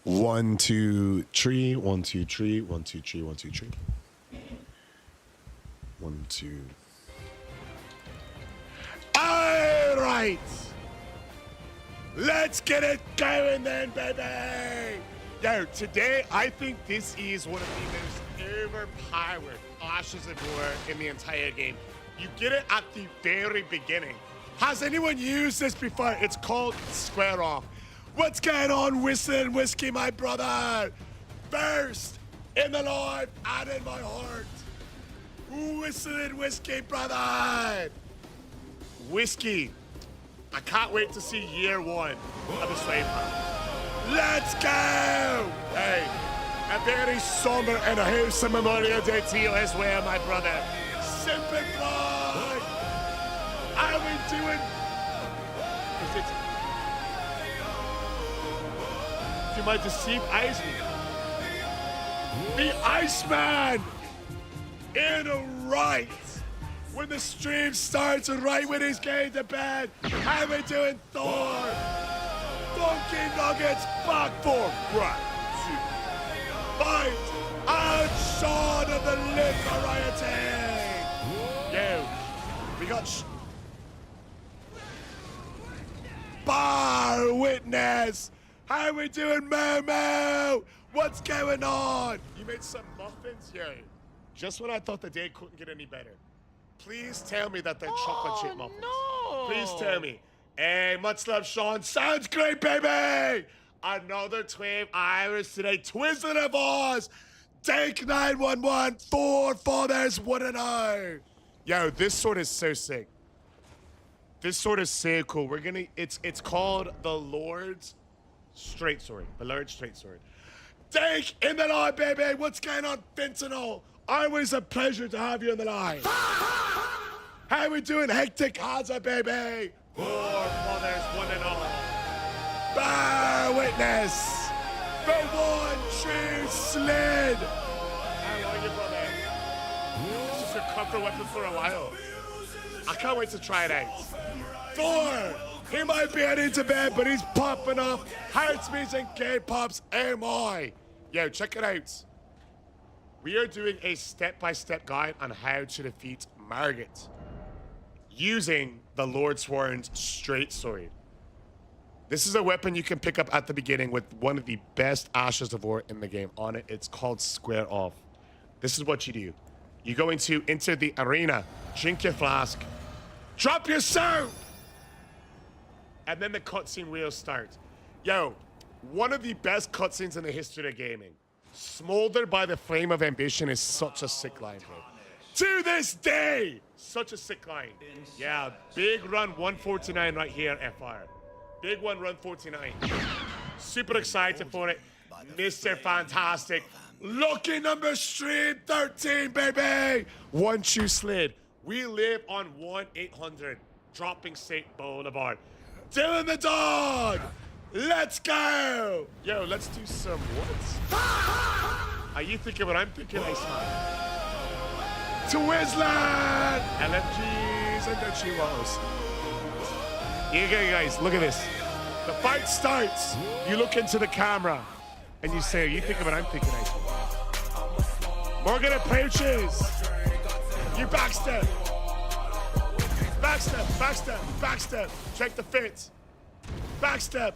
1, 2, 3, 1, 2, 3, 1, 2, 3, 1, 2, 3. 1, 2. All right. Let's get it going then, baby. Yo, today I think this is one of the most overpowered Ashes of War in the entire game. You get it at the very beginning. Has anyone used this before? It's called Square Off. What's going on, Whistling and Whiskey, my brother? First in the life and in my heart. Whistling and Whiskey, brother. Whiskey. I can't wait to see year 1 of the slave hunt. Let's go! Hey, a very somber and a wholesome Memorial Day to you as well, my brother. Simple boy! How are we doing? Is it... Do my deceive eyes me? The Iceman! In a right! When the stream starts and right when he's going to bed. How we doing, Thor? Funky Nuggets back for 1, 2, fight! And Shaun of the Lit Variety! Yo, we got Bar Witness! How we doing, Momo? What's going on? You made some muffins? Yo, just when I thought the day couldn't get any better. Please tell me that they're chocolate chip muffins. No. Please tell me. Hey, much love, Sean. Sounds great, baby. Another 12 hours today. Twizzling of Oz. Take 911. 4 fathers, 1 and 0. Yo, this sword is so sick. This sword is so cool. We're gonna. It's called the Lord's Straight Sword. The Lord's Straight Sword. Take in the line, baby. What's going on, Fentanyl? Always a pleasure to have you in the line. How we doing, Hectic Haza, baby? 4 fathers, 1 and 0. Bar Witness. The one true slid. How are you, brother? This is your comfort weapon for a while. I can't wait to try it out. Thor. He might be heading to bed, but he's popping off. Hearts, beats, and K-pops. Oh my. Yo, check it out. We are doing a step-by-step guide on how to defeat Margit using the Lord Sworn's Straight Sword. This is a weapon you can pick up at the beginning with one of the best Ashes of War in the game on it. It's called Square Off. This is what you do. You go into the arena, drink your flask, drop your sword, and then the cutscene will start. Yo, one of the best cutscenes in the history of gaming. Smoldered by the flame of ambition is such a sick line, bro. To this day, such a sick line. Yeah, big run 149 right here, FR. Big one, run 49. Super excited for it. Mr. Fantastic. Lucky number stream 13, baby. One shoe slid. We live on 1-800 Dropping State Boulevard. Dylan the dog. Let's go! Yo, let's do some what? Are you thinking what I'm thinking, Iceman? Twizzland! LFGs and the Chivos. Here you go, guys. Look at this. The fight starts. You look into the camera and you say, are you thinking what I'm thinking, Iceman? Morgan approaches. You backstep. Backstep, backstep, backstep. Check the fit. Backstep.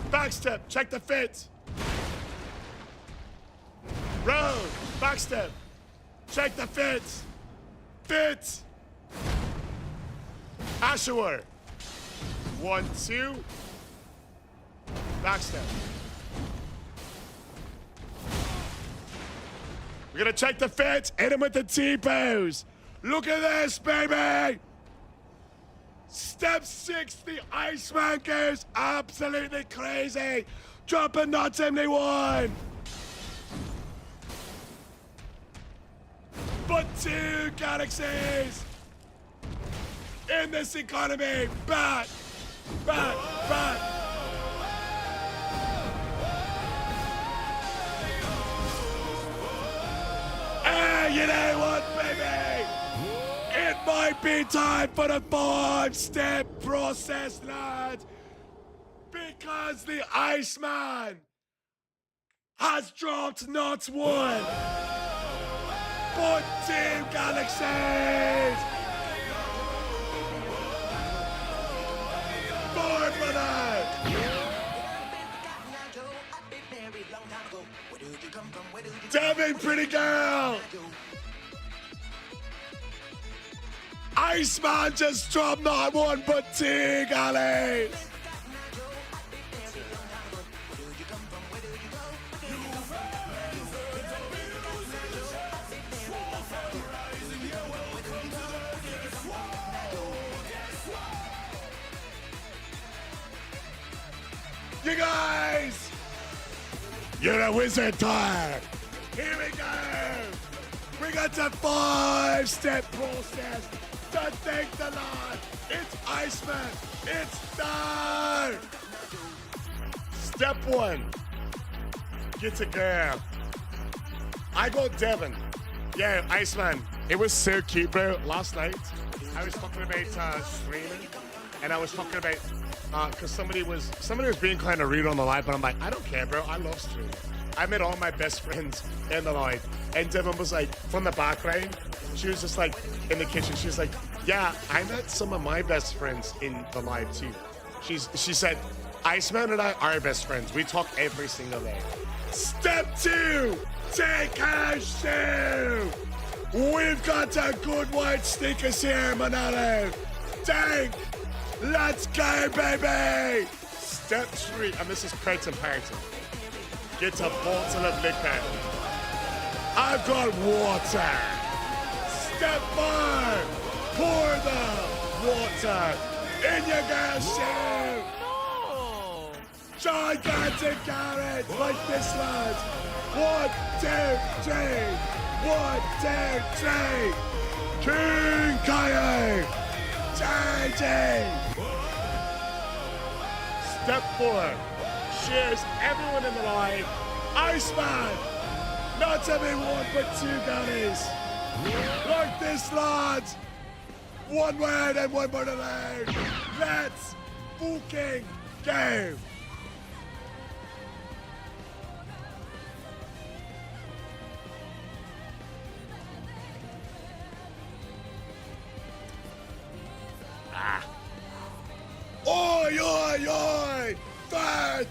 Backstep, check the fit. Road, backstep, check the fit. Fit. Ashur. 1, 2. Backstep. We're gonna check the fit. Hit him with the T-pose. Look at this, baby. Step 6, the Iceman goes absolutely crazy. Dropping not 71. But 2 galaxies in this economy. Back, back, back. Hey, you know what, baby? It might be time for the 5-step process, lads. Big Because the Iceman has dropped not one, but 2 galaxies. 4 for that. Devin, pretty girl. Iceman just dropped not 1, but 2 galleys. You guys, you're a wizard time. Here we go. We got the 5-step process to thank the Lord. It's Iceman. It's done. Step 1, get a girl. I got Devin. Yeah, Iceman. It was so cute, bro. Last night, I was talking about streaming, and I was talking about because somebody was being kind of rude on the live, but I'm like, I don't care, bro. I love streaming. I met all my best friends in the live, and Devin was like, from the background, she was just like in the kitchen. She was like, yeah, I met some of my best friends in the live too. She said, Iceman and I are best friends. We talk every single day. Step 2, take a shoe. We've got a good white sneakers here, Manalo. Tank. Let's go, baby! Step 3, and this is Creighton Parton. Get a bottle of liquor. I've got water. Step 4, pour the water in your girl's shoe. No! Gigantic carrots like this, lads. 1, 2, 3. 1, 2, 3. King Coyote. JJ. Step 4, cheers everyone in the live. Iceman, not everyone but 2 guys. Like this, lads. 1 word and 1 more to learn. Let's fucking go. Oi, oi, oi! Third!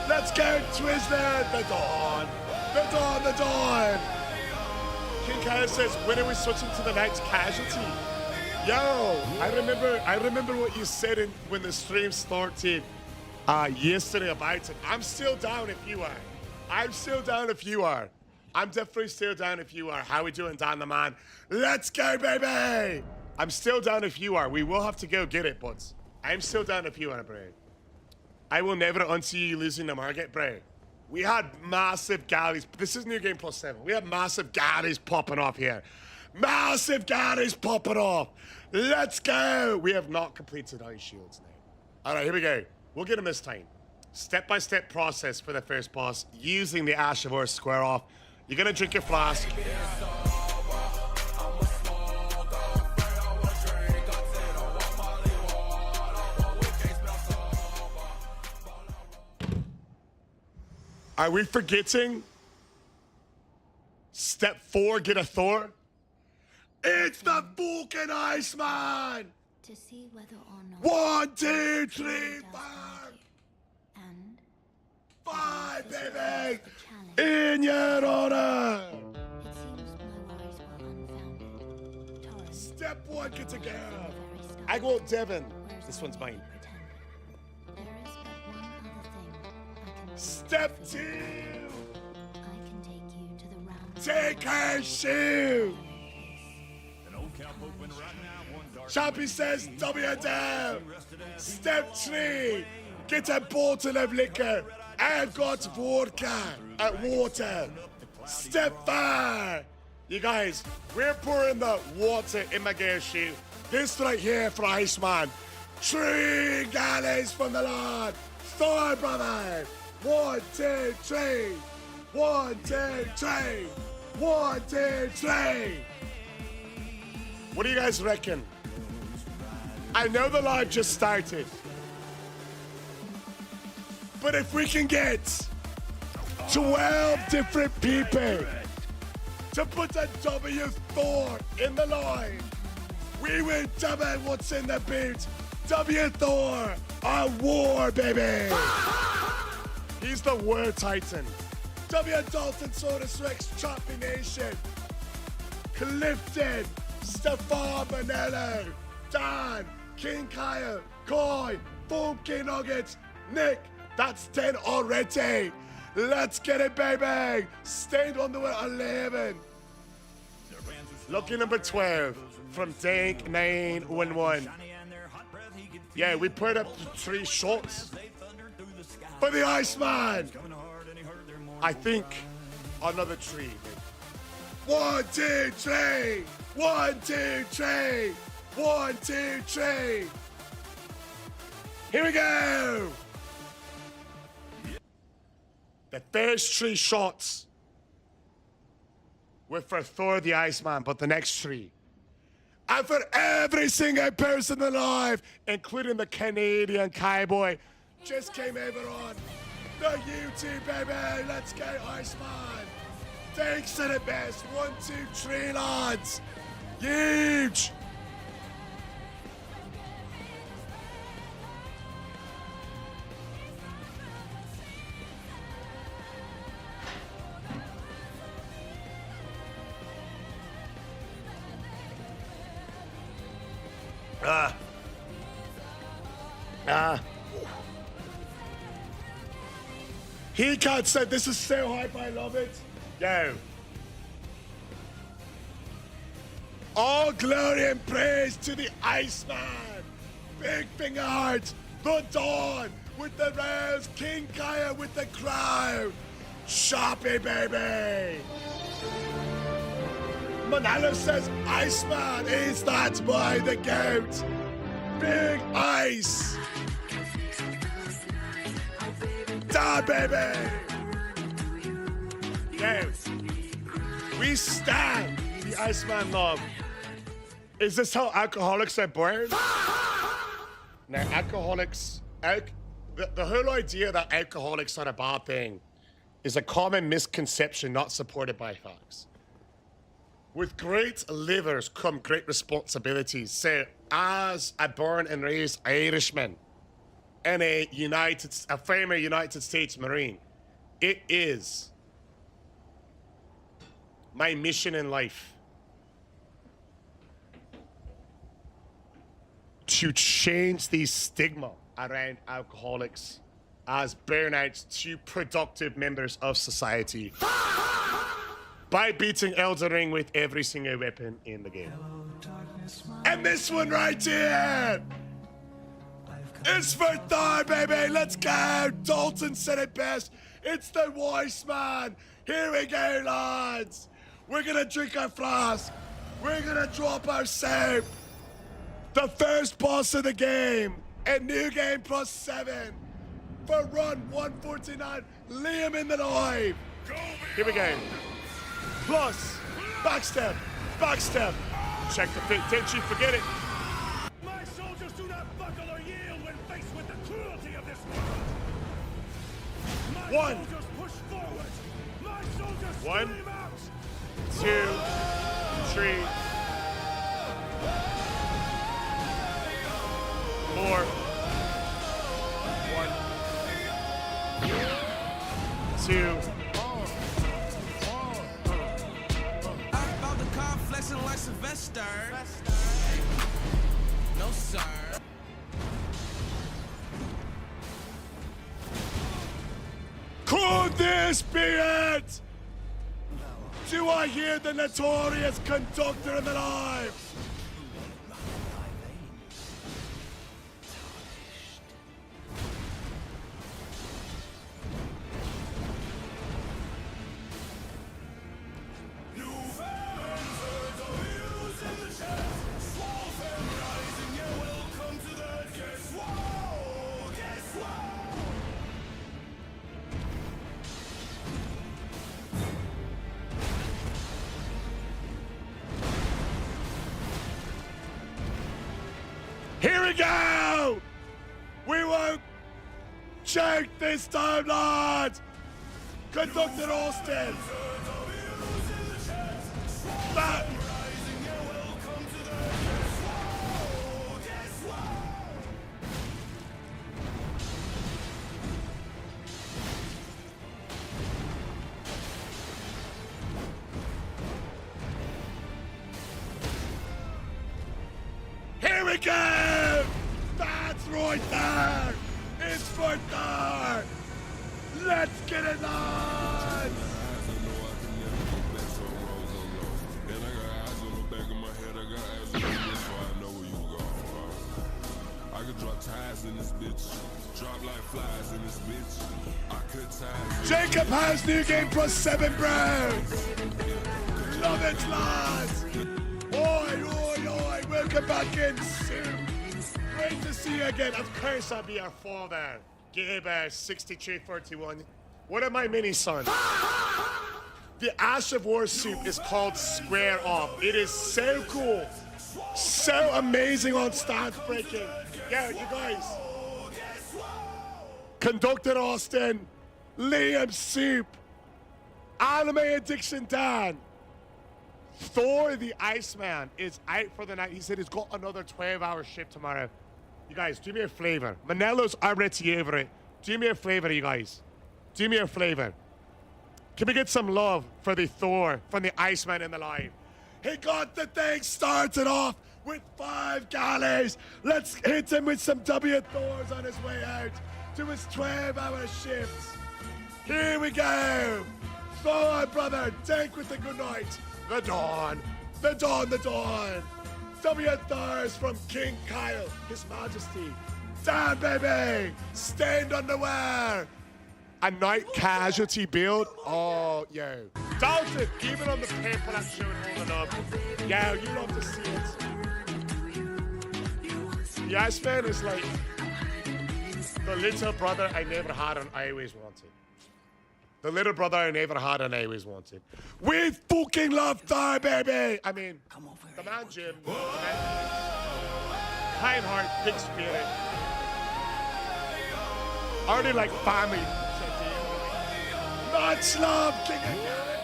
Let's go, Twizzler! The Dawn! King Kaya says, when are we switching to the next casualty? Yo, I remember what you said when the stream started yesterday about it. I'm still down if you are. I'm definitely still down if you are. How we doing, Dan the man? Let's go, baby! I'm still down if you are. We will have to go get it, but I'm still down if you are, bro. I will never unsee you losing the market, bro. We had massive galleys. This is New Game Plus 7. We have massive galleys popping off here. Massive galleys popping off. Let's go. We have not completed ice shields now. All right, here we go. We'll get them this time. Step-by-step process for the first boss using the Ash of War square off. You're gonna drink your flask. Are we forgetting? Step 4, get a Thor. It's the fucking Iceman! To see whether or not 1, 2, 3, 4. And 5, baby! In your honor! it seems my worries were unfounded. Torrens, Step 1, get a girl. very stubborn. I go Devin. Whereas This I one's mine. pretended. There is but one other thing I can do Step for 2, you. I can take you to the round take her shoe. Chappie says W down. Step 3, get a bottle of liquor. I've got vodka at water. Step 5, you guys, we're pouring the water in my girl's shoe. This right here for Iceman. 3 galleys from the Lord. Thor, brother. 1, 2, 3. 1, 2, 3. 1, 2, 3. What do you guys reckon? I know the live just started. But if we can get 12 different people to put a W Thor in the line, we will double what's in the boot. W Thor, our war, baby. He's the war titan. W Dalton, Sodas Rex, Choppy Nation, Clifton, Stefan Manello, Dan, King Kyle, Coy, Funky Nuggets, Nick. That's 10 already. Let's get it, baby. Stayed on the way 11. Lucky number 12 from Dank 911. Yeah, we put up 3 shots for the Iceman. I think another 3. 1, 2, 3. 1, 2, 3. 1, 2, 3. Here we go. The first 3 shots were for Thor the Iceman, but the next 3 are for every single person alive, including the Canadian cowboy. Just came over on the YouTube, baby. Let's go, Iceman. Thanks to the best. 1, 2, 3, lads. Huge. He can't say this is so hype, I love it. Yo. All glory and praise to the Iceman. Big finger heart. The Dawn with the rose. King Kaya with the crown. Shoppy, baby. Manalo says, Iceman is that boy, the goat. Big ice. Da, baby. Yes. We stand the Iceman love. Is this how alcoholics are born? Now, alcoholics, the whole idea that alcoholics are a bad thing is a common misconception not supported by facts. With great livers come great responsibilities. So, as a born and raised Irishman and a former United States Marine, it is my mission in life to change the stigma around alcoholics as burnouts to productive members of society by beating Elden Ring with every single weapon in the game. And this one right here is for Thor, baby. Let's go. Dalton said it best. It's the voice, man. Here we go, lads. We're gonna drink our flask. We're gonna drop our soap. The first boss of the game. A new game plus 7. For run 149. Liam in the live. Here we go. Plus, backstep, backstep. Check the fit, didn't you forget it? My soldiers do not buckle or yield when faced with the cruelty of this world. My 1, soldiers push forward. My soldiers 1, scream out. 2, 3, 4, 1, 2. About the car flexing like Sylvester. No, sir. Could this be it? Do I hear the notorious conductor in the live? Here we go! We won't choke this time, lads! Conductor Austin! Back! Here we go! That's right there! It's for there! Let's get it on! I could drop ties in this bitch. Drop like flies in this bitch. I could ties. Jacob has new game plus 7, bro! Love it, lads! Oi, oi, oi! Welcome back in soon! Great to see you again. Of course, I'll be your father. Gabe 6231. What am I mini son? The Ash of War soup is called Square Off. It is so cool. So amazing on stance breaking. Yeah, you guys. Conductor Austin, Liam Soup, Anime Addiction Dan, Thor the Iceman is out for the night. He said he's got another 12-hour shift tomorrow. You guys, do me a flavor. Manelo's already over it. Do me a flavor, you guys. Do me a flavor. Can we get some love for the Thor from the Iceman in the line? He got the thing started off with 5 galleys. Let's hit him with some W Thors on his way out to his 12-hour shifts. Here we go. Thor, brother, tank with the good night. The dawn, the dawn, the dawn. W Thors from King Kyle, His Majesty. Damn, baby. Stained underwear. A night casualty build. Oh, yo. Dalton, even on the paper I'm showing holding up. Yo, you love to see it. The Iceman is like the little brother I never had and I always wanted. The little brother I never had and I always wanted. We fucking love Thor, baby! I mean, the man Jim, the man, kind heart, big spirit. Already like family. Much love, King of Garrett,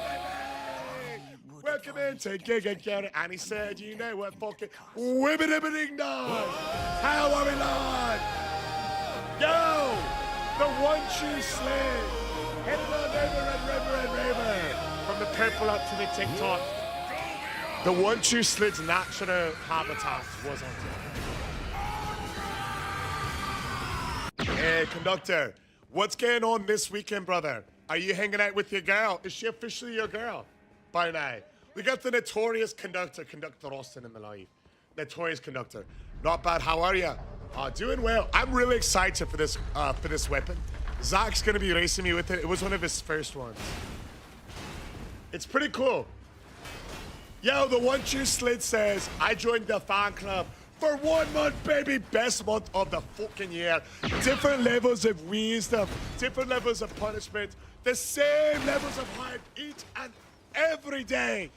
baby! Welcome into King of Garrett. And he said, you know what fucking wibbity dog. How are we, Lord? Yo! The one true slave. Headed on over and river. From the purple up to the TikTok. The one true slid's natural habitat was on top. Hey, conductor. What's going on this weekend, brother? Are you hanging out with your girl? Is she officially your girl by now? We got the notorious conductor, Conductor Austin in the live. Notorious conductor. Not bad. How are you? Doing well. I'm really excited for this weapon. Zach's gonna be racing me with it. It was one of his first ones. It's pretty cool. Yo, the one true slid says, I joined the fan club for 1 month, baby. Best month of the fucking year. Different levels of wisdom, different levels of punishment, the same levels of hype each and every day.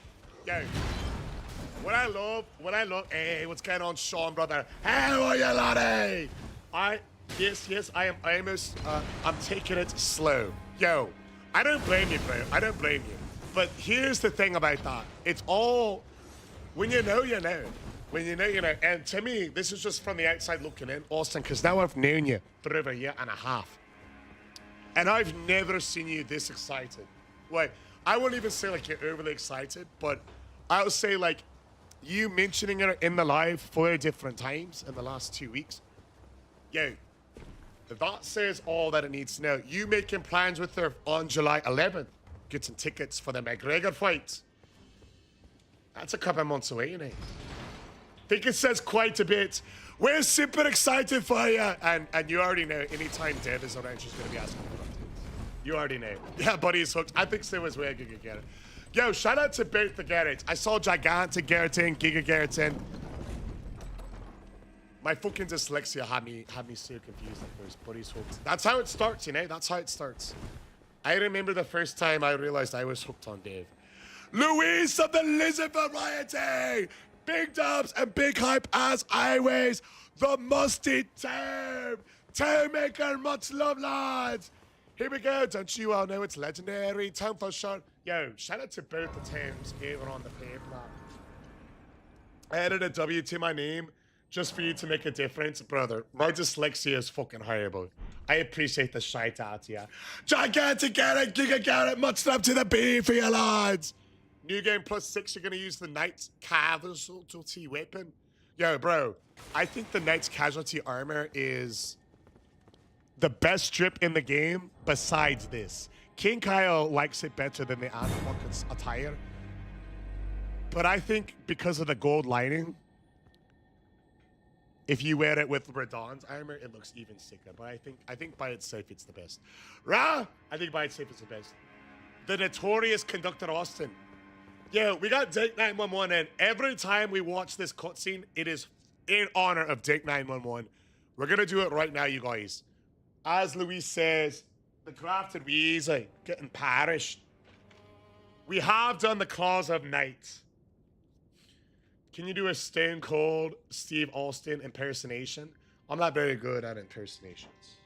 Yo, what I love, hey, what's going on, Sean, brother? How are you, laddie? Yes, I am almost, I'm taking it slow. Yo, I don't blame you, bro. I don't blame you. But here's the thing about that. It's all, when you know, you know. When you know, you know. And to me, this is just from the outside looking in, Austin, because now I've known you for over a year and a half. And I've never seen you this excited. Like, I won't even say like you're overly excited, but I'll say like you mentioning it in the live 4 different times in the last 2 weeks. Yo, that says all that it needs to know. You making plans with her on July 11th. Get some tickets for the McGregor fight. That's a couple of months away, you know. I think it says quite a bit. We're super excited for you. And you already know, anytime Deb is around, she's going to be asking for that. You already know. Yeah, buddy's hooked. I think so was where Giga Garrett. Yo, shout out to both the Garretts. I saw Gigantic Garrett in, Giga Garrett in. My fucking dyslexia had me so confused at first. Buddy's hooked. That's how it starts, you know? That's how it starts. I remember the first time I realized I was hooked on Dave. Luis of the Lizard Variety! Big dubs and big hype as always. the musty Tom. Toemaker, much love, lads. Here we go. Don't you all know it's legendary? Tom for sure. Yo, shout out to both the Toms over on the paper. I added a W to my name just for you to make a difference. Brother, my dyslexia is fucking horrible. I appreciate the shite out here. Gigantic Garrett, Giga Garrett, much love to the B for you lads. New game +6, you're gonna use the Knight's Casualty weapon. Yo, bro, I think the Knight's Casualty armor is the best strip in the game besides this. King Kyle likes it better than the Unfucking attire. But I think because of the gold lining, if you wear it with Radon's armor, it looks even sicker. But I think by itself, it's the best. Rah! I think by itself, it's the best. The notorious Conductor Austin. Yo, we got Dake 911, and every time we watch this cutscene, it is in honor of Dake 911. We're gonna do it right now, you guys. As Luis says, the crafted we easy, getting perished. We have done the Claws of Night. Can you do a Stone Cold Steve Austin impersonation? I'm not very good at impersonations.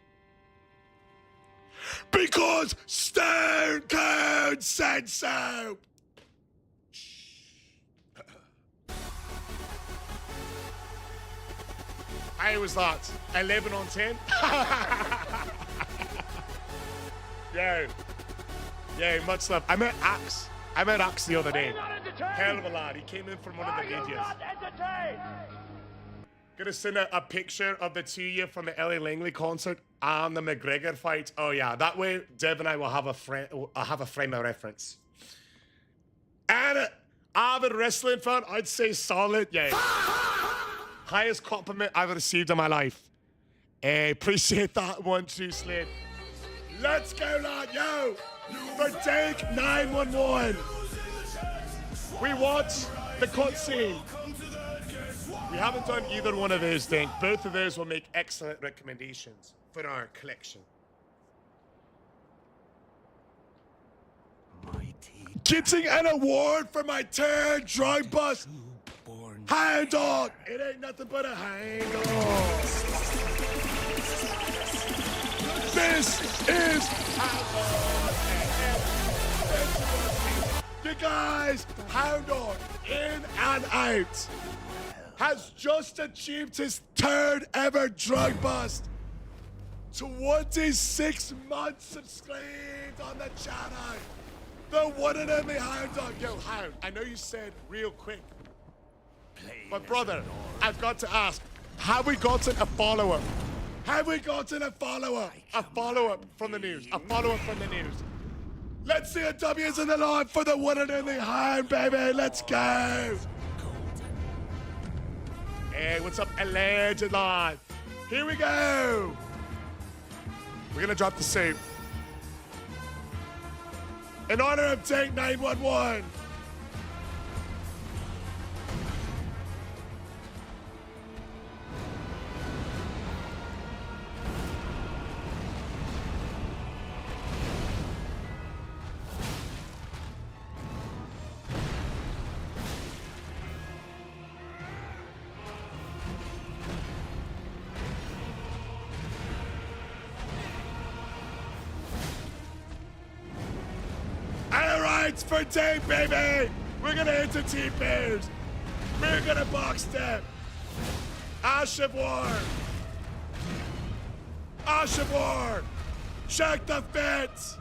Because Stone Cold said so! I was that 11 on 10. Yo, much love. I met Axe the other day. Hell of a lad. He came in from one of the videos. Gonna send a picture of the Thiollier from the LA Langley concert and the McGregor fight. Oh yeah, that way Dev and I will have a frame of reference. And avid wrestling fan, I'd say solid. Yeah. Highest compliment I've received in my life. Appreciate that one too, Slade. Let's go, lad, yo! For Take 911. We watch the cutscene. We haven't done either one of those things. Both of those will make excellent recommendations for our collection. Getting an award for my turn drug bust. Hound dog! It ain't nothing but a hound dog. This is Hound Dog. You guys, Hound Dog, in and out, has just achieved his third ever drug bust. 26 months subscribed on the channel. The one and only Hound Dog. Yo, Hound, I know you said real quick, but brother, I've got to ask, have we gotten a follow-up? Have we gotten a follow-up? A follow-up from the news. A follow-up from the news. Let's see a W's in the line for the one and only Hound, baby. Let's go. Hey, what's up, Alleged Live? Here we go. We're gonna drop the save. In honor of Take 911. For Dave, baby! We're gonna hit the T-Bears! We're gonna box them! Ash of War! Ash of War! Check the fence!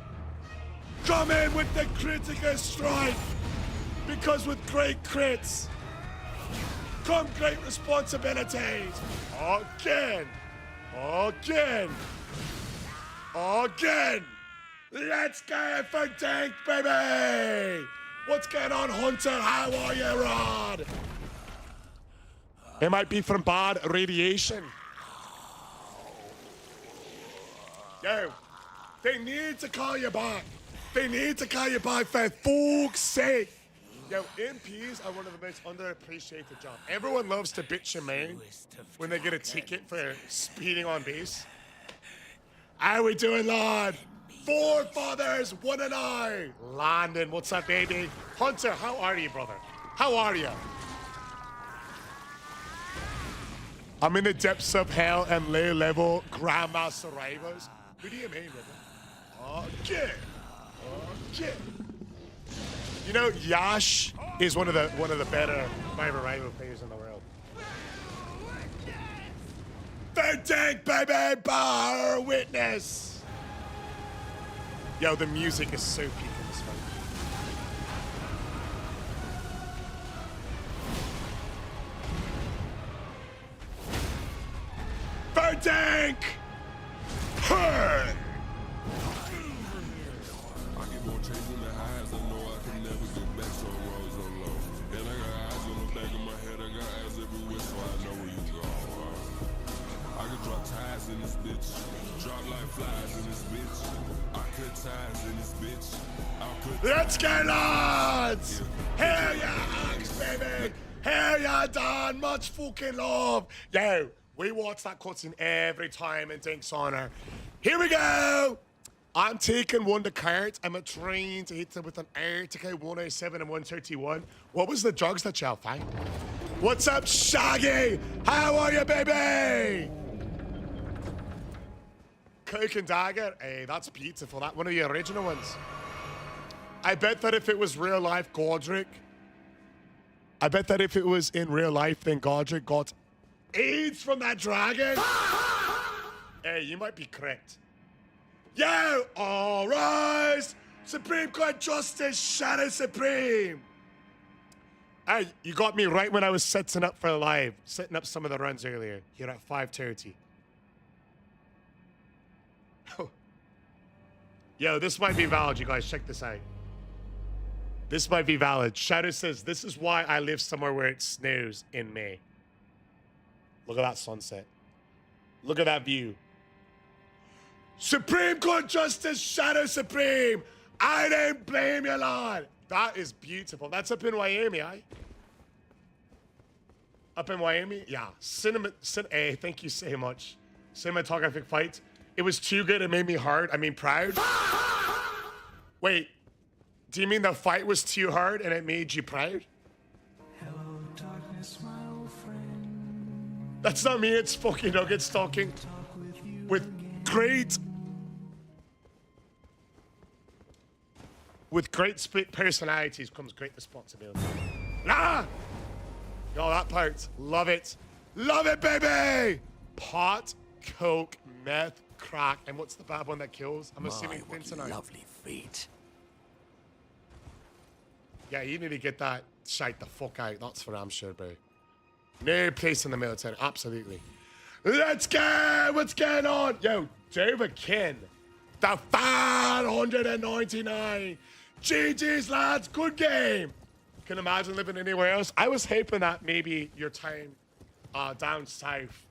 Come in with the critical strike! Because with great crits come great responsibilities! Again! Again! Again! Let's go for Dink, baby! What's going on, Hunter? How are you, Rod? It might be from bad radiation. Yo, they need to call you back. They need to call you back for fuck's sake. Yo, MPs are one of the most underappreciated jobs. Everyone loves to bitch and moan when they get a ticket for speeding on base. How we doing, lad? Forefathers, one and I. Landon, what's up, baby? Hunter, how are you, brother? How are you? I'm in the depths of hell and low level Grandmaster rivals. Who do you mean, brother? Okay. Okay. You know, Yash is one of the better rival players in the world. Third tank, baby, bar witness. Yo, the music is so peak in this fight. Third tank! Hey! I get more chase in the highs, I know I can never get back, so roads on low. And I got eyes on the back of my head, I got eyes everywhere, so I know where you go. I can drop ties in this bitch, drop like flies in this bitch. I cut ties in this bitch. Let's get lads! Hell yeah, Axe, baby! Hell yeah, Dan! Much fucking love! Yo, we watch that cutscene every time in Dink's honor. Here we go! I'm taking one to cart. I'm trying to hit them with an RTK 107 and 131. What was the drugs that y'all find? What's up, Shaggy? How are you, baby? Coke and Dagger. Hey, that's beautiful. That one of the original ones. I bet that if it was real life Godric, I bet that if it was in real life, then Godric got AIDS from that dragon. Hey, you might be correct. Yo, all rise! Supreme Court Justice, Shadow Supreme! Hey, you got me right when I was setting up for live, setting up some of the runs earlier, here at 5:30. Yo, this might be valid, you guys. Check this out. This might be valid. Shadow says, this is why I live somewhere where it snows in May. Look at that sunset. Look at that view. Supreme Court Justice, Shadow Supreme. I don't blame you, Lord. That is beautiful. That's up in Miami, aye? Up in Miami? Yeah. Hey, thank you so much. Cinematographic fight. It was too good. It made me hard. I mean, proud. Wait. Do you mean the fight was too hard and it made you proud? Hello, darkness, my old friend. That's not me. It's fucking Nuggets talking. With great split personalities comes great responsibility. Nah! Yo, that part. Love it. Love it, baby! Pot, coke, meth, crack, and what's the bad one that kills? I'm assuming fentanyl. Lovely feet. Yeah, you need to get that shite the fuck out. That's for damn sure, bro. No place in the military. Absolutely. Let's go! What's going on? Yo, David Kin. The 599. GG's, lads. Good game. Can imagine living anywhere else. I was hoping that maybe your time down south.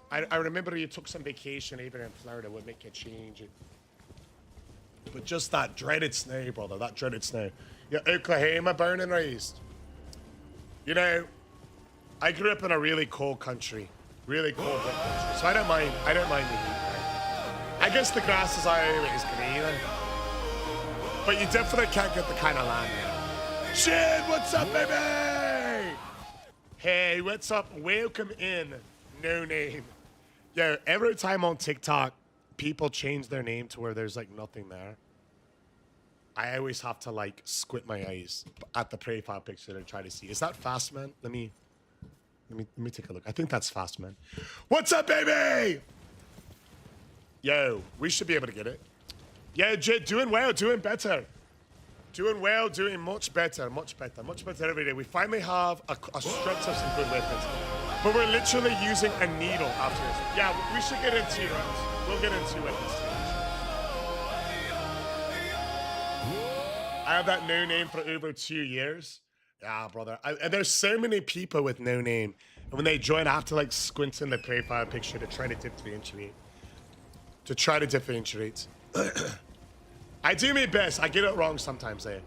I remember you took some vacation even in Florida would make you change it. But just that dreaded snow, brother. That dreaded snow. Yeah, Oklahoma born and raised. You know, I grew up in a really cold country. Really cold country. So I don't mind the heat, right? I guess the grass is always greener. But you definitely can't get the kind of land here. Shit, what's up, baby? Hey, what's up? Welcome in. No name. Yo, every time on TikTok, people change their name to where there's like nothing there. I always have to like squint my eyes at the profile picture to try to see. Is that Fast Man? Let me take a look. I think that's Fast Man. What's up, baby? Yo, we should be able to get it. Yeah, Jid, doing well, doing better. Doing well, doing much better every day. We finally have a stretch of some good weapons. But we're literally using a needle after this. Yeah, we should get into rounds. We'll get into weapons. I have that no name for over 2 years. Yeah, brother. And there's so many people with no name. And when they join, I have to like squint in the profile picture to try to differentiate. I do my best. I get it wrong sometimes, eh?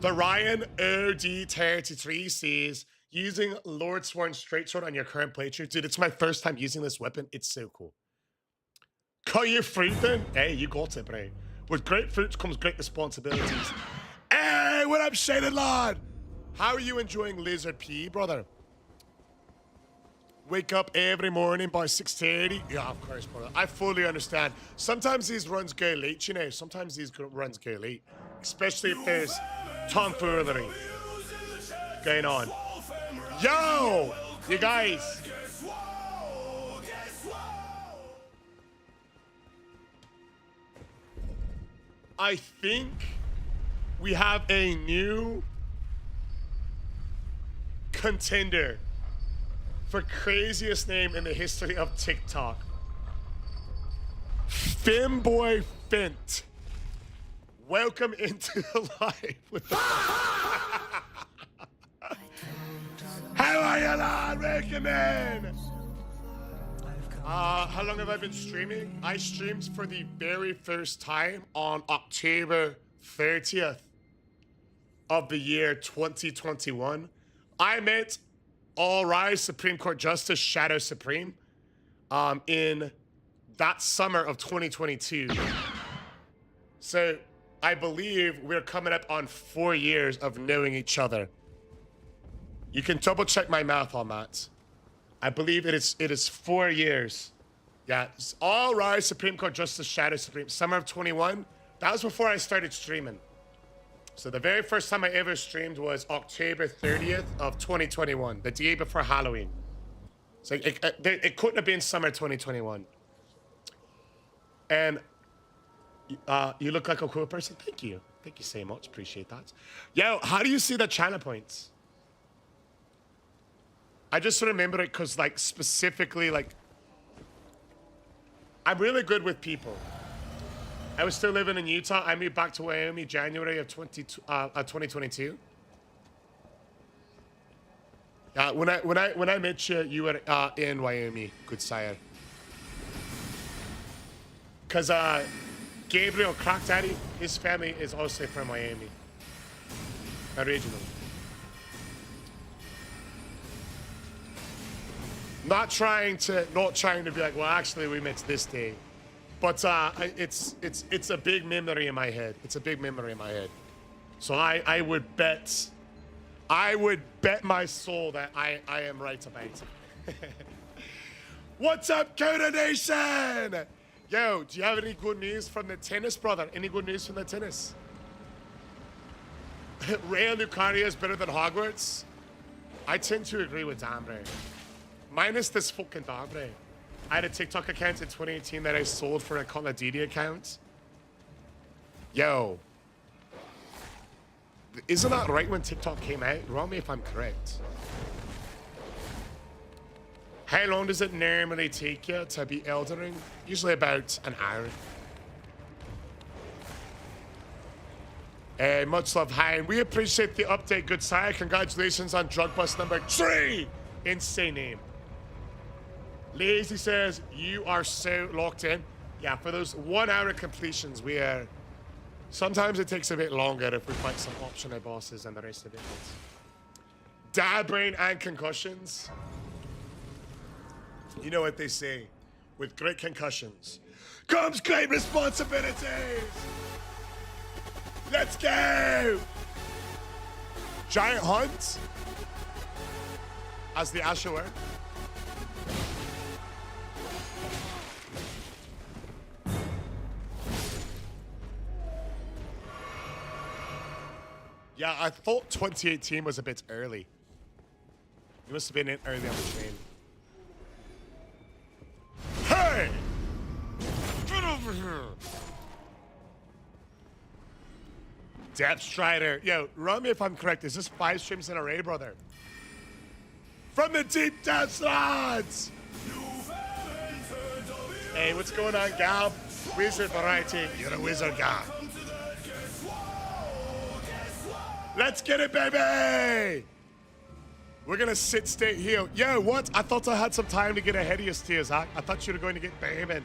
The Ryan OD33 says, using Lord Sworn Straight Sword on your current playthrough. Dude, it's my first time using this weapon. It's so cool. Cut your fruit then? Hey, you got it, bro. With great fruits comes great responsibilities. Hey, what up, Shaded Lord? How are you enjoying Lizard P, brother? wake up every morning by 6:30. Yeah, of course, brother. I fully understand. Sometimes these runs go late, you know. Sometimes these runs go late, especially if there's tomfoolery going on. Yo, you guys. I think we have a new contender for craziest name in the history of TikTok. Femboy Fint. Welcome into the life with the How are you, lad? Welcome in. How long have I been streaming? I streamed for the very first time on October 30th of the year 2021. I met All Rise Supreme Court Justice Shadow Supreme in that summer of 2022. So I believe we're coming up on 4 years of knowing each other. You can double check my math on that. I believe it is 4 years. Yeah, it's All Rise Supreme Court Justice Shadow Supreme, summer of 21. That was before I started streaming. So the very first time I ever streamed was October 30th of 2021, the day before Halloween. So it couldn't have been summer 2021. And you look like a cool person. Thank you. Thank you so much. Appreciate that. Yo, how do you see the channel points? I just remember it because, like, specifically, like, I'm really good with people. I was still living in Utah. I moved back to Wyoming January of 2022. When I met you, you were in Wyoming, good sire. Cause Gabriel Crack Daddy, his family is also from Wyoming, originally. Not trying to be like, well, actually, we met this day. But it's a big memory in my head. It's a big memory in my head. So I would bet my soul that I am right about it. What's up, Coda Nation? Yo, do you have any good news from the tennis, brother? Any good news from the tennis? Real Lucario is better than Hogwarts? I tend to agree with Dambre. Minus this fucking Dambre. I had a TikTok account in 2018 that I sold for a Call of Duty account. Yo. Isn't that right when TikTok came out? Wrong me if I'm correct. How long does it normally take you to be Elden Ring? Usually about an hour. Much love, hi. And we appreciate the update, good sire. Congratulations on drug bust number 3. Insane name. Lazy says, you are so locked in. Yeah, for those 1 hour completions, we are... Sometimes it takes a bit longer if we fight some optional bosses and the rest of it. Dad brain and concussions. You know what they say. With great concussions comes great responsibilities. Let's go. Giant Hunt. As the Asher. Yeah, I thought 2018 was a bit early. You must have been in early on the train. Hey! Get over here! Depth Strider. Yo, run me if I'm correct. Is this 5 streams in a row, brother? From the deep depths, lads! Hey, what's going on, Gab? Wizard variety. You're a wizard, Gab. Let's get it, baby! We're gonna sit, stay here. Yo, what? I thought I had some time to get ahead of your steers, huh? I thought you were going to get beaming.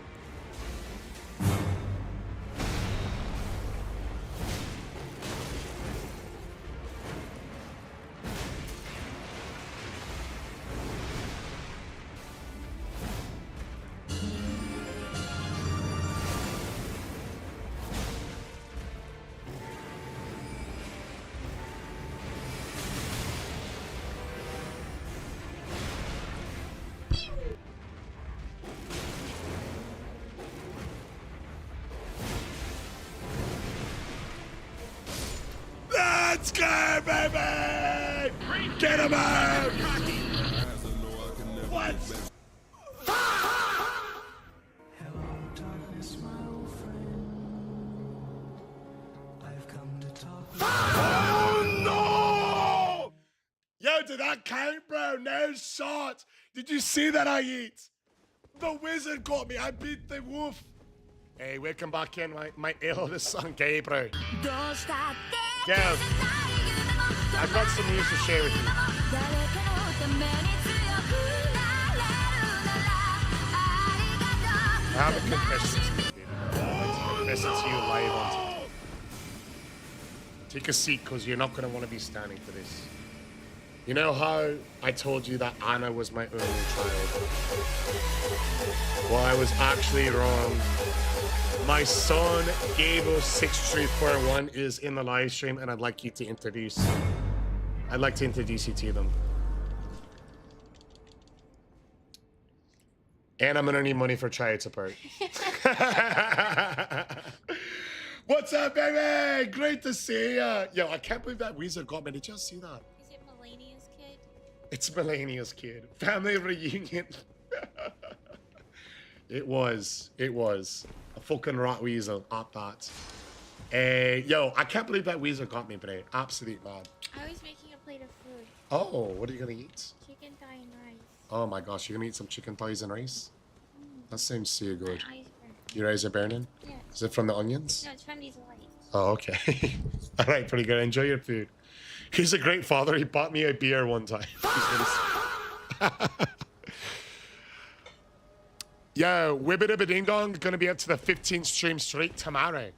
Let's go, baby! Get him out! What? Hello, darkness, my old friend. I've come to talk with Oh no! Yo, did that count, bro? No shot. Did you see that I eat? The wizard got me. I beat the wolf. Hey, welcome back in, my eldest son, Gabriel. Gail, I've got some news to share with you. I have a confession to make, baby. I'd like to confess it to you live on TV. Take a seat, because you're not going to want to be standing for this. You know how I told you that Anna was my only child? Well, I was actually wrong. My son, Gabo6341, is in the live stream, and I'd like to introduce you to them. And I'm gonna need money for child support. What's up, baby? Great to see ya. Yo, I can't believe that wizard got me. Did you see that? Is it Melania's kid? It's Melania's kid. Family reunion. It was a fucking rat weasel at that. Yo, I can't believe that weasel got me, bro. Absolute mad. I was making a plate of food. Oh, what are you gonna eat? Chicken thigh and rice. Oh my gosh, you're gonna eat some chicken thighs and rice? That sounds so good. My eyes burn. Your eyes are burning? Yeah. Is it from the onions? No, it's from these lights. Oh, okay. All right, pretty good. Enjoy your food. He's a great father. He bought me a beer one time. Yo, Wibbidibba Ding Dong gonna be up to the 15th stream straight tomorrow.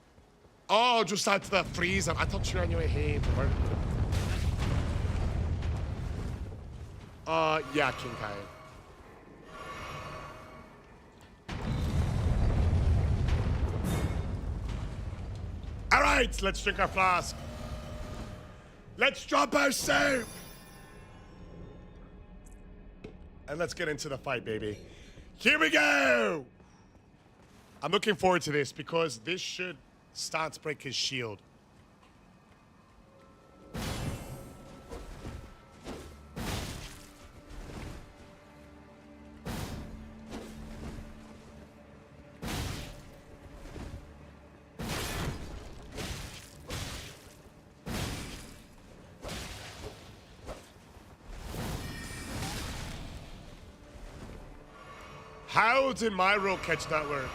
Oh, just out to the freezer. I thought you were on your way home from work. Yeah, King Kai. All right, let's drink our flask. Let's drop our soap. And let's get into the fight, baby. Here we go. I'm looking forward to this because this should start to break his shield. How did my roll catch that word?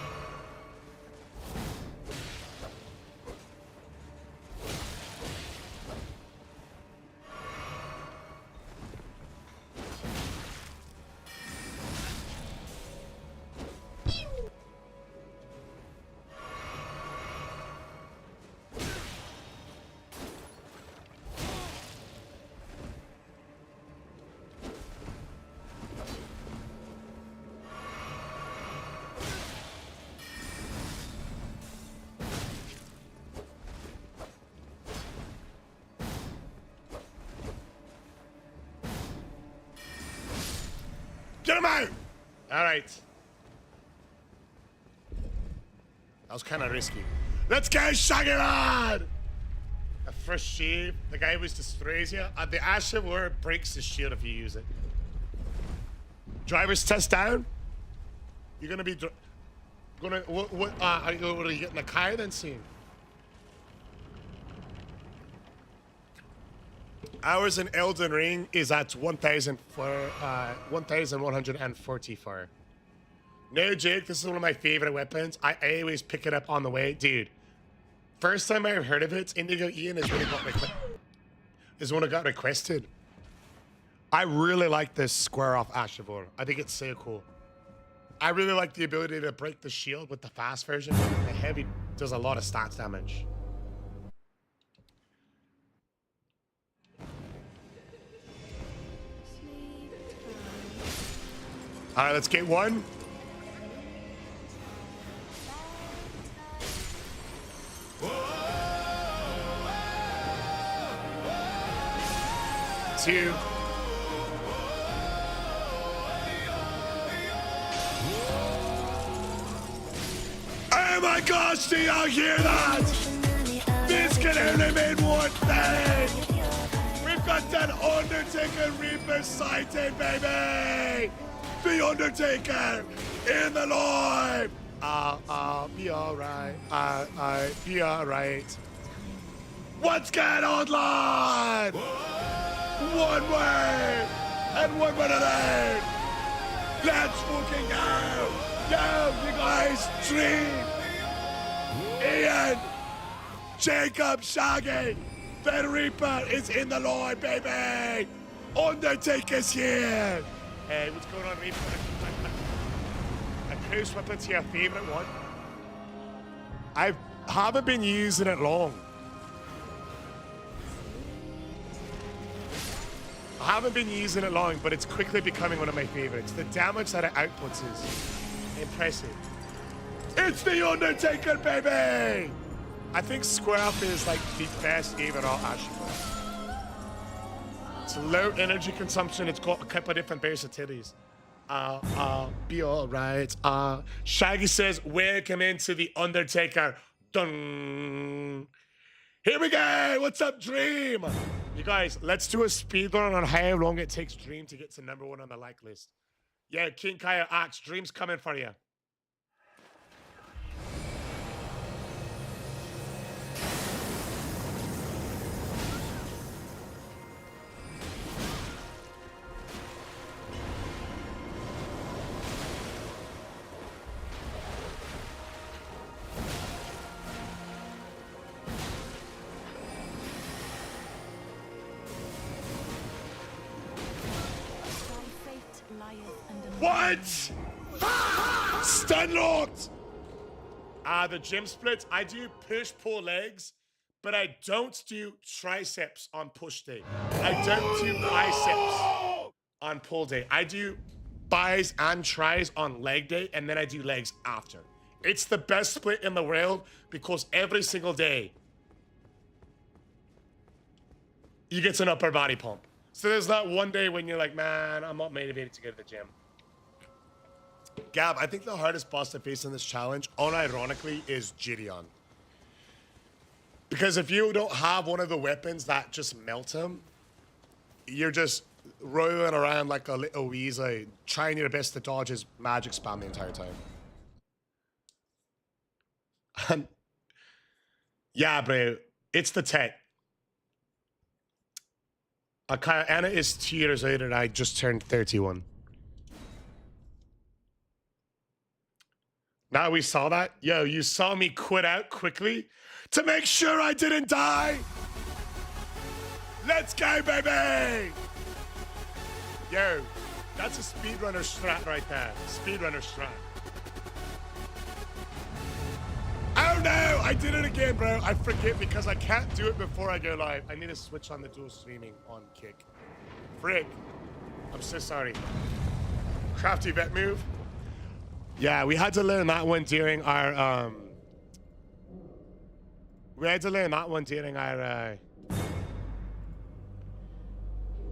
Get him out! All right. That was kind of risky. Let's go, Shaggy-Lad! A fresh shield. The guy who destroys you. The Asher word breaks the shield if you use it. Driver's test down. You're gonna be what are you getting a car then soon? Hours in Elden Ring is at 1,144. No joke, this is one of my favorite weapons. I always pick it up on the way. Dude, first time I heard of it, Indigo Ian is when it got requested. I really like this square off Ashavor. I think it's so cool. I really like the ability to break the shield with the fast version. The heavy does a lot of stats damage. All right, let's get one. Two. Oh my gosh, do y'all hear that? This can only mean one thing. We've got that Undertaker Reaper sighted, baby. The Undertaker in the live. I'll be alright. I'll be alright. What's going on, lad? One way and one way alone. Let's fucking go. Yo, you guys, Dream, Ian, Jacob, Shaggy, the Reaper is in the line, baby. Undertaker's here. Hey, what's going on, Reaper? A cruise weapon's your favorite one. I haven't been using it long. I haven't been using it long, but it's quickly becoming one of my favorites. The damage that it outputs is impressive. It's the Undertaker, baby! I think Square Up is like the best overall Ashura. It's low energy consumption. It's got a couple of different versatilities. Be alright. Shaggy says, welcome into the Undertaker. Dun. Here we go. What's up, Dream? You guys, let's do a speedrun on how long it takes Dream to get to #1 on the like list. Yeah, King Kaya Axe, Dream's coming for you. What? Stun locked. The gym splits. I do push pull legs, but I don't do triceps on push day. I don't do biceps on pull day. I do bis and tries on leg day, and then I do legs after. It's the best split in the world because every single day you get an upper body pump. So there's not one day when you're like, man, I'm not motivated to go to the gym. Gab, I think the hardest boss to face in this challenge, unironically, is Gideon. Because if you don't have one of the weapons that just melt him, you're just rolling around like a little weasel, trying your best to dodge his magic spam the entire time. And yeah, bro, it's the tech. Anna is 2 years older and I just turned 31. Now we saw that. Yo, you saw me quit out quickly to make sure I didn't die. Let's go, baby. Yo, that's a speedrunner strat right there. Speedrunner strat. Oh no, I did it again, bro. I forget because I can't do it before I go live. I need to switch on the dual streaming on Kick. Frick. I'm so sorry. Crafty vet move. Yeah, we had to learn that one during our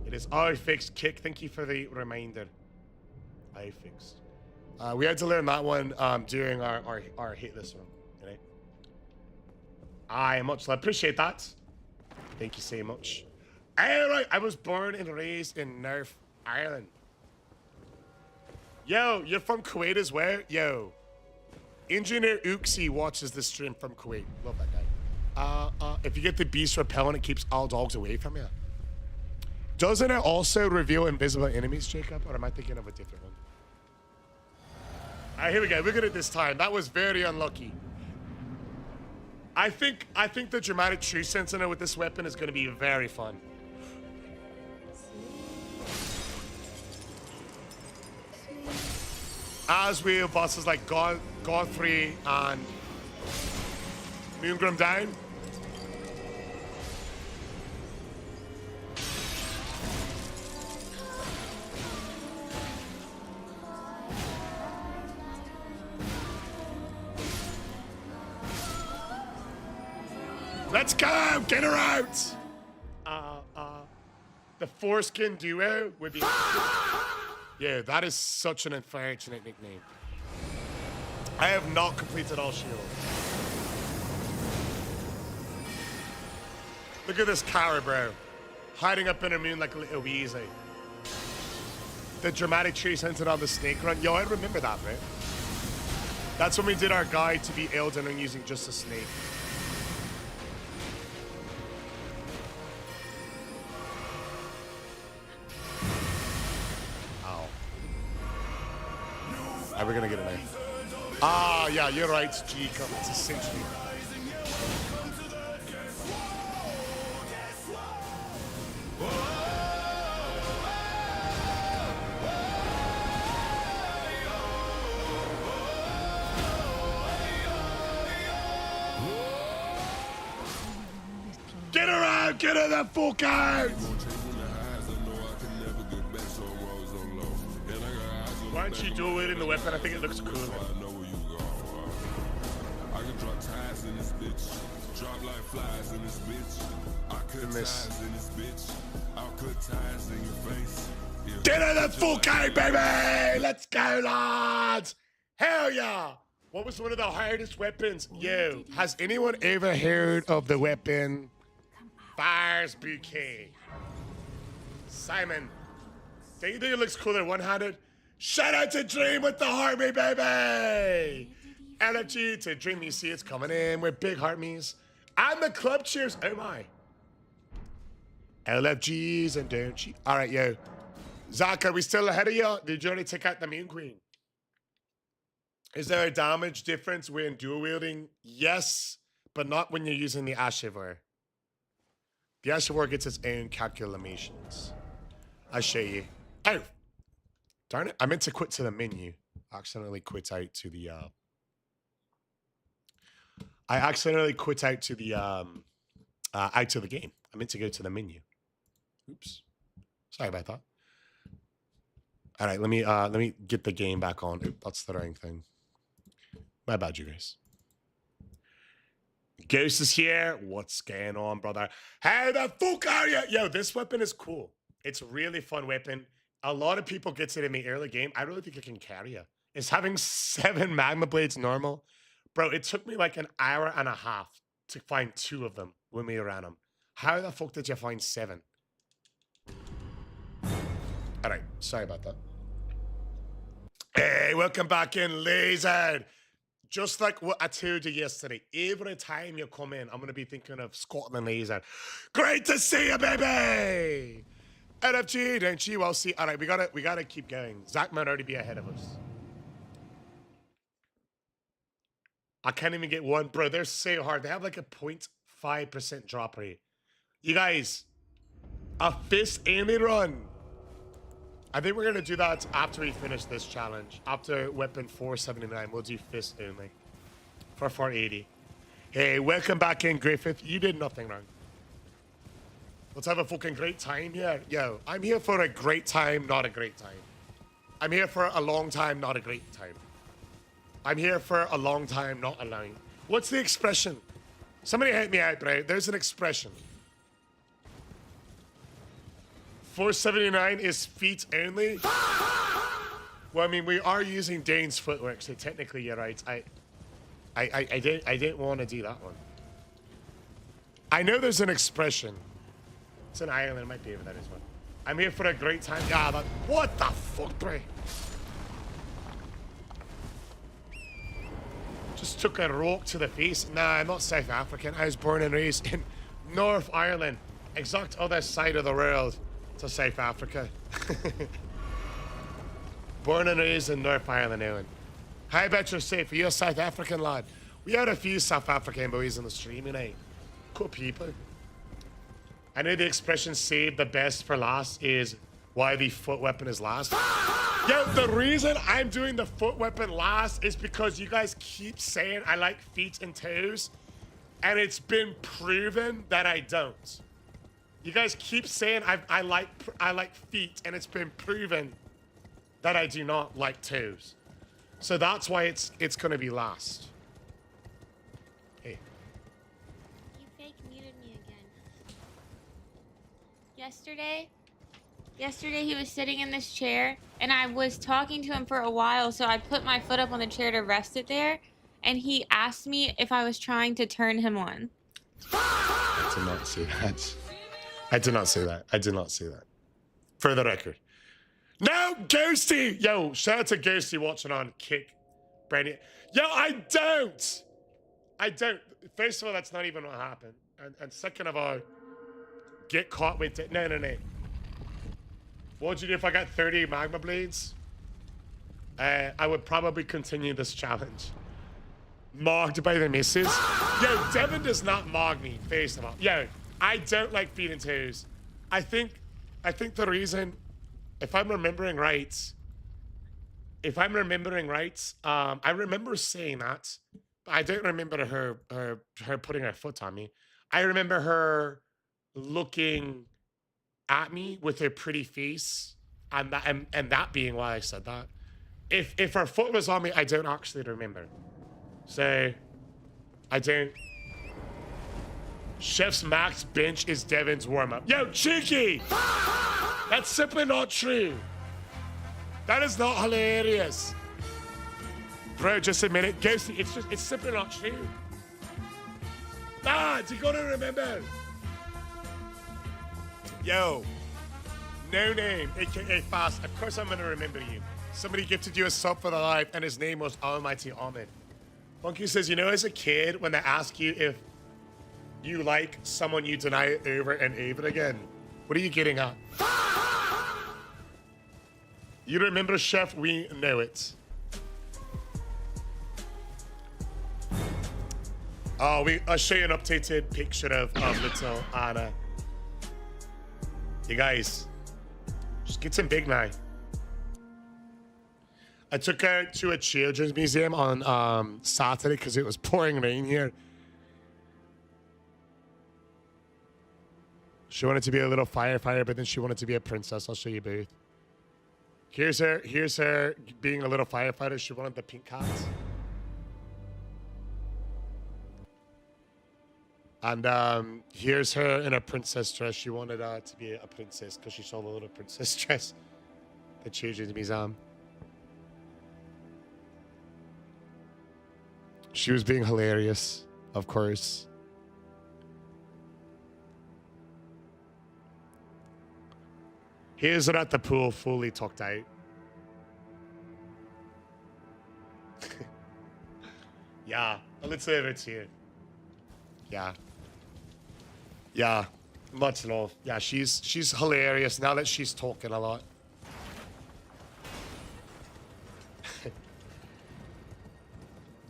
it is I fixed Kick. Thank you for the reminder. I fixed. We had to learn that one during our hit list one. Right? I much appreciate that. Thank you so much. Alright, I was born and raised in North Ireland. Yo, you're from Kuwait as well? Yo. Engineer Uxie watches the stream from Kuwait. Love that guy. If you get the beast repellent, it keeps all dogs away from you. Doesn't it also reveal invisible enemies, Jacob? Or am I thinking of a different one? Alright, here we go. Look at it this time. That was very unlucky. I think the dramatic true sentinel with this weapon is going to be very fun. As we have bosses like Godfrey and Moongrim down. Let's go! Get her out! The foreskin duo would be... Yeah, that is such an unfortunate nickname. I have not completed all shields. Look at this coward, bro. Hiding up in her moon like a little weasel. The dramatic chase hinted on the snake run. Yo, I remember that, bro. That's when we did our guide to beat Elden and using just a snake. Ow. Are we gonna get it now? Ah, yeah, you're right, it's G-Cup. It's essentially. Get her out! Get her the fuck out! Why don't you do it in the weapon? I think it looks cool. I can drop ties in this bitch. Drop like flies in this bitch. I cut ties in this bitch. I'll cut ties in your face. Get her the fuck out, baby! Let's go, lads! Hell yeah! What was one of the hardest weapons? Yo, has anyone ever heard of the weapon Fire's Bouquet? Simon, do you think it looks cooler one-handed? Shout out to Dream with the Heartme, baby! LFG to Dream, you see it's coming in with big heartmes. And the club cheers, oh my. LFGs and don't you? All right, yo. Zach, are we still ahead of you? Did you already take out the main queen? Is there a damage difference when dual wielding? Yes, but not when you're using the Ashivar. The Ashivar gets its own calculations. I'll show you. Oh, darn it. I meant to quit to the menu. I accidentally quit out to the, out to the game. I meant to go to the menu. Oops. Sorry about that. All right, let me get the game back on. Oop, that's the wrong thing. My bad, you guys. Ghost is here. What's going on, brother? How the fuck are you? Yo, this weapon is cool. It's a really fun weapon. A lot of people get it in the early game. I really think it can carry you. Is having 7 magma blades normal? Bro, it took me like an hour and a half to find 2 of them when we ran them. How the fuck did you find 7? All right, sorry about that. Hey, welcome back in, Laser. Just like what I told you yesterday, every time you come in, I'm going to be thinking of Scotland Laser. Great to see you, baby! LFG, don't you? I'll see. All right, we gotta keep going. Zach might already be ahead of us. I can't even get one. Bro, they're so hard. They have like a 0.5% drop rate. You guys, a fist only run. I think we're going to do that after we finish this challenge. After weapon 479, we'll do fist only for 480. Hey, welcome back in, Griffith. You did nothing wrong. Let's have a fucking great time here. Yo, I'm here for a great time, not a great time. I'm here for a long time, not a great time. I'm here for a long time, not a line. What's the expression? Somebody help me out, bro. There's an expression. 479 is feet only. Well, I mean, we are using Dane's footwork, so technically you're right. I didn't want to do that one. I know there's an expression. It's an island. It might be over there as well. I'm here for a great time. Yeah, but what the fuck, bro? Just took a rock to the face. Nah, I'm not South African. I was born and raised in North Ireland, exact other side of the world to South Africa. Born and raised in North Ireland, Owen. How about yourself? Are you a South African lad? We had a few South African boys on the stream tonight. Cool people. I know the expression "save the best for last" is why the foot weapon is last. Yo, the reason I'm doing the foot weapon last is because you guys keep saying I like feet and toes, and it's been proven that I don't. You guys keep saying I like feet, and it's been proven that I do not like toes. So that's why it's gonna be last. Hey. You fake muted me again. Yesterday he was sitting in this chair, and I was talking to him for a while, so I put my foot up on the chair to rest it there, and he asked me if I was trying to turn him on. did not see that. I did not say that. I did not say that. For the record. No, Ghosty! Yo, shout out to Ghosty watching on Kick. Brandy. Yo, I don't! First of all, that's not even what happened. And second of all, get caught with it. No. What would you do if I got 30 magma blades? I would probably continue this challenge. Mogged by the missus. Yo, Devin does not mog me, first of all. Yo, I don't like feeding toes. I think the reason, if I'm remembering right, I remember saying that, but I don't remember her putting her foot on me. I remember her looking at me with her pretty face, and that being why I said that. If her foot was on me, I don't actually remember. So, I don't. Chef's max bench is Devin's warm-up. Yo, cheeky! That's simply not true. That is not hilarious. Bro, just admit it. Ghosty, it's simply not true. You gotta remember. Yo, no name, aka Fast. Of course I'm gonna remember you. Somebody gifted you a sub for the live, and his name was Almighty Ahmed. Funky says, you know, as a kid, when they ask you if you like someone, you deny it over and over again. What are you getting at? You remember, Chef? We know it. Oh, I'll show you an updated picture of little Anna. You guys, just get some big now. I took her to a children's museum on Saturday because it was pouring rain here. She wanted to be a little firefighter, but then she wanted to be a princess. I'll show you both. Here's her being a little firefighter. She wanted the pink hat. And here's her in a princess dress. She wanted to be a princess because she saw the little princess dress at the children's museum. She was being hilarious, of course. Here's her at the pool, fully tucked out. Yeah, let's leave it here. Yeah, much love. Yeah, she's hilarious now that she's talking a lot.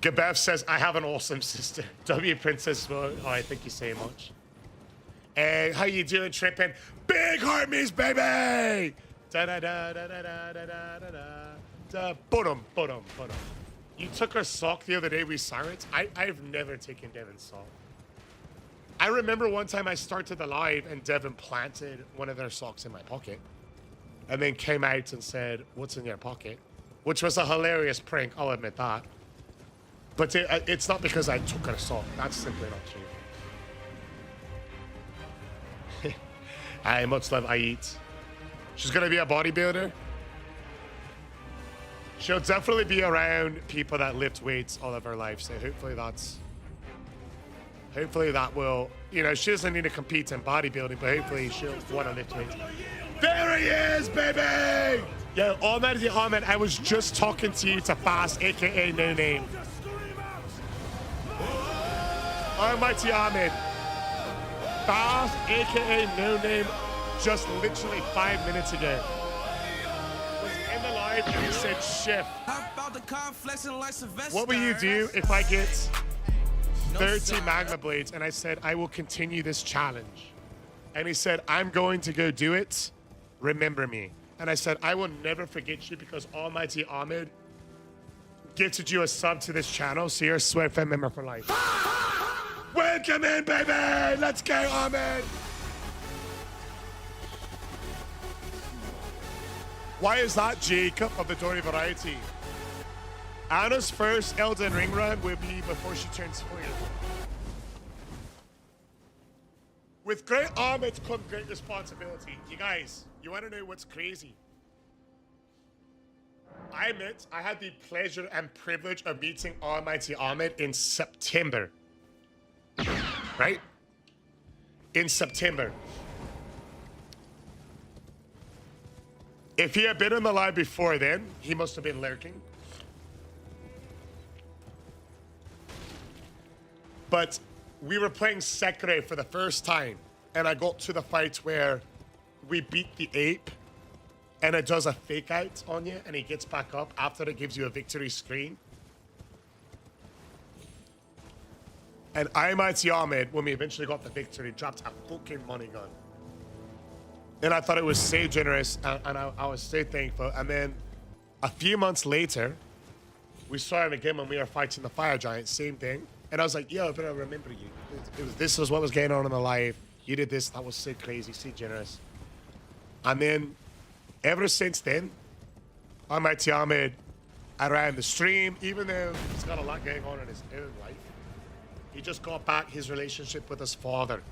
Gabev says, I have an awesome sister. W Princess, oh, I thank you so much. Hey, how you doing, Trippin'? Big Harmies, baby! Da-da-da-da-da-da-da-da-da. Bottom. You took her sock the other day, we saw it. I've never taken Devin's sock. I remember one time I started the live and Devin planted one of their socks in my pocket. And then came out and said, what's in your pocket? Which was a hilarious prank, I'll admit that. But it's not because I took her sock. That's simply not true. I much love I eat. She's gonna be a bodybuilder. She'll definitely be around people that lift weights all of her life. So hopefully that will, you know, she doesn't need to compete in bodybuilding, but hopefully she'll want to lift weights. There he is, baby! Yo, Almighty Ahmed, I was just talking to you to Fast, aka No Name. Almighty Ahmed. Fast, aka No Name, just literally 5 minutes ago was in the live and he said, Chef, what will you do if I get 30 magma blades? And I said, I will continue this challenge. And he said, I'm going to go do it. Remember me. And I said, I will never forget you because Almighty Ahmed gifted you a sub to this channel, so you're a Sweat Fan member for life. Welcome in, baby! Let's go, Ahmed! Why is that Jacob of the Dory Variety? Anna's first Elden Ring run will be before she turns 40. With great Ahmed comes great responsibility. You guys, you want to know what's crazy? I admit I had the pleasure and privilege of meeting Almighty Ahmed in September. Right? in September. If he had been in the live before then, he must have been lurking. But we were playing Sekiro for the first time, and I got to the fight where we beat the ape, and it does a fake out on you, and he gets back up after it gives you a victory screen. And Mighty Ahmed, when we eventually got the victory, dropped a fucking money gun. And I thought it was so generous, and I was so thankful. And then a few months later, we saw him again when we were fighting the fire giant, same thing. And I was like, yo, but I remember you. This was what was going on in the life. You did this, that was so crazy, so generous. And then, ever since then, Mighty Ahmed around the stream, even though he's got a lot going on in his own life, he just got back his relationship with his father.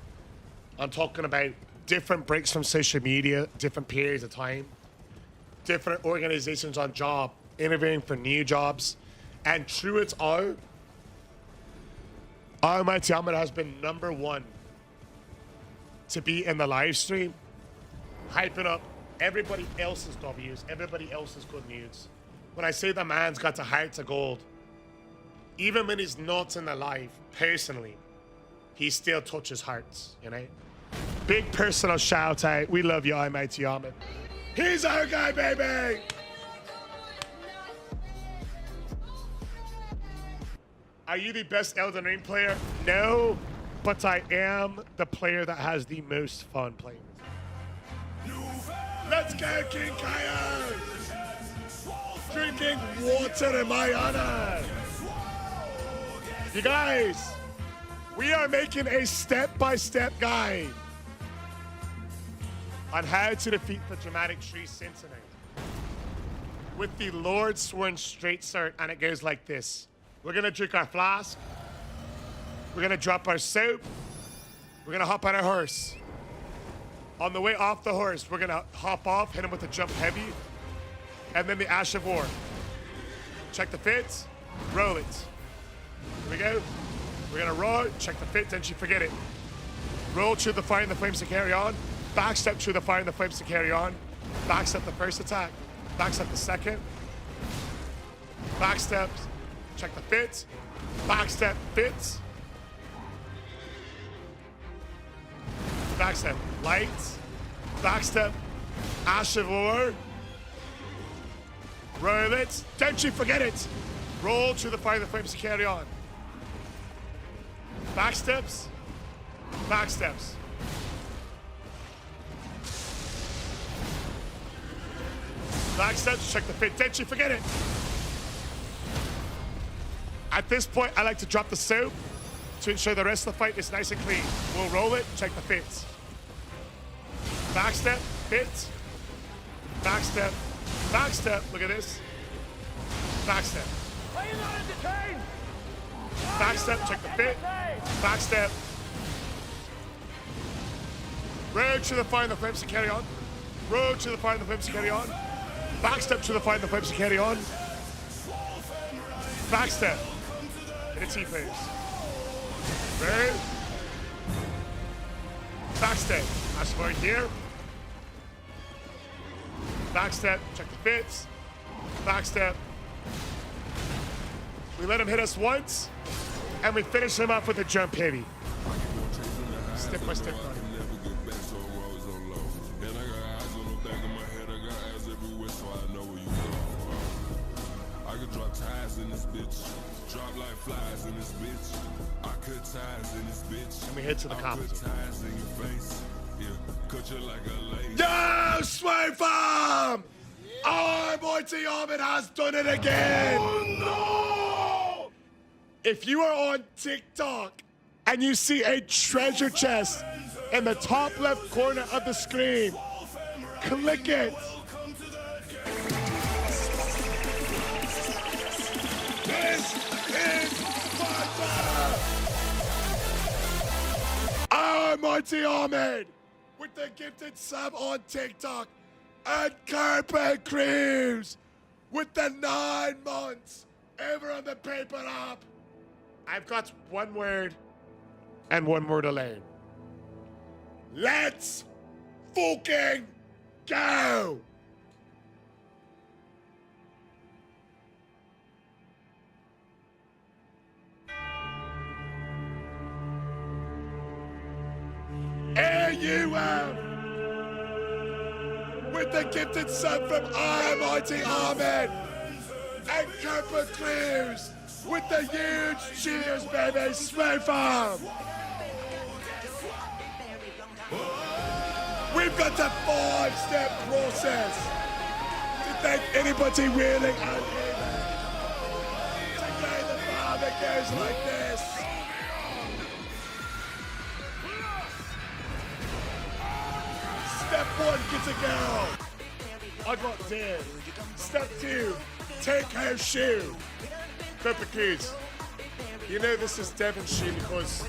I'm talking about different breaks from social media, different periods of time, different organizations on job, interviewing for new jobs. And through it all, Mighty Ahmed has been #1 to be in the live stream, hyping up everybody else's W's, everybody else's good news. When I say the man's got the heart of gold, even when he's not in the live, personally, he still touches hearts, you know? Big personal shout out. We love you, Mighty Ahmed. He's our guy, baby! Are you the best Elden Ring player? No, but I am the player that has the most fun playing. Let's go, King Kaya! Drinking water in my honor! You guys, we are making a step-by-step guide on how to defeat the dramatic tree sentinel with the Lord Sworn Straight Sword, and it goes like this. We're gonna drink our flask, we're gonna drop our soap, we're gonna hop on our horse. On the way off the horse, we're gonna hop off, hit him with a jump heavy, and then the Ash of War. Check the fits, roll it. Here we go. We're gonna roll, check the fit, don't you forget it. Roll through the fire and the flames to carry on. Backstep through the fire and the flames to carry on. Backstep the first attack. Backstep the second. Backstep, check the fit. Backstep, fits. Backstep, light. Backstep, Ash of War. Roll it, don't you forget it. Roll through the fire and the flames to carry on. Backsteps, backsteps. Backsteps, check the fit, don't you forget it. At this point, I like to drop the soap to ensure the rest of the fight is nice and clean. We'll roll it, check the fits. Backstep, fit. Backstep, backstep, look at this. Backstep. Are you not entertained? Backstep, check the fit. Backstep. Road to the fire and the flames to carry on. Road to the fire and the flames to carry on. Backstep to the fire and the flames to carry on. Backstep. In a T-pose. Road. Backstep. Ash forward here. Backstep, check the fits. Backstep. We let him hit us once, and we finish him off with a jump heavy. Step by step. I could drop ties in this bitch, drop like flies in this bitch. I cut ties in this bitch. And we head to the comments. Ties in your face, yeah, cut you like a lace. No, Sway Farm! Mighty Ahmed has done it again! Oh, no! If you are on TikTok and you see a treasure chest in the top left corner of the screen, click it. This is Sparta! Mighty Ahmed with the gifted sub on TikTok, and Carpet Cruise with the 9 months over on the paper app. I've got one word and one word alone. Let's fucking go! Here you are! With the gifted son from Almighty Ahmed! And Cooper Cruz! With the huge cheers, baby! Smooth farm! We've got the 5-step process to thank anybody willing and able. Today the father goes like this. Step 1, get a girl. I got dead. Step 2, take her shoe. Cooper Cruz, you know this is Devon's shoe because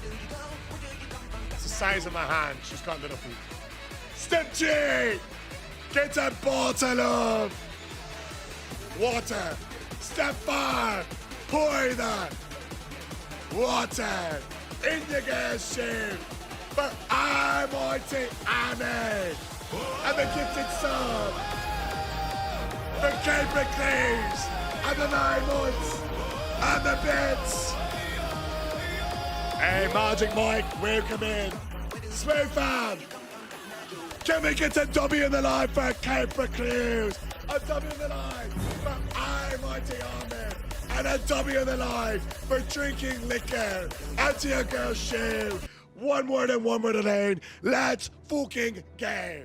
it's the size of my hand. She's got little feet. Step 3, get a bottle of water. Step 5, pour the water in the girl's shoe. But Almighty Ahmed and the gifted son for Cooper Cruz and the 9 months and the bits. Hey, Magic Mike, welcome in. Smooth fam. Can we get a W in the line for Cooper Cruz? A W in the line for Almighty Ahmed. And a W in the line for drinking liquor into your girl's shoe. One word and one word alone. Let's fucking go.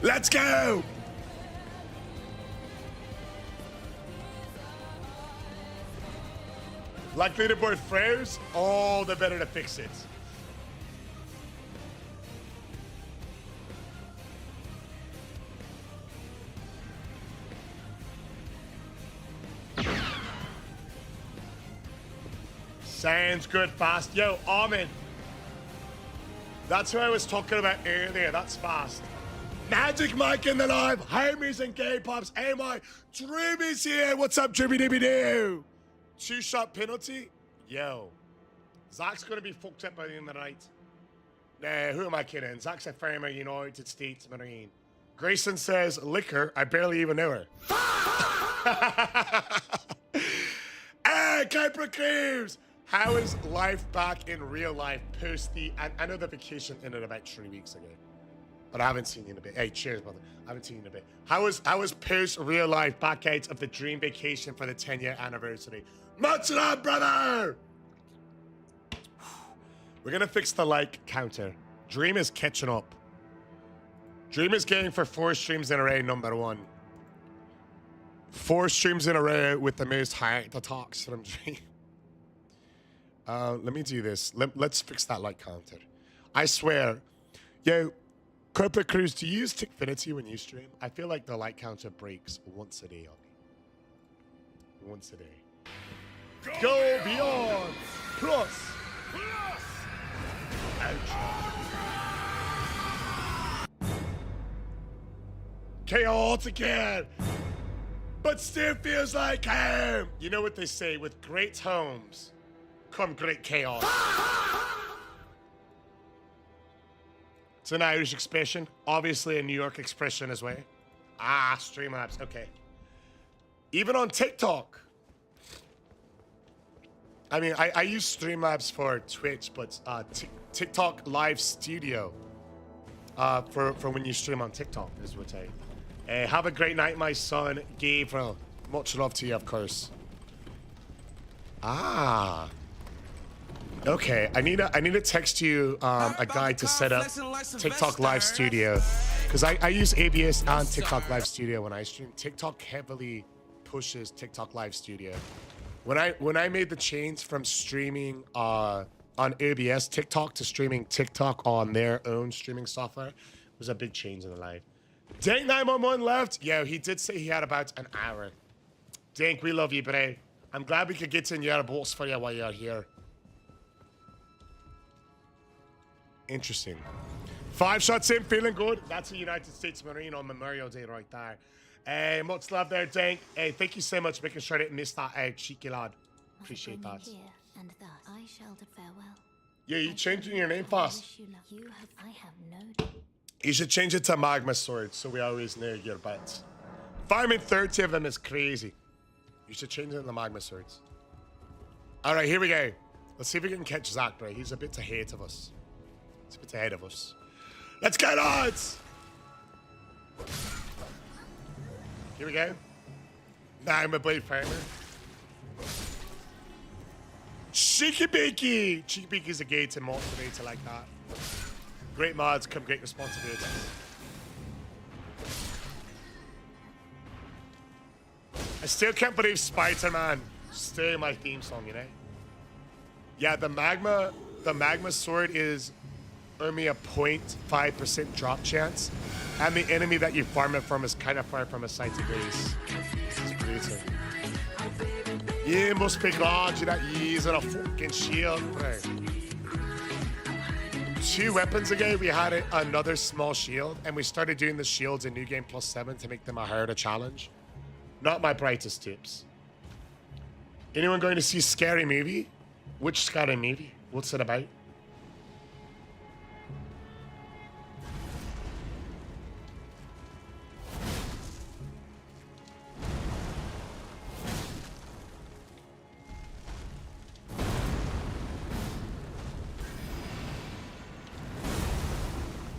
Let's go! Like leaderboard froze, all the better to fix it. Sounds good, fast. Yo, Armin. That's who I was talking about earlier. That's fast. Magic Mike in the live. Homies and gay pops. Hey, my Drooby's here. What's up, Drooby Dooby Doo? 2-shot penalty? Yo. Zach's going to be fucked up by the end of the night. Nah, who am I kidding? Zach's a former United States Marine. Grayson says, liquor. I barely even know her. Hey, Cooper Cruz. How is life back in real life post the... I know the vacation ended about 3 weeks ago. But I haven't seen you in a bit. Hey, cheers, brother. I haven't seen you in a bit. How was post real life back out of the dream vacation for the 10-year anniversary? Much love, brother! We're gonna fix the like counter. Dream is catching up. Dream is going for 4 streams in a row, number 1. 4 streams in a row with the most heart attacks from Dream. Let me do this. Let's fix that like counter. I swear. Yo, Cooper Cruz, do you use Tickfinity when you stream? I feel like the light counter breaks once a day on me. Once a day. Go beyond! Plus! Ouch. Chaotic again! But still feels like home! You know what they say, with great homes come great chaos. It's an Irish expression, obviously a New York expression as well. Ah, Streamlabs, okay. Even on TikTok. I mean, I use Streamlabs for Twitch, but TikTok Live Studio for when you stream on TikTok is what I... have a great night, my son, Gabriel. Much love to you, of course. Ah. Okay, I need to text you a guide to set up TikTok Live Studio, because I use ABS and TikTok Live Studio when I stream. TikTok heavily pushes TikTok Live Studio. When I made the change from streaming on ABS TikTok to streaming TikTok on their own streaming software, it was a big change in the life. Dang 911 left. Yo, he did say he had about an hour Dink, we love you, bro. I'm glad we could get in your boats for you while you're here. Interesting. 5 shots in, feeling good. That's a United States Marine on Memorial Day right there. Hey, much love there, Dink. Hey, thank you so much for making sure I didn't miss that cheeky lad. Appreciate that. Here, and thus I shall farewell. Yeah, you changing your name fast. I have no. You should change it to Magma Sword so we always know your bets. Farming 30 of them is crazy. You should change it to Magma Swords. All right, here we go. Let's see if we can catch Zach, bro. He's a bit ahead of us. He's a bit ahead of us. Let's get odds! Here we go. Magma Blade Farmer. Cheeky Beaky! Cheeky Beaky's a gate and motivator like that. Great mods come great responsibilities. I still can't believe Spider-Man stole my theme song, you know? Yeah, the magma sword is only a 0.5% drop chance, and the enemy that you farm it from is kind of far from a site of base. It's brutal. You must be glad you're not using a fucking shield, bro. 2 weapons ago, we had another small shield, and we started doing the shields in New Game Plus 7 to make them a harder challenge. Not my brightest tips. Anyone going to see Scary Movie? Which Scary Movie? What's it about?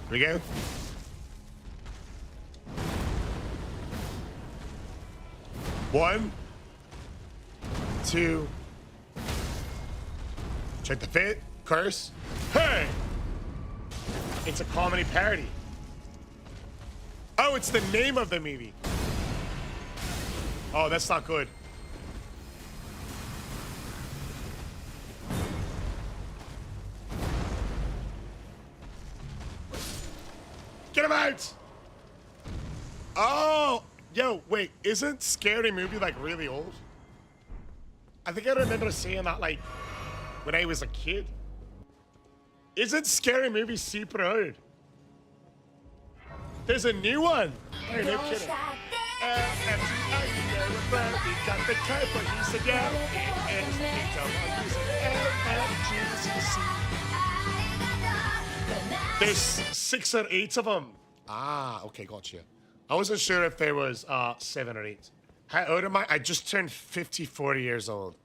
Here we go. One, 2. Check the fit. Curse. Hey! It's a comedy parody. Oh, it's the name of the movie. Oh, that's not good. Get him out! Oh! Yo, wait, isn't Scary Movie like really old? I think I remember seeing that like when I was a kid. Isn't Scary Movie super old? There's a new one. Hey, no kidding. There's 6 or 8 of them. Ah, okay, gotcha. I wasn't sure if there was 7 or 8. How old am I? I just turned 54 years old.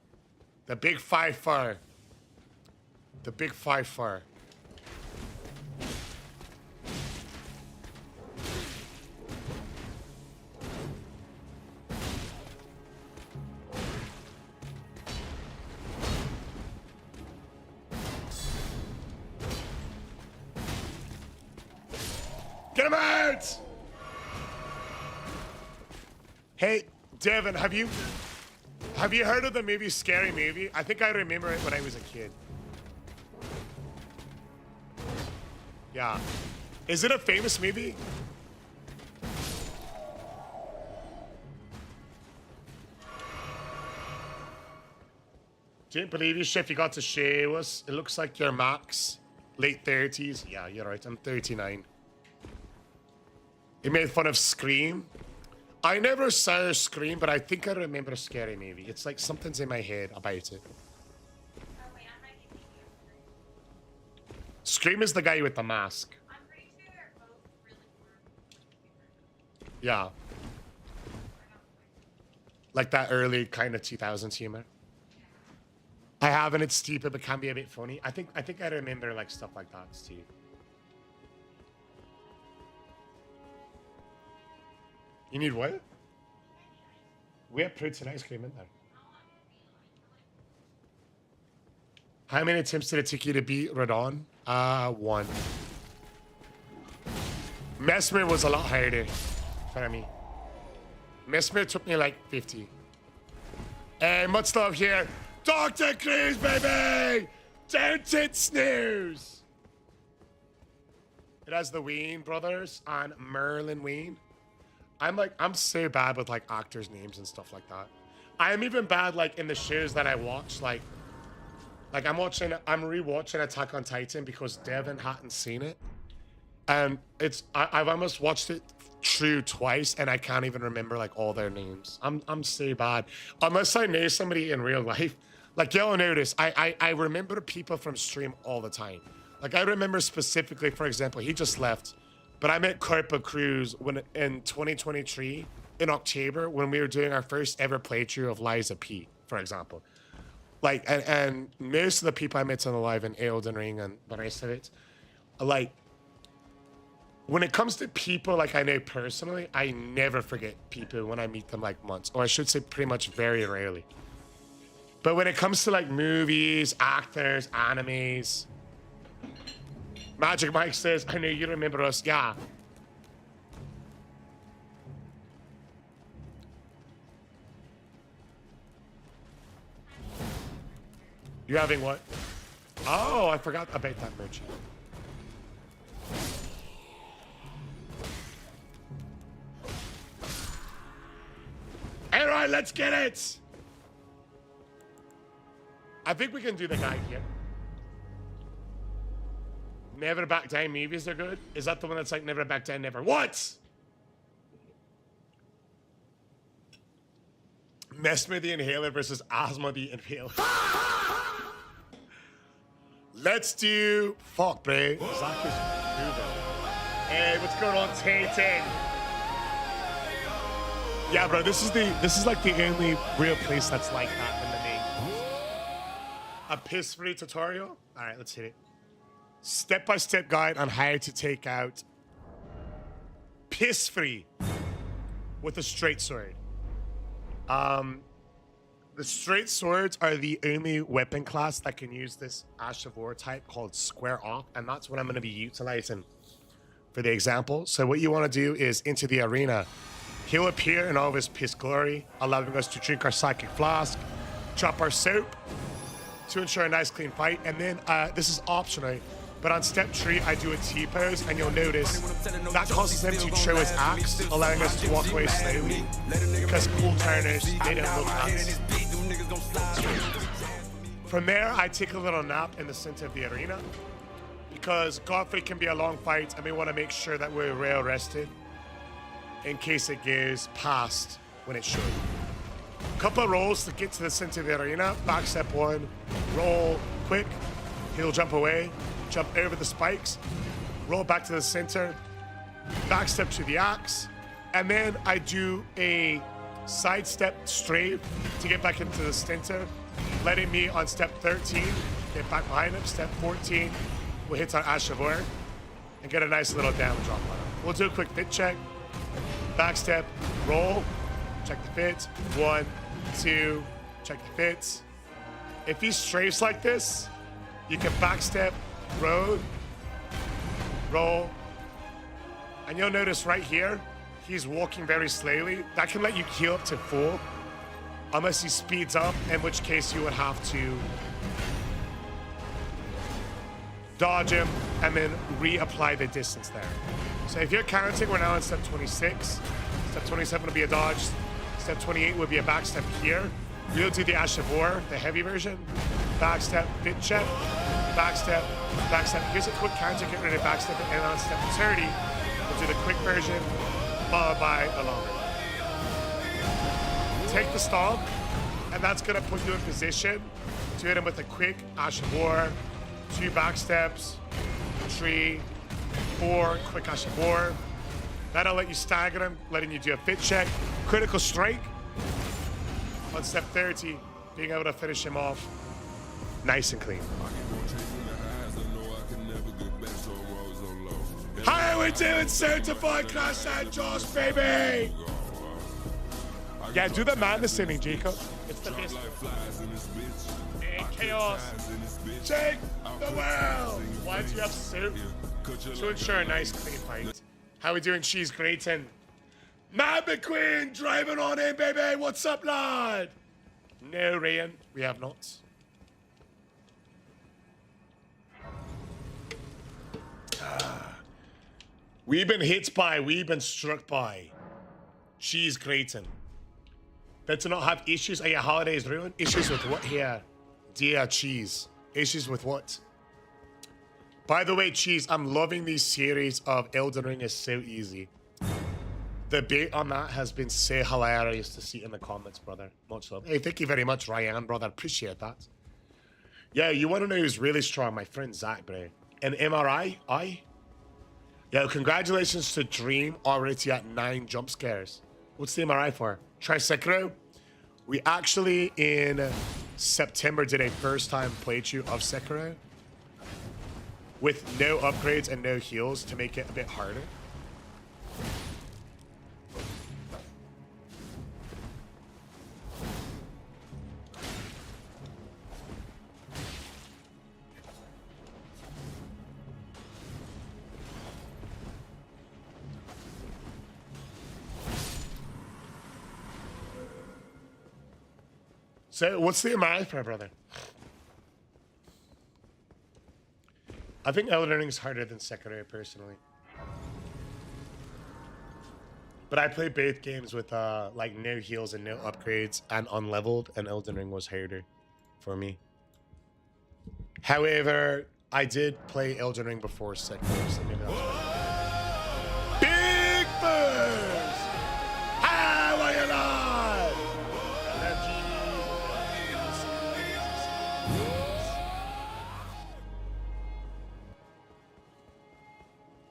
The big 5-4. The big 5-4. Get him out! Hey, Devin, have you heard of the movie Scary Movie? I think I remember it when I was a kid. Yeah. Is it a famous movie? Didn't believe you, Chef. You got to share us. It looks like you're max. Late 30s. Yeah, you're right. I'm 39. He made fun of Scream. I never saw Scream, but I think I remember a Scary Movie. It's like something's in my head about it. Scream is the guy with the mask. I'm pretty sure they're both really Yeah. Like that early kind of 2000s humor. I have, and it's stupid, but can be a bit funny. I think I remember like stuff like that too. You need what? We have fruits and ice cream in there. How many attempts did it take you to beat Radon? 1. Mesmer was a lot harder for me. Mesmer took me like 50. Hey, much love here. Dr. Cruz, baby! Don't it snooze! It has the Wayne brothers and Merlin Wayne. I'm so bad with like actors' names and stuff like that. I am even bad like in the shows that I watch. Like I'm rewatching Attack on Titan because Devin hadn't seen it, and I've almost watched it through twice, and I can't even remember like all their names. I'm so bad unless I know somebody in real life. Like y'all notice, I remember people from stream all the time. Like I remember specifically, for example, he just left, but I met Corpo Cruz when in 2023 in October when we were doing our first ever playthrough of Liza P, for example. Like and most of the people I met on the live in Elden Ring and the rest of it, like when it comes to people like I know personally, I never forget people when I meet them like once, or I should say pretty much very rarely. But when it comes to like movies, actors, animes, Magic Mike says, I know you remember us. Yeah. You having what? Oh, I forgot about that merchant. All right, let's get it. I think we can do the guide here. Never Back Down movies are good. Is that the one that's like Never Back Down, Never? What? Mesmer the Inhaler versus Asthma the Inhaler. Let's do... Fuck, bro. Zach is moving. Hey, what's going on, Tay? Yeah, bro, this is like the only real place that's like that in the name. A piss-free tutorial? All right, let's hit it. Step-by-step guide on how to take out piss-free with a straight sword. The straight swords are the only weapon class that can use this Ash of War type called Square Off, and that's what I'm going to be utilizing for the example. So what you want to do is into the arena. He'll appear in all of his piss glory, allowing us to drink our psychic flask, drop our soap to ensure a nice clean fight, and then this is optional. But on step 3, I do a T-pose, and you'll notice that causes him to throw his axe, allowing us to walk away slowly, because cool turners, they don't look nuts. From there, I take a little nap in the center of the arena, because Godfrey can be a long fight, and we want to make sure that we're well rested, in case it goes past when it should. Couple of rolls to get to the center of the arena. Back step 1, roll quick, he'll jump away, jump over the spikes, roll back to the center, back step to the axe, and then I do a side step straight to get back into the center, letting me on step 13 get back behind him. Step 14, we'll hit our Ash of War and get a nice little down drop on him. We'll do a quick fit check, back step, roll, check the fit, 1, 2, check the fits. If he strafes like this, you can backstep, roll, and you'll notice right here, he's walking very slowly. That can let you heal up to full, unless he speeds up, in which case you would have to dodge him and then reapply the distance there. So if you're counting, we're now on step 26. Step 27 will be a dodge. Step 28 will be a backstep here. We'll do the Ash of War, the heavy version. Backstep, bit check, backstep, backstep. Here's a quick counter, get rid of backstep, and on step 30, we'll do the quick version, followed by a longer. Take the stomp, and that's gonna put you in position to hit him with a quick Ash of War, 2 backsteps, 3, 4, quick Ash of War. That'll let you stagger him, letting you do a fit check, critical strike. On step 30, being able to finish him off nice and clean. How are we doing, certified class and Josh, baby? Yeah, do the madness inning, Jacob. It's the best. And chaos. Take the world. Why do you have soup? To ensure a nice clean fight. How we doing, Cheese Grayton? Mad McQueen driving on in, baby. What's up, lad? No rain. We have not. We've been hit by, we've been struck by. Cheese Grayton. That to not have issues. Are your holidays ruined? Issues with what here? Dear Cheese. Issues with what? By the way, Cheese, I'm loving these series of Elden Ring is so easy. The bait on that has been so hilarious to see in the comments, brother. Much love. Hey, thank you very much, Ryan, brother. Appreciate that. Yeah, you want to know who's really strong? My friend Zach, bro. And MRI? Yo, congratulations to Dream, already at 9 jump scares. What's the MRI for? Try Sekiro? We actually, in September, did a first-time playthrough of Sekiro with no upgrades and no heals to make it a bit harder. So, what's the MRI for, brother? I think Elden Ring is harder than Sekiro, personally. But I played both games with like no heals and no upgrades and unleveled, and Elden Ring was harder for me. However, I did play Elden Ring before Sekiro, so maybe that's why. Big Birds! How are you not?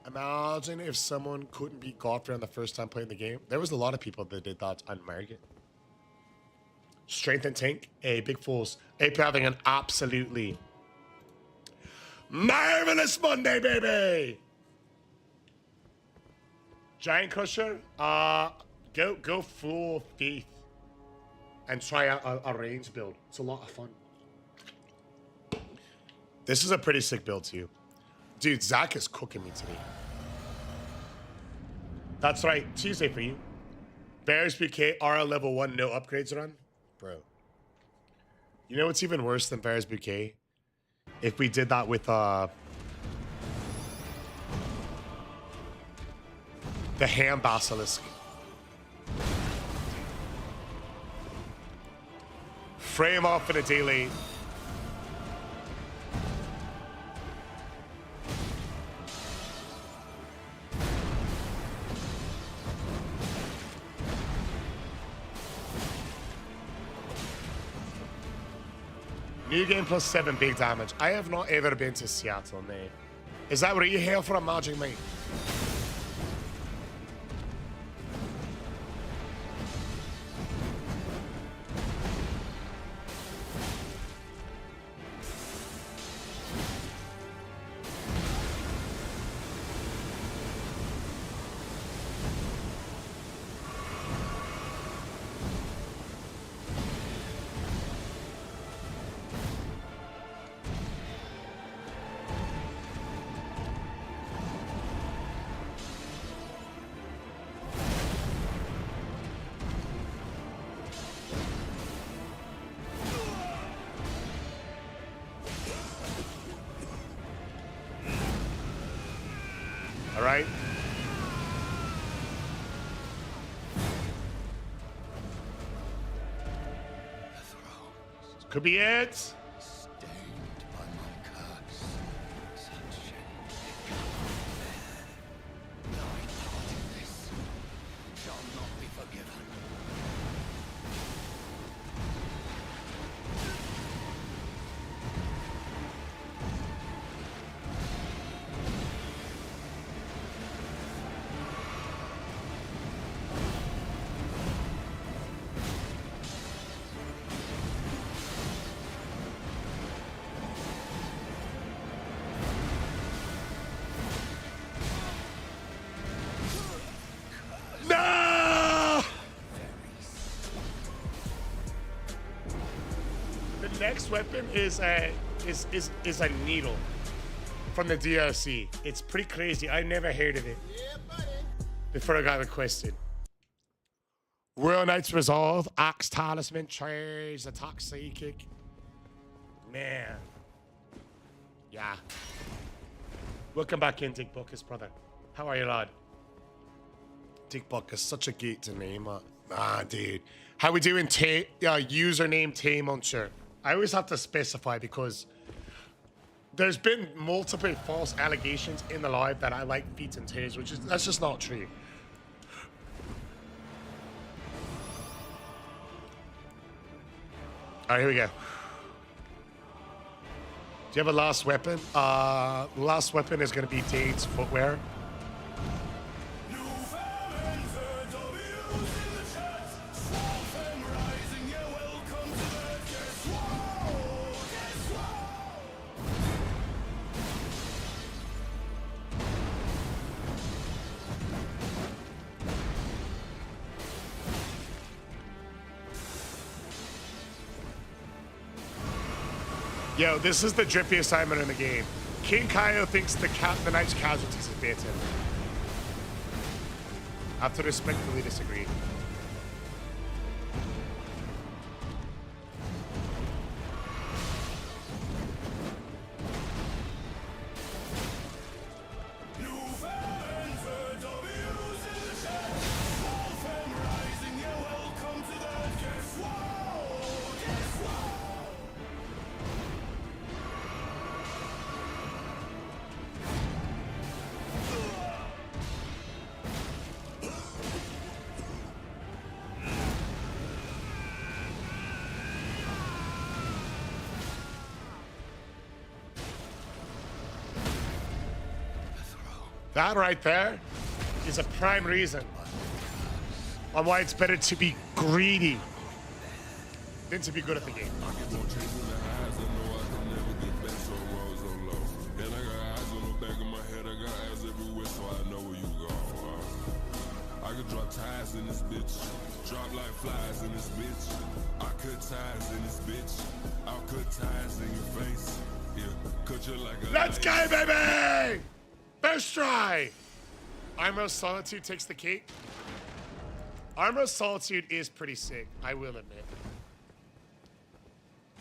Imagine if someone couldn't beat Godfrey on the first time playing the game. There was a lot of people that did that on Margit. Strength and tank. Hey, big fools. AP having an absolutely marvelous Monday, baby. Giant Crusher. Go full faith and try out a range build. It's a lot of fun. This is a pretty sick build too. Dude, Zach is cooking me today. That's right, Tuesday for you. Bears Bouquet, RL level 1, no upgrades run? Bro. You know what's even worse than Bears Bouquet? If we did that with the Ham Basilisk. Frame off in a day late. New game plus 7 big damage. I have not ever been to Seattle, mate. Is that where you hail from, Magic Mike? Right? Could be it. Next weapon is a needle from the DLC. It's pretty crazy. I never heard of it before I got requested. Royal Knight's Resolve, Axe Talisman, Charge, Attack Psychic. Man. Yeah. Welcome back in, Dick Buckus, brother. How are you, lad? Dick Buckus, such a gate to name, Ah, dude. How we doing? Username Tame on shirt. I always have to specify because there's been multiple false allegations in the live that I like feet and toes, which is that's just not true. All right, here we go. Do you have a last weapon? Last weapon is going to be Dade's footwear. Yo, this is the drippiest assignment in the game. King Kaio thinks the Knight's Casualties is better. I have to respectfully disagree. That right there is a prime reason on why it's better to be greedy than to be good at the game. I could drop ties in this bitch, drop like flies in this bitch. I cut ties in this bitch, I'll cut ties in your face. Yeah, cut you like a Let's go, baby! First try! Armor of Solitude takes the cake. Armor of Solitude is pretty sick, I will admit.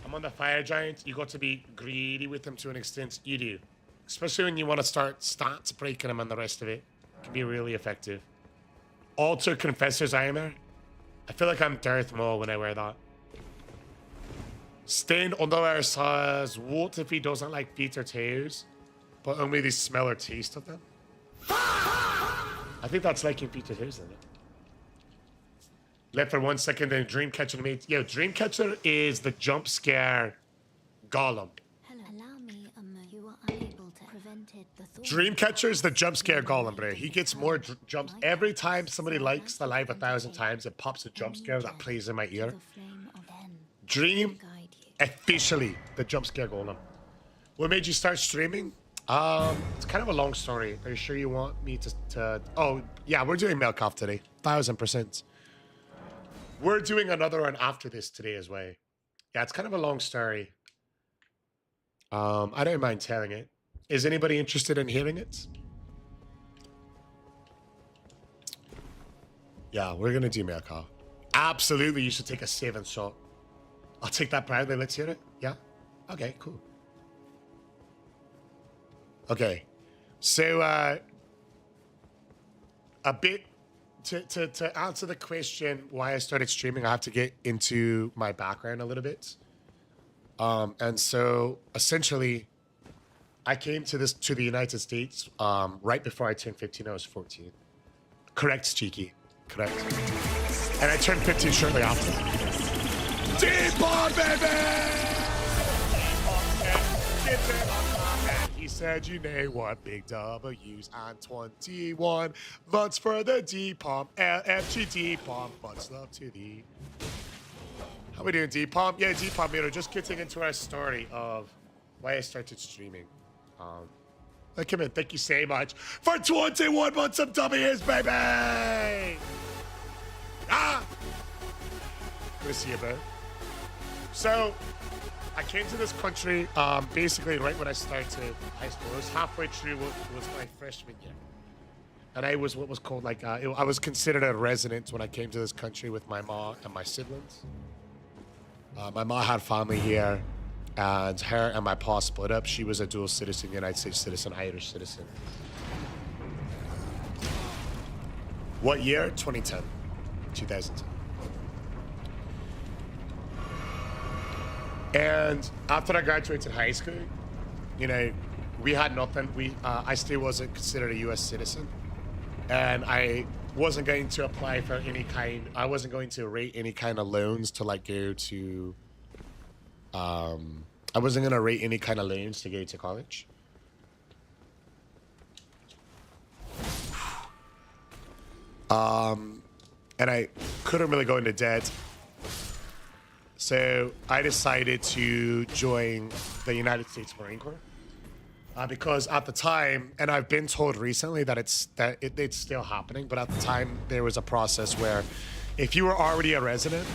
I'm on the Fire Giant. You got to be greedy with them to an extent. You do. Especially when you want to start stats breaking them and the rest of it. It can be really effective. Alter Confessor's Armor. I feel like I'm Darth Maul when I wear that. Stained Underwear says, what if he doesn't like feet or toes, but only the smell or taste of them? I think that's liking feet or toes, isn't it? Left for 1 second, then Dreamcatcher made. Yo, Dreamcatcher is the jump scare golem. Allow me a moment. You are unable to prevent it. Dreamcatcher is the jump scare golem, bro. He gets more jumps. Every time somebody likes the live 1,000 times, it pops a jump scare that plays in my ear. Dream, officially the jump scare golem. What made you start streaming? It's kind of a long story. Are you sure you want me to oh, yeah, we're doing Melkoff today. 1,000%. We're doing another one after this today as well. Yeah, it's kind of a long story. I don't mind telling it. Is anybody interested in hearing it? Yeah, we're gonna do Melkoff. Absolutely, you should take a saving shot. I'll take that proudly. Let's hear it. Yeah? Okay, cool. Okay. So, a bit to answer the question why I started streaming, I have to get into my background a little bit. And so essentially I came to the United States right before I turned 15. I was 14. Correct, Cheeky. Correct. And I turned 15 shortly after. D-Bomb, baby! He said, you know what, big W's and 21 months for the D-Pomp, LFG D-Pomp, much love to thee. How we doing, D-Pomp? Yeah, D-Pomp, just getting into our story of why I started streaming. Come in, thank you so much for 21 months of W's, baby! Ah! Good to see you, bro. So, I came to this country basically right when I started high school. It was halfway through what was my freshman year. And I was what was called like, I was considered a resident when I came to this country with my mom and my siblings. My mom had family here, and her and my pa split up. She was a dual citizen, United States citizen, Irish citizen. What year? 2010. And after I graduated high school, you know, we had nothing. I still wasn't considered a U.S. citizen, and I wasn't going to apply for any kind. I wasn't going to rate any kind of loans to like go to. I wasn't gonna rate any kind of loans to go to college. And I couldn't really go into debt. So I decided to join the United States Marine Corps because at the time, and I've been told recently that it's still happening, but at the time there was a process where if you were already a resident,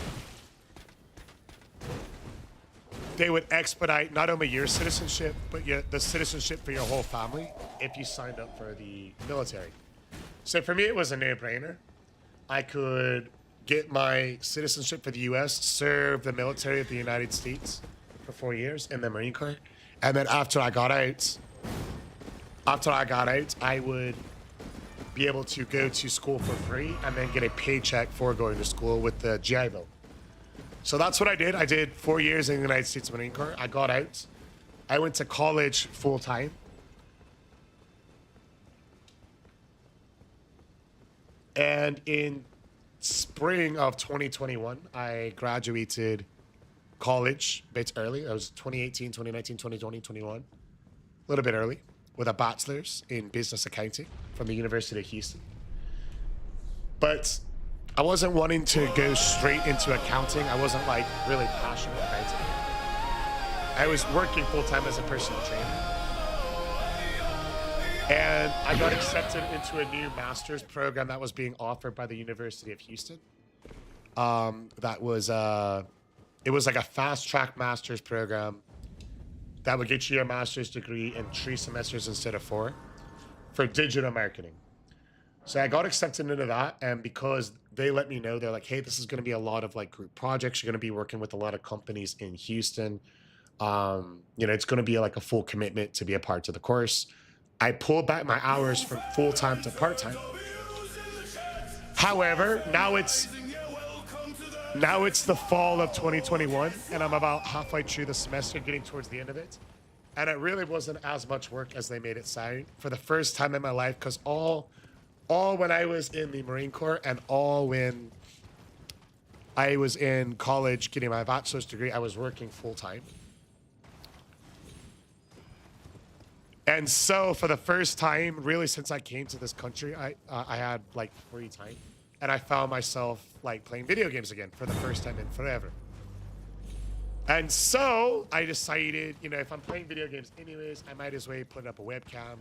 they would expedite not only your citizenship, but the citizenship for your whole family if you signed up for the military. So for me, it was a no-brainer. I could get my citizenship for the U.S., serve the military of the United States for 4 years in the Marine Corps, and then after I got out, I would be able to go to school for free and then get a paycheck for going to school with the GI Bill. So that's what I did. I did 4 years in the United States Marine Corps. I got out. I went to college full time. And in spring of 2021, I graduated college a bit early. I was 2018, 2019, 2020, 21. A little bit early with a bachelor's in business accounting from the University of Houston. But I wasn't wanting to go straight into accounting. I wasn't like really passionate about it. I was working full time as a personal trainer. And I got accepted into a new master's program that was being offered by the University of Houston. It was like a fast track master's program that would get you a master's degree in 3 semesters instead of 4 for digital marketing. So I got accepted into that, and because they let me know, they're like, hey, this is going to be a lot of like group projects. You're going to be working with a lot of companies in Houston. It's going to be like a full commitment to be a part of the course. I pulled back my hours from full-time to part-time. However, now it's the fall of 2021, and I'm about halfway through the semester, getting towards the end of it. And it really wasn't as much work as they made it sound for the first time in my life, because all when I was in the Marine Corps and all when I was in college getting my bachelor's degree, I was working full-time. And so for the first time, really since I came to this country, I had like free time. And I found myself like playing video games again for the first time in forever. And so I decided, if I'm playing video games anyways, I might as well put up a webcam.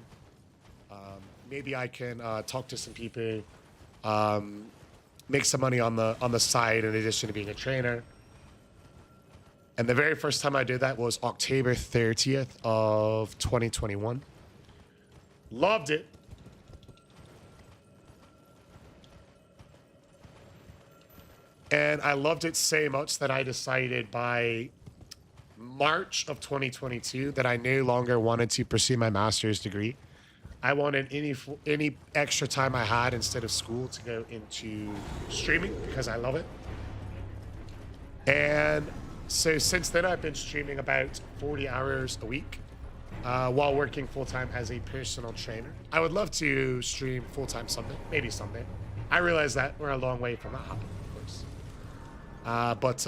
Maybe I can talk to some people, make some money on the side in addition to being a trainer. And the very first time I did that was October 30th of 2021. Loved it. And I loved it so much that I decided by March of 2022 that I no longer wanted to pursue my master's degree. I wanted any extra time I had instead of school to go into streaming because I love it. And so since then, I've been streaming about 40 hours a week while working full-time as a personal trainer. I would love to stream full-time someday, maybe someday. I realize that we're a long way from that happening, of course.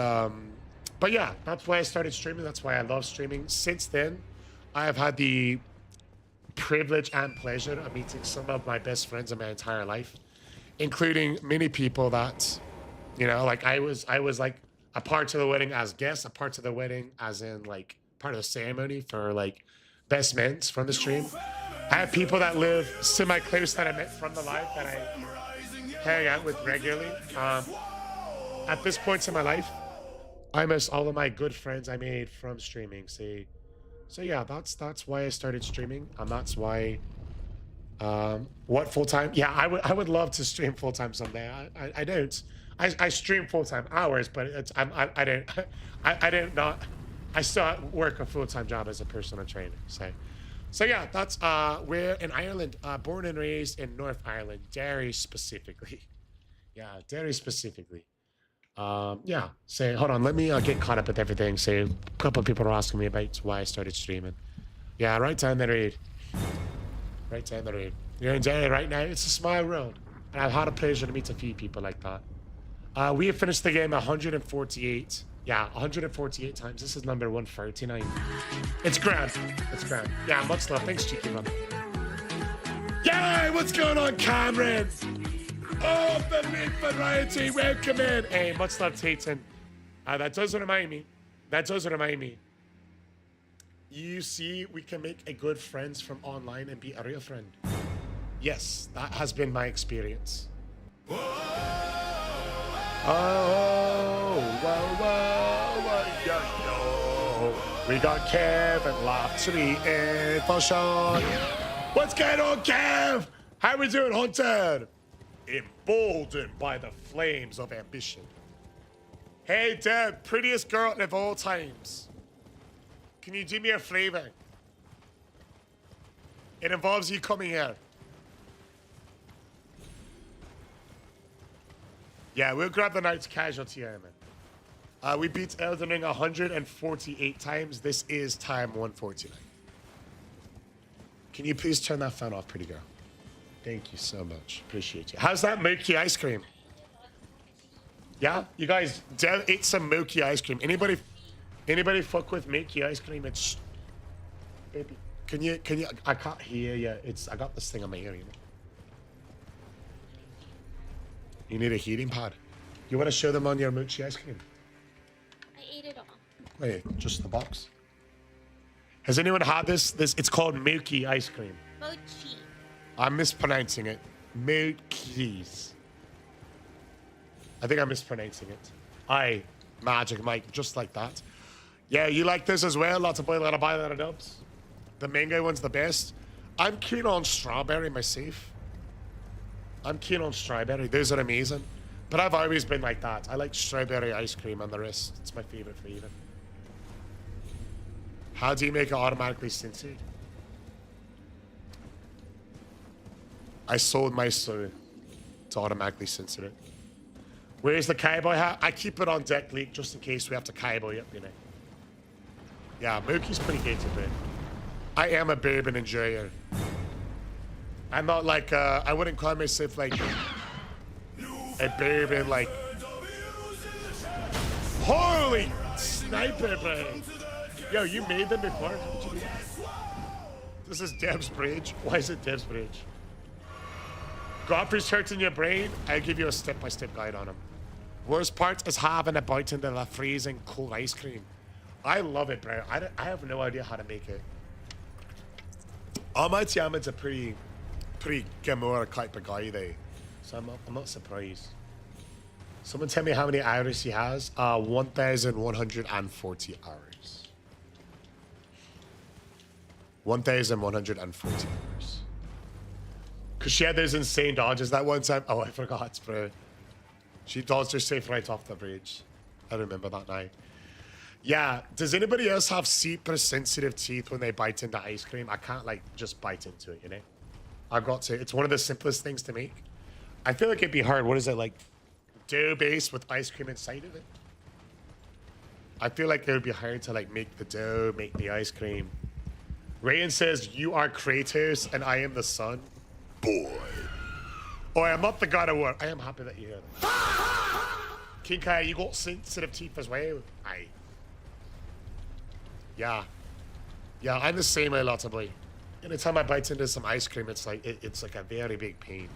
But yeah, that's why I started streaming. That's why I love streaming. Since then, I have had the privilege and pleasure of meeting some of my best friends in my entire life, including many people that, like I was like, a part of the wedding as guests, a part of the wedding as in like part of the ceremony for like best men from the stream. I have people that live semi-close that I met from the live that I hang out with regularly. At this point in my life, almost all of my good friends I made from streaming. So yeah, that's why I started streaming, and that's why. What full-time? Yeah, I would love to stream full-time someday. I don't. I stream full-time hours, but I still work a full-time job as a personal trainer. So yeah, that's we're in Ireland, born and raised in North Ireland, Derry specifically. Yeah, Derry specifically. Yeah. Say, hold on. Let me get caught up with everything. Say, a couple of people are asking me about why I started streaming. Yeah, right down the road. Right down the road. You're in Derry right now. It's a smile road. And I've had a pleasure to meet a few people like that. We have finished the game 148. Yeah, 148 times. This is number 139. It's grand. It's grand. Yeah, much love. Thanks, Cheeky Man. Yeah, what's going on, Cameron? Oh, the lead variety. Welcome in. Hey, much love, Tayton. That does remind me. You see, we can make a good friends from online and be a real friend. Yes, that has been my experience. Oh, whoa, yo. We got Kev and Lofty and Fashawn. What's going on, Kev? How we doing, Hunter? Emboldened by the flames of ambition. Hey, Deb, prettiest girl of all times. Can you do me a favor? It involves you coming here. Yeah, we'll grab the night's casualty here, man. We beat Elden Ring 148 times. This is time 149. Can you please turn that fan off, pretty girl? Thank you so much. Appreciate you. How's that milky ice cream? Yeah, you guys ate some milky ice cream. Anybody fuck with milky ice cream? It's baby. Can you? I can't hear you. I got this thing on my ear. You need a heating pad. You want to show them on your milky ice cream? I ate it all. Wait, just the box. Has anyone had this? It's called milky ice cream. Mochi. I'm mispronouncing it. Milkies. I think I'm mispronouncing it. Aye, Magic Mike, just like that. Yeah, you like this as well? Lots of boy, lot of buy, lot of dubs. The mango one's the best. I'm keen on strawberry myself. I'm keen on strawberry. Those are amazing. But I've always been like that. I like strawberry ice cream and the rest. It's my favorite flavor. How do you make it automatically censored? I sold my soul to automatically censor it. Where's the cowboy hat? I keep it on deck leak just in case we have to cowboy up, you know. Yeah, Mookie's pretty good to bed. I am a bourbon enjoyer. I'm not like, I wouldn't call myself like a bourbon, like, holy sniper, bro. Yo, you made them before? How'd you do that? This is Deb's Bridge. Why is it Deb's Bridge? Godfrey's hurting your brain. I'll give you a step-by-step guide on him. Worst part is having a bite into the freezing cold ice cream. I love it, bro. I have no idea how to make it. Almighty Ahmed's a pretty Gamora type of guy, though. So I'm not surprised. Someone tell me how many hours he has. 1,140 hours. 1,140 hours. Because she had those insane dodges that one time. Oh, I forgot, bro. She dodged herself right off the bridge. I remember that now. Yeah, does anybody else have super sensitive teeth when they bite into ice cream? I can't, like, just bite into it, you know? I've got to. It's one of the simplest things to make. I feel like it'd be hard. What is it, like, dough base with ice cream inside of it? I feel like it would be hard to, like, make the dough, make the ice cream. Rayan says, you are Kratos and I am the sun. Boy. Oh, I'm not the god of war. I am happy that you hear that. King Kai, you got sensitive teeth as well. Aye. Yeah. Yeah, I'm the same way, lots of boy. Anytime I bite into some ice cream, it's like it's like a very big pain.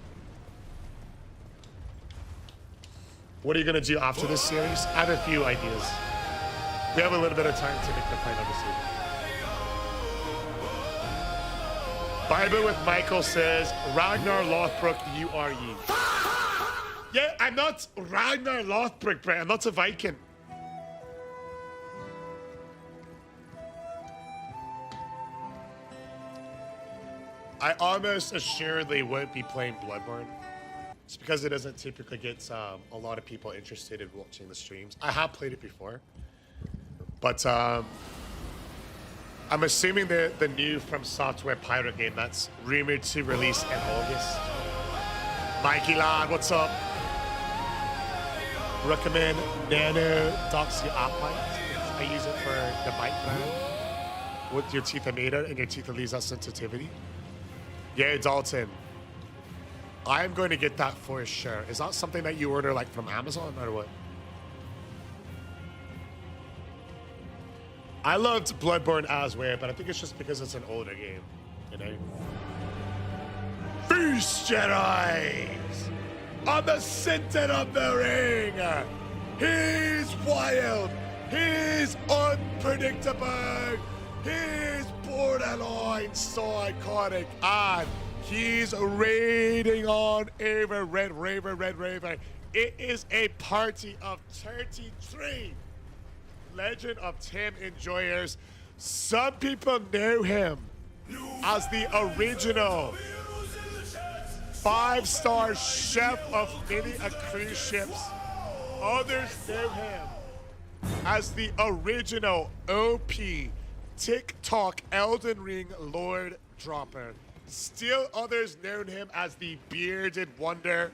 What are you gonna do after this series? I have a few ideas. We have a little bit of time to make the final decision. Bible with Michael says, Ragnar Lothbrok, you are ye. Yeah, I'm not Ragnar Lothbrok, bro. I'm not a Viking. I almost assuredly won't be playing Bloodborne. It's because it doesn't typically get a lot of people interested in watching the streams. I have played it before. But I'm assuming the new From Software Pirate game that's rumored to release in August. Mikey lad, what's up? Recommend Nano Doxyapite. I use it for the bite brand. With your teeth are made out and your teeth lose that sensitivity. Yeah, Dalton. I'm going to get that for sure. Is that something that you order like from Amazon or what? I loved Bloodborne as well, but I think it's just because it's an older game, you know? Feast Jedi on the center of the ring. He's wild. He's unpredictable. He's borderline so iconic. And he's raiding on over Red Raver. It is a party of 33 Legend of Tim enjoyers. Some people know him as the original 5-star chef of many cruise ships. Others know him as the original OP TikTok Elden Ring Lord Dropper. Still others know him as the Bearded Wonder,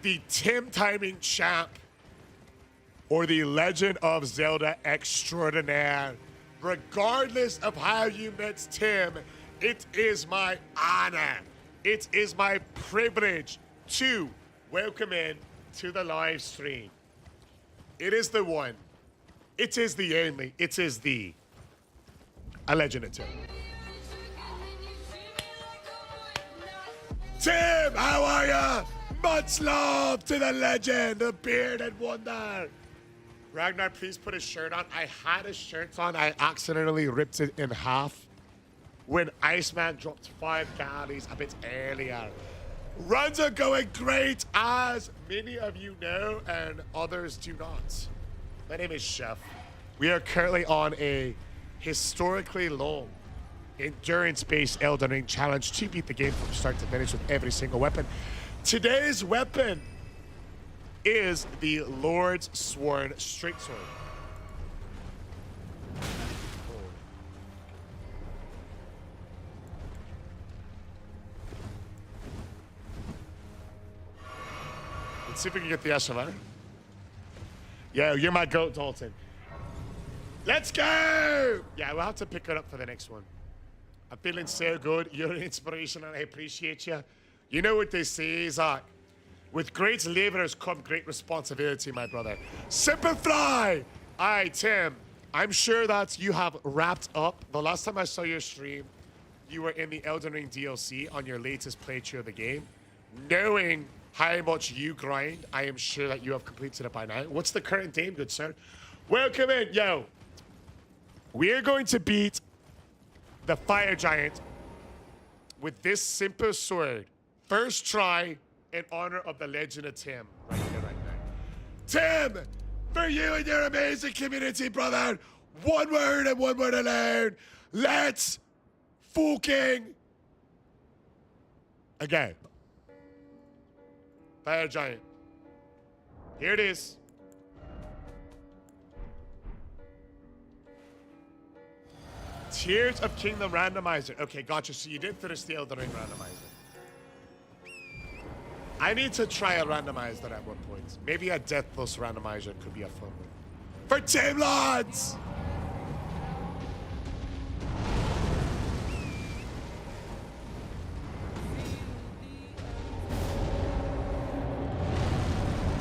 the Tim Timing Champ, or the Legend of Zelda Extraordinaire. Regardless of how you met Tim, it is my honor, it is my privilege to welcome in to the live stream. It is the one, it is the only, it is the A Legend of Tim. Tim, how are ya? Much love to the legend, the Bearded Wonder. Ragnar, please put his shirt on. I had his shirt on. I accidentally ripped it in half when Iceman dropped 5 galleys a bit earlier. Runs are going great, as many of you know, and others do not. My name is Chef. We are currently on a historically long endurance-based Elden Ring challenge to beat the game from start to finish with every single weapon. Today's weapon is the Lord's Sworn Straight Sword. Let's see if we can get the SLR. Yeah, you're my goat, Dalton. Let's go! Yeah, we'll have to pick it up for the next one. I'm feeling so good. You're an inspiration and I appreciate you. You know what they say, Isaac? With great laborers come great responsibility, my brother. Simplify! All right, Tim, I'm sure that you have wrapped up. The last time I saw your stream, you were in the Elden Ring DLC on your latest playthrough of the game. Knowing how much you grind, I am sure that you have completed it by now. What's the current name, good sir? Welcome in, yo. We're going to beat the Fire Giant with this simple sword. First try, in honor of the Legend of Tim. Right here, right now. Tim, for you and your amazing community, brother, one word and one word alone. Let's fucking again. Fire Giant. Here it is. Tears of Kingdom randomizer. Okay, gotcha. So you did finish the Elden Ring randomizer. I need to try a randomizer at one point. Maybe a Deathless randomizer could be a fun one. For Tim Lords!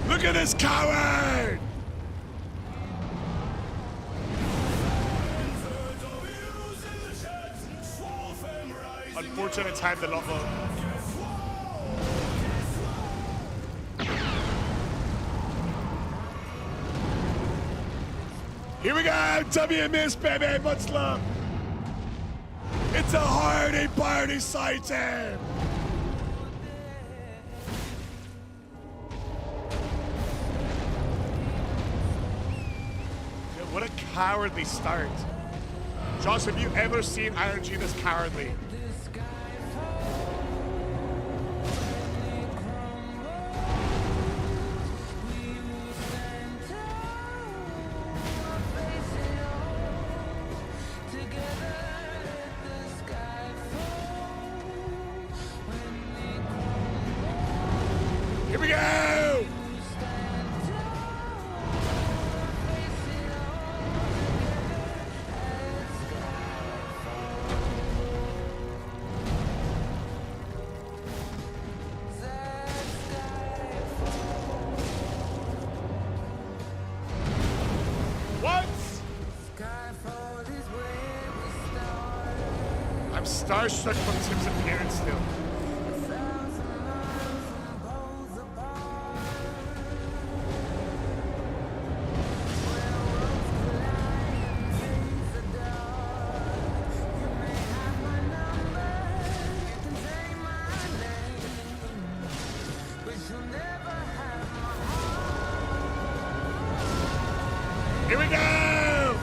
Look at this coward! Unfortunate time the lot more. Here we go, WMS baby, much love. It's a hardy party sighting. What a cowardly start. Josh, have you ever seen IRG this cowardly? Here we go! starstruck from Tim's appearance still. Here we go!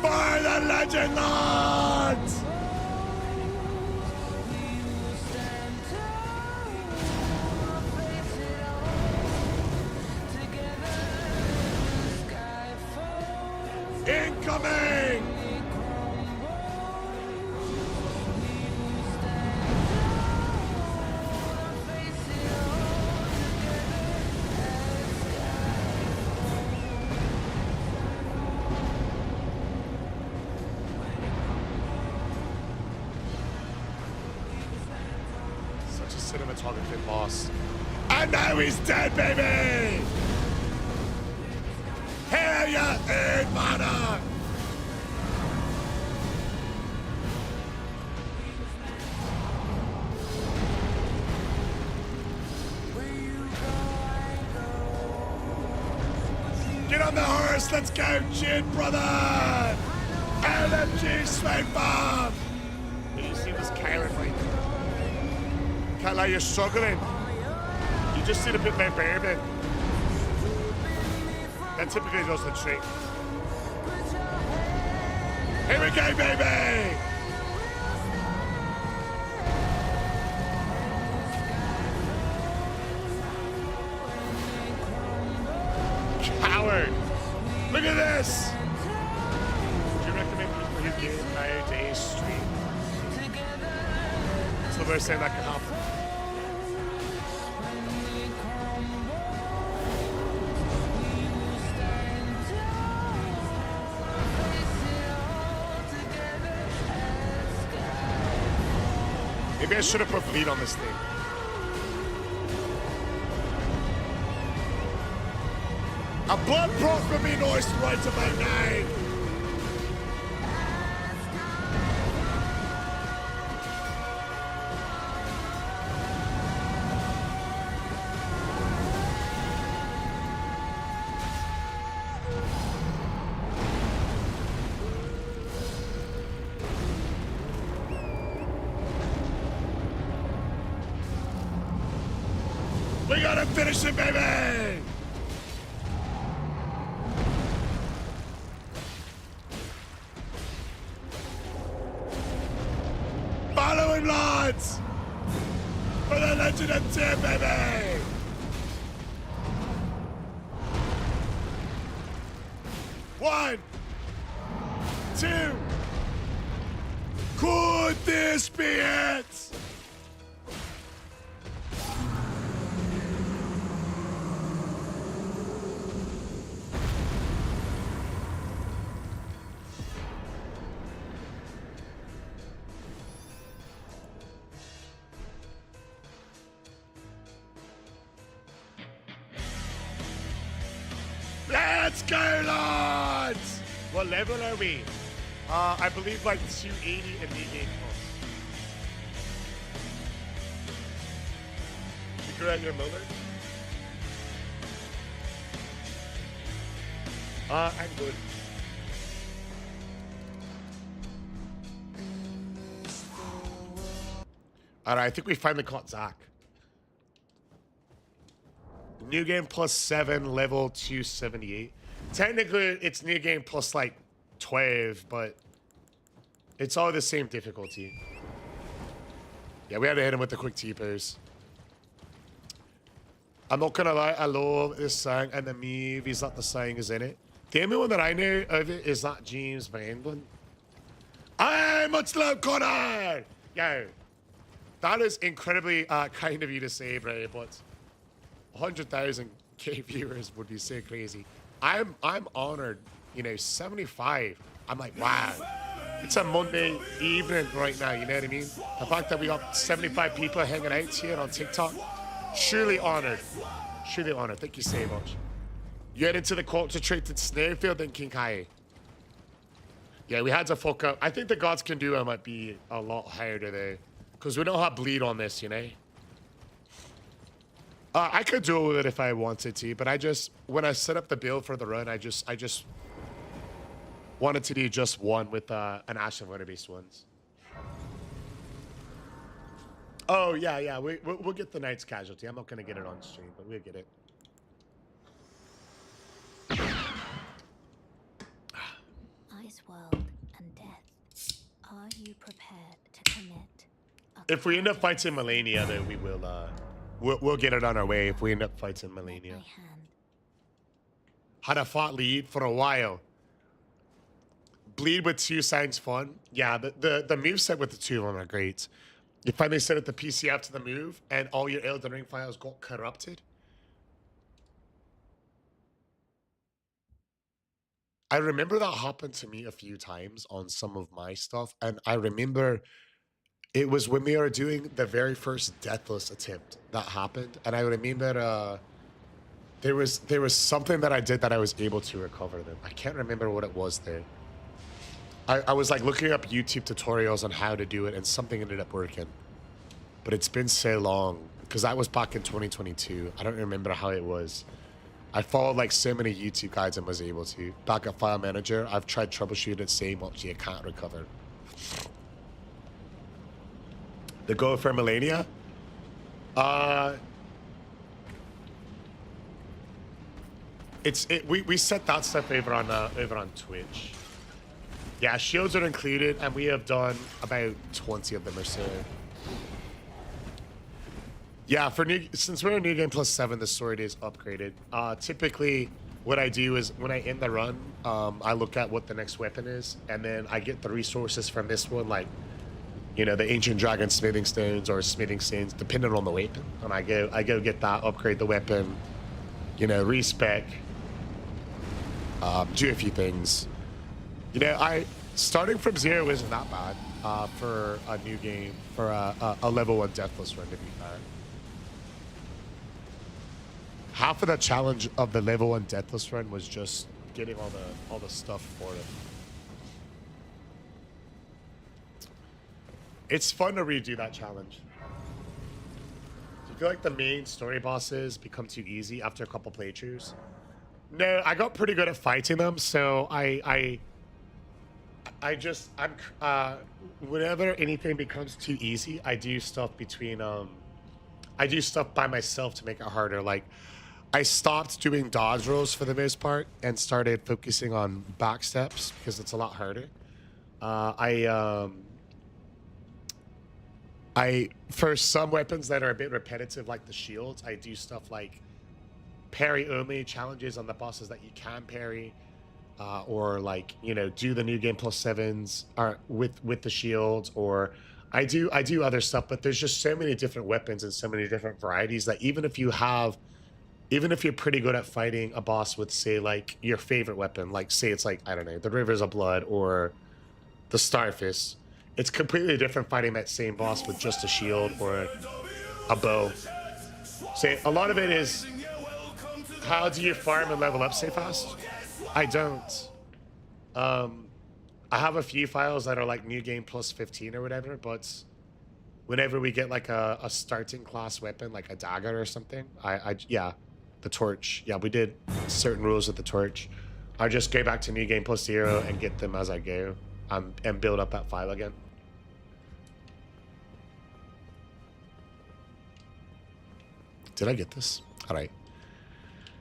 For the Legend Lords! Incoming! Such a cinematography boss. And now he's dead, baby! Hell yeah, hermana! Get on the horse, let's go, Jin, brother! LMG Sweet Bomb! Did you see this Kylan right now? Can't lie, you're struggling. You just did a bit more bourbon. That typically does the trick. Here we go, baby! Coward! Look at this! Do you recommend people who get nowadays stream? So they're saying that can happen. Maybe I should have put bleed on this thing. A blood prop would be nice right about now. We gotta finish it, baby! Follow him, lads! For the Legend of Tim, baby! One, two. Could this be it? Let's go, lads! What level are we? I believe like 280 in the game plus. Figure out your Miller. I'm good. Alright, I think we finally caught Zach. New game plus 7, level 278. Technically, it's new game plus like 12, but it's all the same difficulty. Yeah, we had to hit him with the quick T-pose. I'm not gonna lie, I love this song and the movies that the song is in it. The only one that I know of it is that James Van one. Hey, much love, Connor! Yo, that is incredibly kind of you to say, bro, but 100,000 viewers would be so crazy. I'm honored, you know, 75. I'm like, wow. It's a Monday evening right now, you know what I mean? The fact that we got 75 people hanging out here on TikTok, surely honored. Surely honored. Thank you so much. You head into the concentrated snowfield in King Kai. Yeah, we had to fuck up. I think the gods can do it might be a lot higher today. Because we don't have bleed on this, you know? I could do it if I wanted to, but I just, when I set up the build for the run, I just wanted to do just one with an Ash of Winter-based ones. Oh, yeah. We'll get the Knight's Casualty. I'm not going to get it on stream, but we'll get it. Ice world and death. Are you prepared to commit? If we end up fighting Melania, though, we will, we'll get it on our way if we end up fighting Melania. Had a fought lead for a while. Bleed with 2 sounds fun. Yeah, the moveset with the 2 of them are great. You finally set up the PC after the move, and all your Elden Ring files got corrupted. I remember that happened to me a few times on some of my stuff, and I remember it was when we were doing the very first Deathless attempt that happened, and I remember there was something that I did that I was able to recover them. I can't remember what it was there. I was like looking up YouTube tutorials on how to do it, and something ended up working. But it's been so long, because that was back in 2022. I don't remember how it was. I followed like so many YouTube guides and was able to. Backup file manager, I've tried troubleshooting it, saying what you can't recover. The goal for Melania? We set that stuff over on Twitch. Yeah, shields are included, and we have done about 20 of them or so. Yeah, since we're in New Game Plus 7, the sword is upgraded. Typically, what I do is when I end the run, I look at what the next weapon is, and then I get the resources from this one, like, you know, the Ancient Dragon Smithing Stones or Smithing Stones, depending on the weapon. And I go get that, upgrade the weapon, you know, respec, do a few things. You know, starting from 0 isn't that bad for a new game, for a level 1 Deathless run, to be fair. Half of the challenge of the level 1 Deathless run was just getting all the stuff for it. It's fun to redo that challenge. Do you feel like the main story bosses become too easy after a couple playthroughs? No, I got pretty good at fighting them, so whenever anything becomes too easy, I do stuff by myself to make it harder. Like, I stopped doing dodge rolls for the most part and started focusing on back steps because it's a lot harder. For some weapons that are a bit repetitive, like the shields, I do stuff like parry only challenges on the bosses that you can parry. Or like, you know, do the New Game Plus 7s with the shields, or I do other stuff, but there's just so many different weapons and so many different varieties that even if you're pretty good at fighting a boss with, say, like your favorite weapon, like say it's like, I don't know, the Rivers of Blood or the Starfist, it's completely different fighting that same boss with just a shield or a bow. So a lot of it is, how do you farm and level up so fast? I don't. I have a few files that are like New Game Plus 15 or whatever, but whenever we get like a starting class weapon, like a dagger or something, yeah, the torch. Yeah, we did certain rules with the torch. I just go back to New Game Plus 0 and get them as I go, and build up that file again. Did I get this? All right.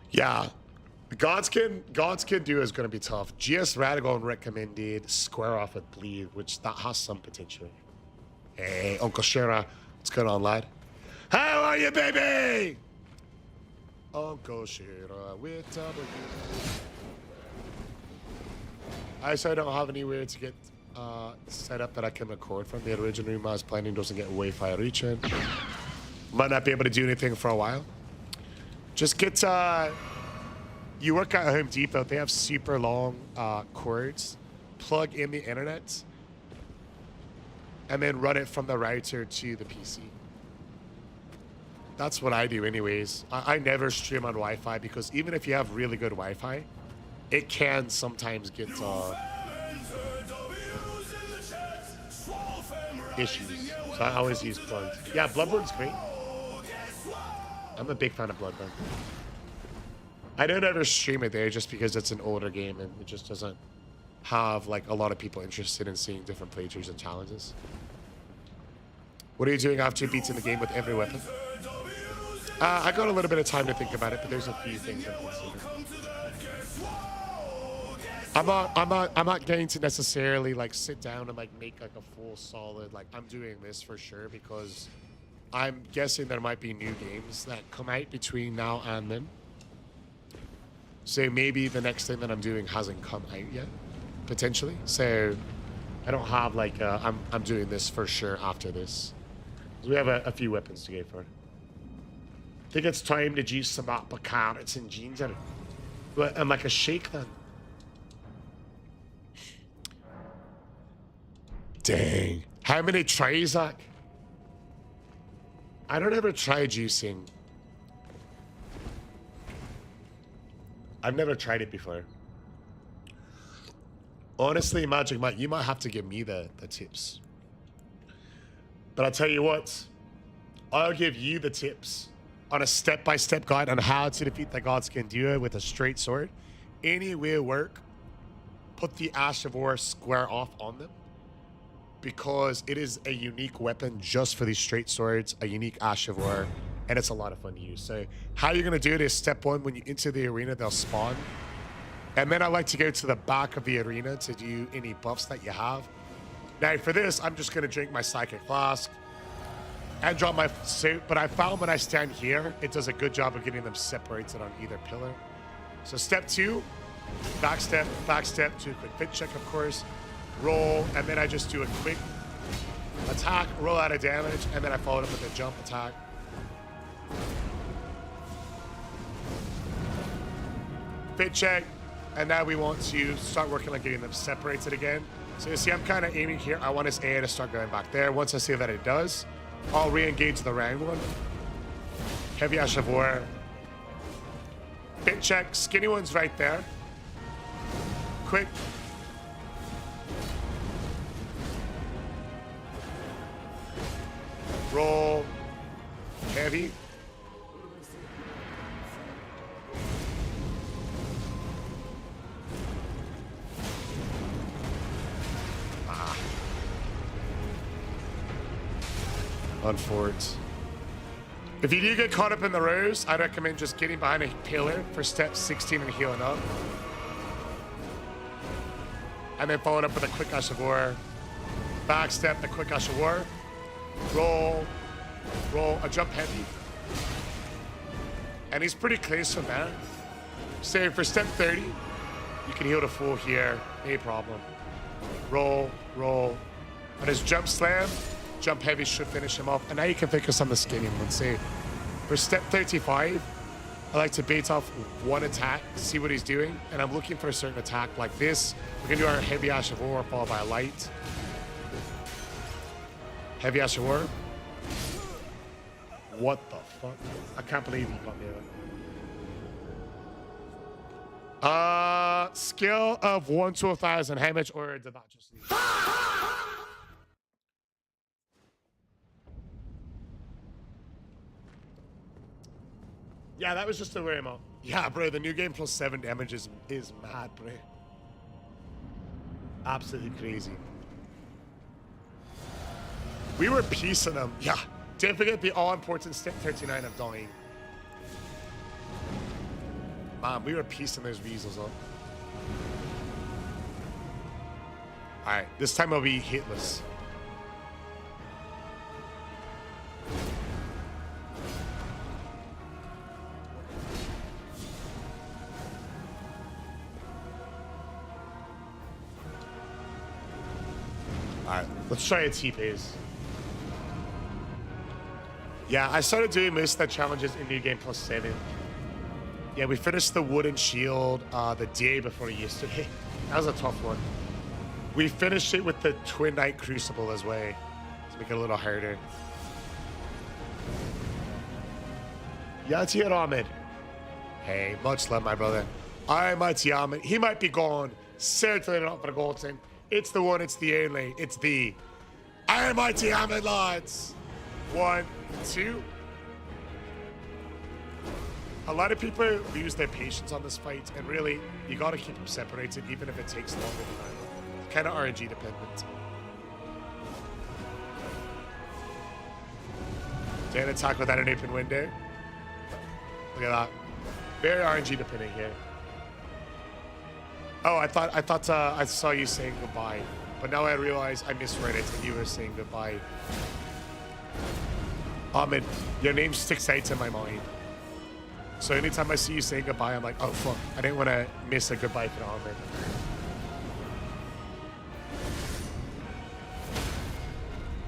Yeah. Gods can do is going to be tough. GS Radagon recommended square off with bleed, which that has some potential. Hey, Uncle Shara, what's going on, lad? How are you, baby? Uncle Shara with W. I don't have anywhere to get set up that I can record from. The original room I was planning doesn't get Wi-Fi reaching. Might not be able to do anything for a while. Just get you work at Home Depot, they have super long cords. Plug in the internet and then run it from the router to the PC. That's what I do anyways. I never stream on Wi-Fi because even if you have really good Wi-Fi, it can sometimes get issues. So I always use plugs. Yeah, Bloodborne's great. I'm a big fan of Bloodborne. I don't ever stream it there just because it's an older game and it just doesn't have like a lot of people interested in seeing different playthroughs and challenges. What are you doing after beating the game with every weapon? I got a little bit of time to think about it, but there's a few things I'm considering. I'm not going to necessarily like sit down and like make like a full solid like I'm doing this for sure, because I'm guessing there might be new games that come out between now and then. So maybe the next thing that I'm doing hasn't come out yet, potentially. So I don't have like I'm doing this for sure after this. We have a few weapons to go for. I think it's time to juice some apple carrots and ginger. And like a shake then. Dang. How many tries, Zach? I don't ever try juicing. I've never tried it before. Honestly, Magic Mike, you might have to give me the tips. But I'll tell you what, I'll give you the tips on a step-by-step guide on how to defeat the Godskin duo with a straight sword. Any will work. Put the Ash of War square off on them, because it is a unique weapon just for these straight swords, a unique Ash of War, and it's a lot of fun to use. So how you're going to do it is step one, when you enter the arena, they'll spawn. And then I like to go to the back of the arena to do any buffs that you have. Now for this, I'm just going to drink my Psychic Flask and drop my suit, but I found when I stand here, it does a good job of getting them separated on either pillar. So step two, back step, do a quick fit check, of course, roll, and then I just do a quick attack, roll out of damage, and then I follow it up with a jump attack. Fit check, and now we want to start working on getting them separated again. So you see, I'm kind of aiming here. I want his A to start going back there. Once I see that it does, I'll re-engage the round one. Heavy Ash of War. Fit check, skinny one's right there. Quick. Roll. Heavy. On forts. If you do get caught up in the rows, I recommend just getting behind a pillar for step 16 and healing up. And then following up with a quick Ash of War. Back step, a quick Ash of War. Roll, roll, a jump heavy. And he's pretty close from there. So for step 30, you can heal to full here, no problem. Roll, roll. On his jump slam, jump heavy should finish him off. And now you can focus on the skinny one. Say, for step 35, I like to bait off one attack, see what he's doing. And I'm looking for a certain attack like this. We're gonna do our heavy Ash of War followed by a light. Heavy Ash of War. What the fuck? I can't believe he got me out. Skill of 1 to 1,000. How much order did that just leave? Yeah, that was just a rare amount. Yeah, bro, the new game plus 7 damage is mad, bro. Absolutely crazy. We were piecing them. Yeah, don't forget the all-important step 39 of dying. Man, we were piecing those weasels up. All right, this time I'll be hitless. All right, let's try a T-phase. Yeah, I started doing most of the challenges in New Game Plus 7. Yeah, we finished the Wooden Shield the day before yesterday. That was a tough one. We finished it with the Twin Knight Crucible as well, to make it a little harder. Yati Ahmed. Hey, much love, my brother. I'm Yati Ahmed. He might be gone. Certainly not for Golden. It's the one, it's the only, it's the Iron Mighty Hammer, lads. 1, 2. A lot of people lose their patience on this fight, and really, you gotta keep them separated, even if it takes longer than that. It's kind of RNG dependent. Take an attack without an open window. Look at that. Very RNG dependent here. Oh, I thought I saw you saying goodbye, but now I realize I misread it and you were saying goodbye. Ahmed, your name sticks out in my mind. So anytime I see you saying goodbye, I'm like, oh fuck, I didn't want to miss a goodbye for Ahmed.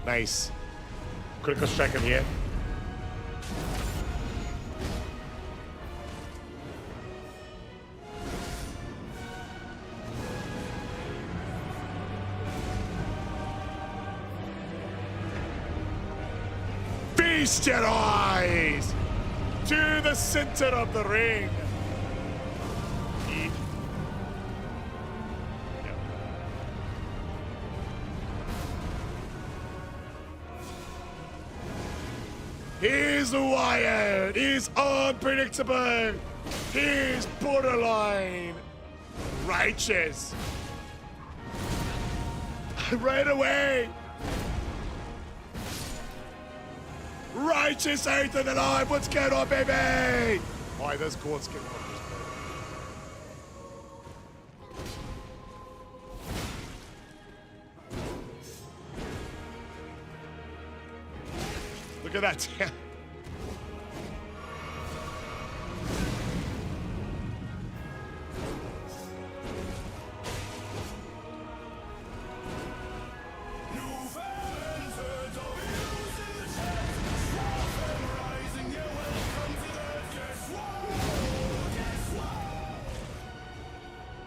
Nice. Critical strike him here. Feast your eyes to the center of the ring. Eat. Yep. He's wired. He's unpredictable. He's borderline righteous. Right away. Righteous out of the line. What's going on, baby? Why, there's gold skin on this boat. Look at that.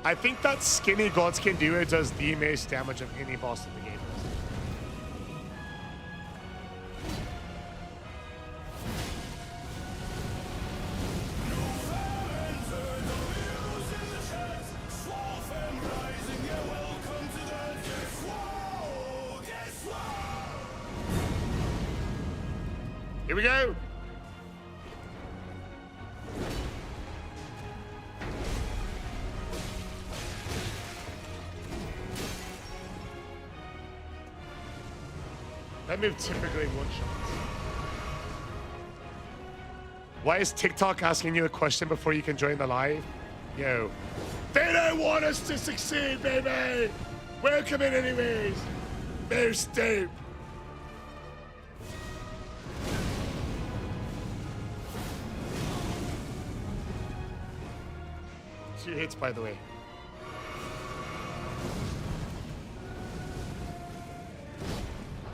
I think that skinny Godskin duo does the most damage of any boss in the game. Here we go. That move typically one-shots. Why is TikTok asking you a question before you can join the live? Yo. They don't want us to succeed, baby! Welcome in anyways. No stoop. 2 hits, by the way.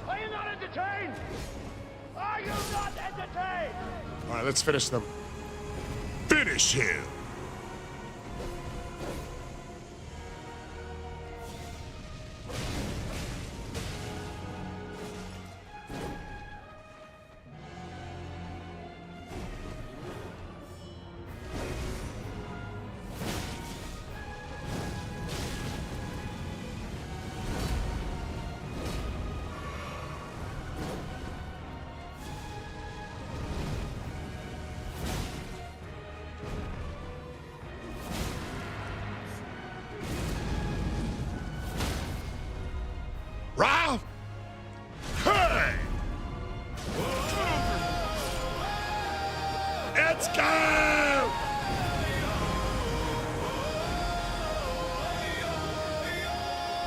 Are you not entertained? Are you not entertained? All right, let's finish them. Finish him. Ralph! Hey! Let's go!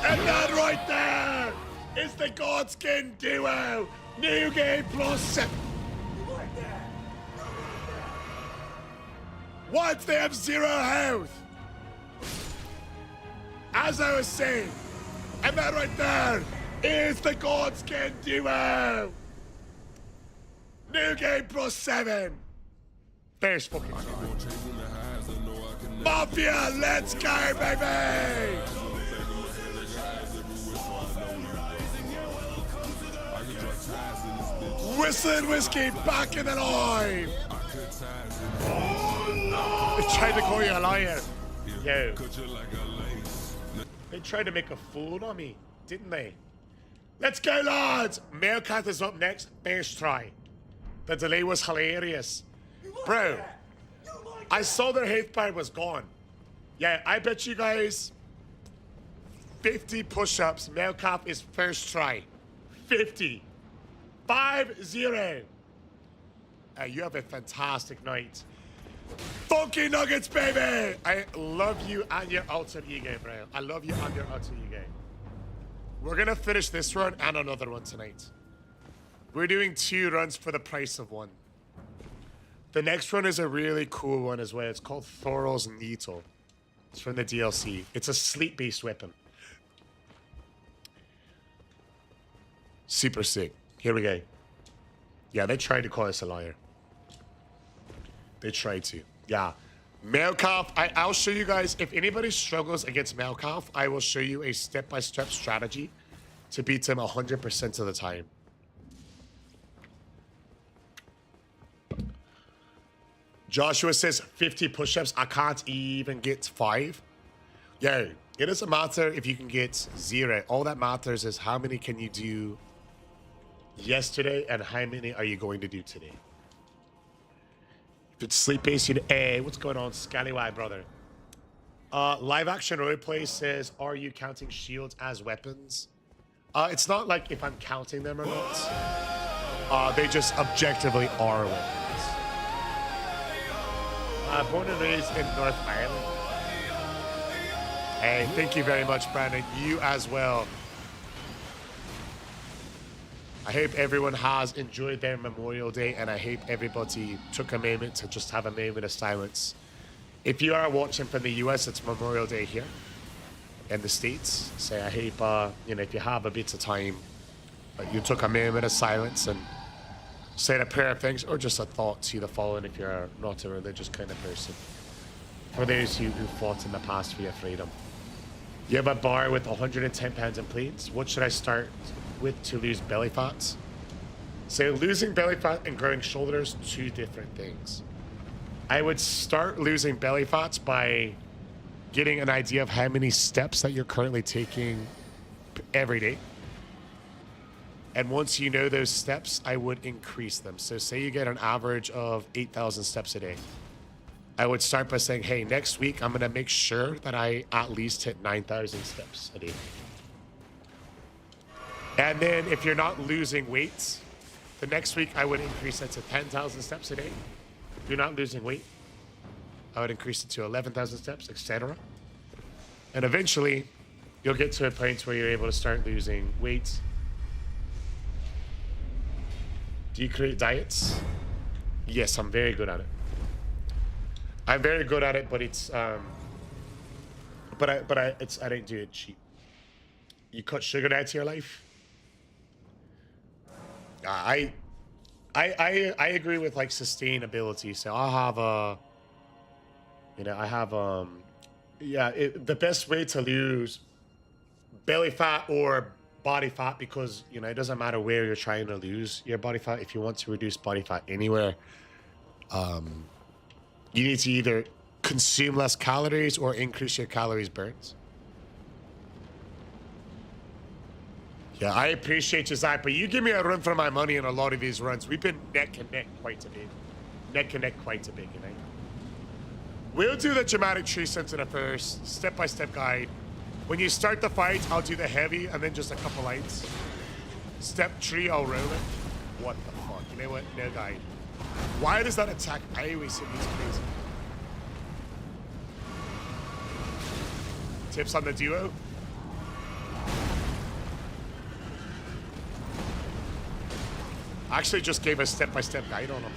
And that right there is the Godskin duo. New game +7. Once they have 0 health. As I was saying, and that right there is the Godskin duo. New game +7. There's fucking Mafia, let's go, baby! Whistling Whiskey back in the live. They tried to call you a liar. Yo. They tried to make a fool of me, didn't they? Let's go, lads. Meerkat is up next. First try. The delay was hilarious. Bro, I saw their health bar was gone. Yeah, I bet you guys 50 push-ups. Meerkat is first try. 50. 5-0. You have a fantastic night. Funky Nuggets, baby! I love you and your alter ego, bro. I love you and your alter ego. We're gonna finish this run and another one tonight. We're doing 2 runs for the price of 1. The next one is a really cool one as well. It's called Thorol's Needle. It's from the DLC. It's a sleep-based weapon. Super sick. Here we go. Yeah, they tried to call us a liar. They tried to. Yeah. Melkoff, I'll show you guys. If anybody struggles against Melkoff, I will show you a step-by-step strategy to beat him 100% of the time. Joshua says 50 push-ups. I can't even get 5. Yo, it doesn't matter if you can get 0. All that matters is how many can you do yesterday and how many are you going to do today. If it's sleep-based, hey, what's going on, Scallywag, brother? Live action roleplay says, are you counting shields as weapons? It's not like if I'm counting them or not. They just objectively are weapons. Born and raised in North Ireland. Hey, thank you very much, Brandon. You as well. I hope everyone has enjoyed their Memorial Day, and I hope everybody took a moment to just have a moment of silence. If you are watching from the US, it's Memorial Day here in the States. So I hope, if you have a bit of time, you took a moment of silence and said a prayer of thanks, or just a thought to the fallen if you're not a religious kind of person. For those who fought in the past for your freedom. You have a bar with 110 pounds in plates. What should I start with to lose belly fat? So losing belly fat and growing shoulders, 2 different things. I would start losing belly fat by getting an idea of how many steps that you're currently taking every day. And once you know those steps, I would increase them. So say you get an average of 8,000 steps a day. I would start by saying, hey, next week, I'm going to make sure that I at least hit 9,000 steps a day. And then if you're not losing weight, the next week I would increase that to 10,000 steps a day. If you're not losing weight, I would increase it to 11,000 steps, etc. And eventually, you'll get to a point where you're able to start losing weight. Do you create diets? Yes, I'm very good at it. I'm very good at it, but it's I don't do it cheap. You cut sugar out of your life. I agree with like sustainability. So I have the best way to lose belly fat or body fat, because it doesn't matter where you're trying to lose your body fat. If you want to reduce body fat anywhere, you need to either consume less calories or increase your calories burns. Yeah, I appreciate you, Zach, but you give me a run for my money in a lot of these runs. We've been neck and neck quite a bit. Neck and neck quite a bit, We'll do the dramatic tree sense in a first, step-by-step guide. When you start the fight, I'll do the heavy and then just a couple lights. Step 3, I'll roll it. What the fuck? You know what? No guide. Why does that attack always hit these crazy? Tips on the duo? I actually just gave a step-by-step guide on him.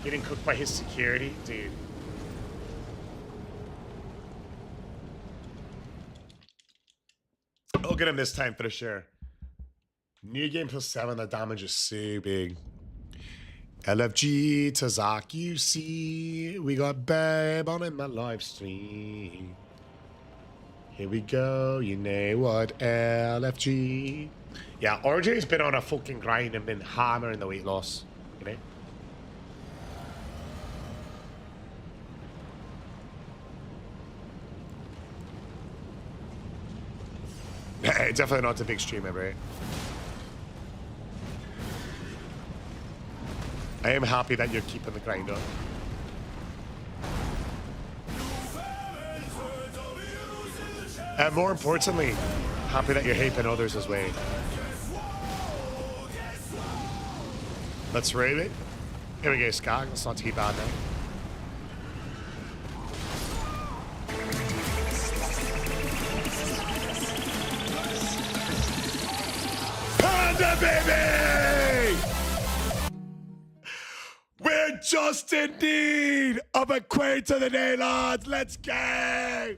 Getting cooked by his security? Dude. I'll get him this time for sure. New game +7, the damage is so big. LFG to Zach, you see. We got Babe on in the live stream. Here we go, you know what, LFG. Yeah, RJ's been on a fucking grind and been hammering the weight loss, Yeah, definitely not a big streamer, right? I am happy that you're keeping the grind up. And more importantly, happy that you're helping others as well. Let's raid it. Here we go, Skag. That's not too bad now. Panda, baby! We're just in need of a queen to the day, lads. Let's go!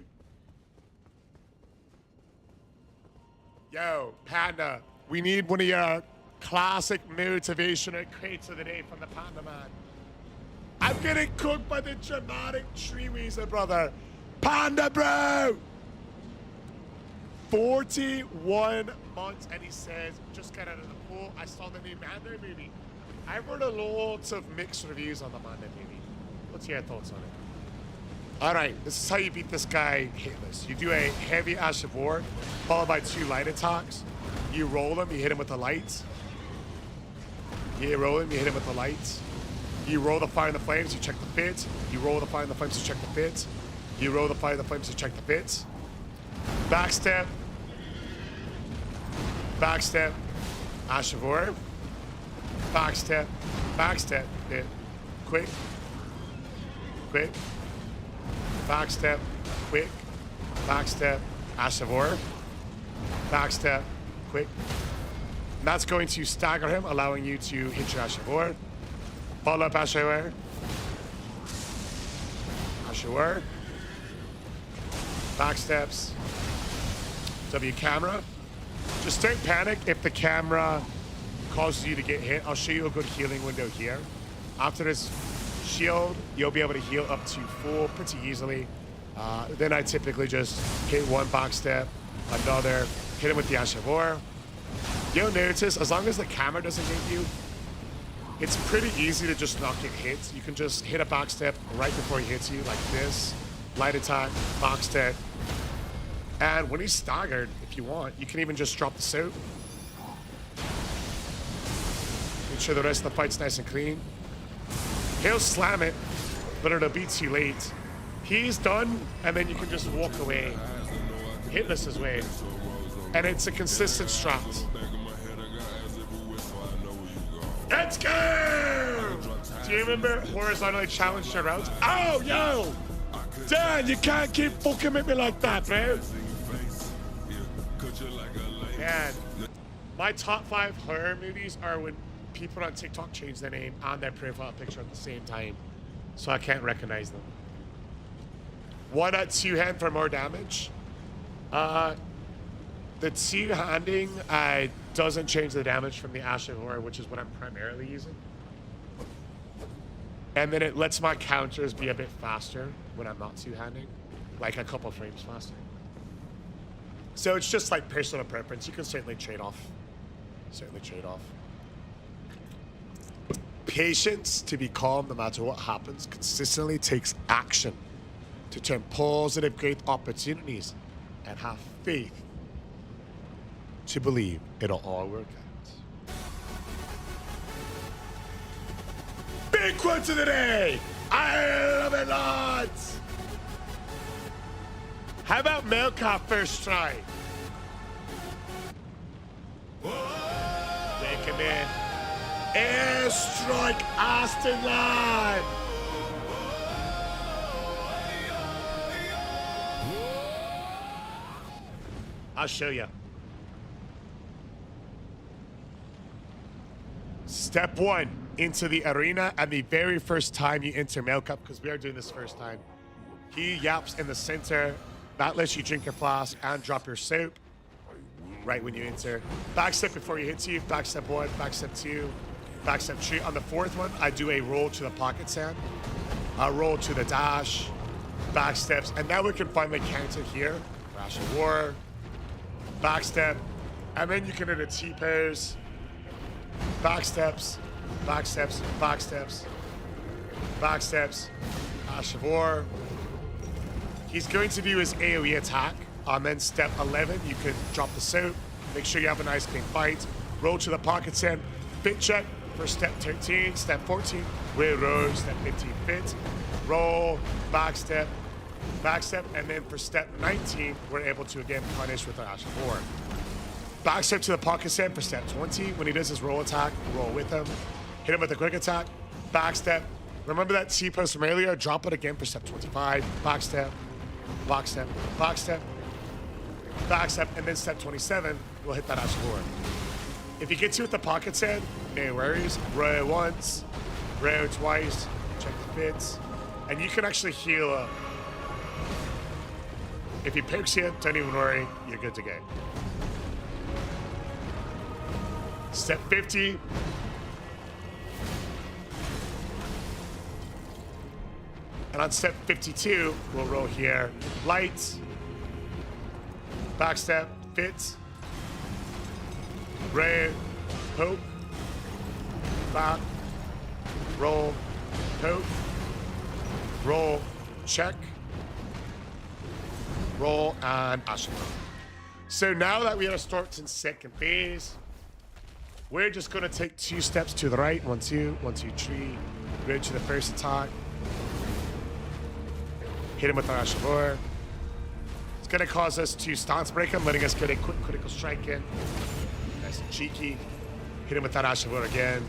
Yo, Panda, we need one of your classic motivational quotes of the day from the Panda Man. I'm getting cooked by the dramatic tree weasel, brother. Panda, bro! 41 months, and he says, just got out of the pool. I saw the new Mando movie. I've heard lots of mixed reviews on the Mando movie. What's your thoughts on it? All right, this is how you beat this guy hitless. You do a heavy Ash of War, followed by 2 light attacks. You roll him, you hit him with the lights. You roll him, you hit him with the lights. You roll the fire and the flames, you check the fits. You roll the fire and the flames, you check the fits. You roll the fire and the flames, you check the fits. Backstep. Backstep. Ash of War. Backstep. Backstep. Hit. Quick. Quick. Backstep. Quick. Backstep. Ash of War. Backstep. Quick. And that's going to stagger him, allowing you to hit your Ash of War. Follow up Ash of War. Ash of War. Backsteps. W camera. Just don't panic if the camera causes you to get hit. I'll show you a good healing window here. After this shield, you'll be able to heal up to full pretty easily. Then I typically just hit one backstep, another, hit him with the Ash of War. You'll notice, as long as the camera doesn't hit you, it's pretty easy to just not get hit. You can just hit a backstep right before he hits you, like this. Light attack, backstep. And when he's staggered, if you want, you can even just drop the soap. Make sure the rest of the fight's nice and clean. He'll slam it, but it'll be too late. He's done, and then you can just walk away. Hitless his way. And it's a consistent strat. Let's go! Do you remember horizontally challenged your routes? Oh, yo! Dan, you can't keep fucking with me like that, bro. Man, my top 5 horror movies are when people on TikTok change their name and their profile picture at the same time, so I can't recognize them. 1 at 2-hand for more damage. The 2-handing doesn't change the damage from the Ash of Horror, which is what I'm primarily using. And then it lets my counters be a bit faster when I'm not 2-handing, like a couple frames faster. So it's just like personal preference. You can certainly trade off. Certainly trade off. Patience to be calm no matter what happens consistently takes action to turn positive great opportunities and have faith to believe it'll all work out. Big quote of the day! I love it, lads! How about Melka first try? Take him in. Airstrike Aston Line! I'll show you. Step 1, into the arena, and the very first time you enter Melka, because we are doing this first time, he yaps in the center. That lets you drink your flask and drop your soap right when you enter. Backstep before he hits you. Backstep 1, backstep 2, backstep 3. On the 4th one, I do a roll to the pocket sand. A roll to the dash, backsteps, and now we can finally count it here. Ash of War, backstep, and then you can hit a T-pose. Backsteps, backsteps, backsteps, backsteps, Ash of War. He's going to do his AoE attack And then step 11, you can drop the suit. Make sure you have a nice clean fight. Roll to the pocket send. Fit check for step 13. Step 14, rear row. Step 15, fit. Roll, back step, and then for step 19, we're able to again punish with our Ash of War. Back step to the pocket send for step 20. When he does his roll attack, roll with him. Hit him with a quick attack. Back step. Remember that C-post from earlier? Drop it again for step 25. Back step, back step, back step, back step, and then step 27, we'll hit that Ash of War. If you get to with the pocket send, no worries. Row once, row twice, check the fits, and you can actually heal up. If he pokes you, don't even worry, you're good to go. Step 50. And on step 52, we'll roll here. Lights, back step, fits, ray, poke, back, roll, poke, roll, check, roll, and Ash. So now that we are start in second phase, we're just gonna take 2 steps to the right. 1, 2, 1, 2, 3. Go to the first attack. Hit him with our Ash of War. It's gonna cause us to stance break him, letting us get a quick critical strike in. Nice and cheeky. Hit him with that Ash of War again.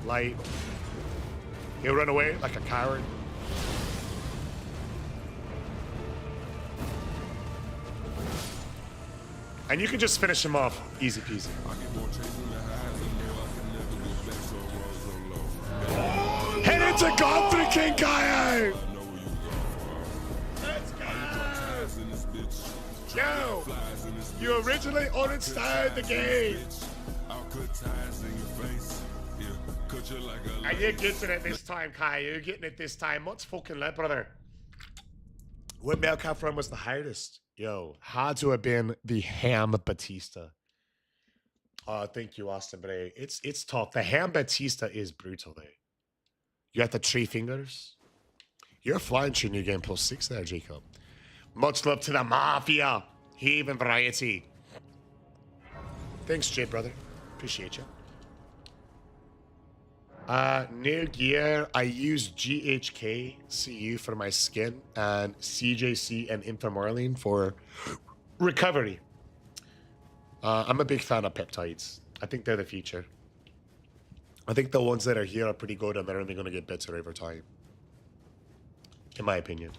Light. He'll run away like a coward. And you can just finish him off easy peasy. Head into Godfrey King Kaio! Let's go! Yo! You originally uninstalled the game! And you're getting it this time, Kai. You're getting it this time. What's fucking lit, brother? What Melcalf run was the hardest? Yo, had to have been the Ham Batista. Oh, thank you, Austin. But it's tough. The Ham Batista is brutal, though. You got the 3 fingers. You're flying through New Game Plus 6 there, Jacob. Much love to the Mafia. Haven variety. Thanks, Jay, brother. Appreciate you. New gear. I use GHK CU for my skin and CJC and Infamorline for recovery. I'm a big fan of peptides. I think they're the future. I think the ones that are here are pretty good and they're only going to get better over time. In my opinion.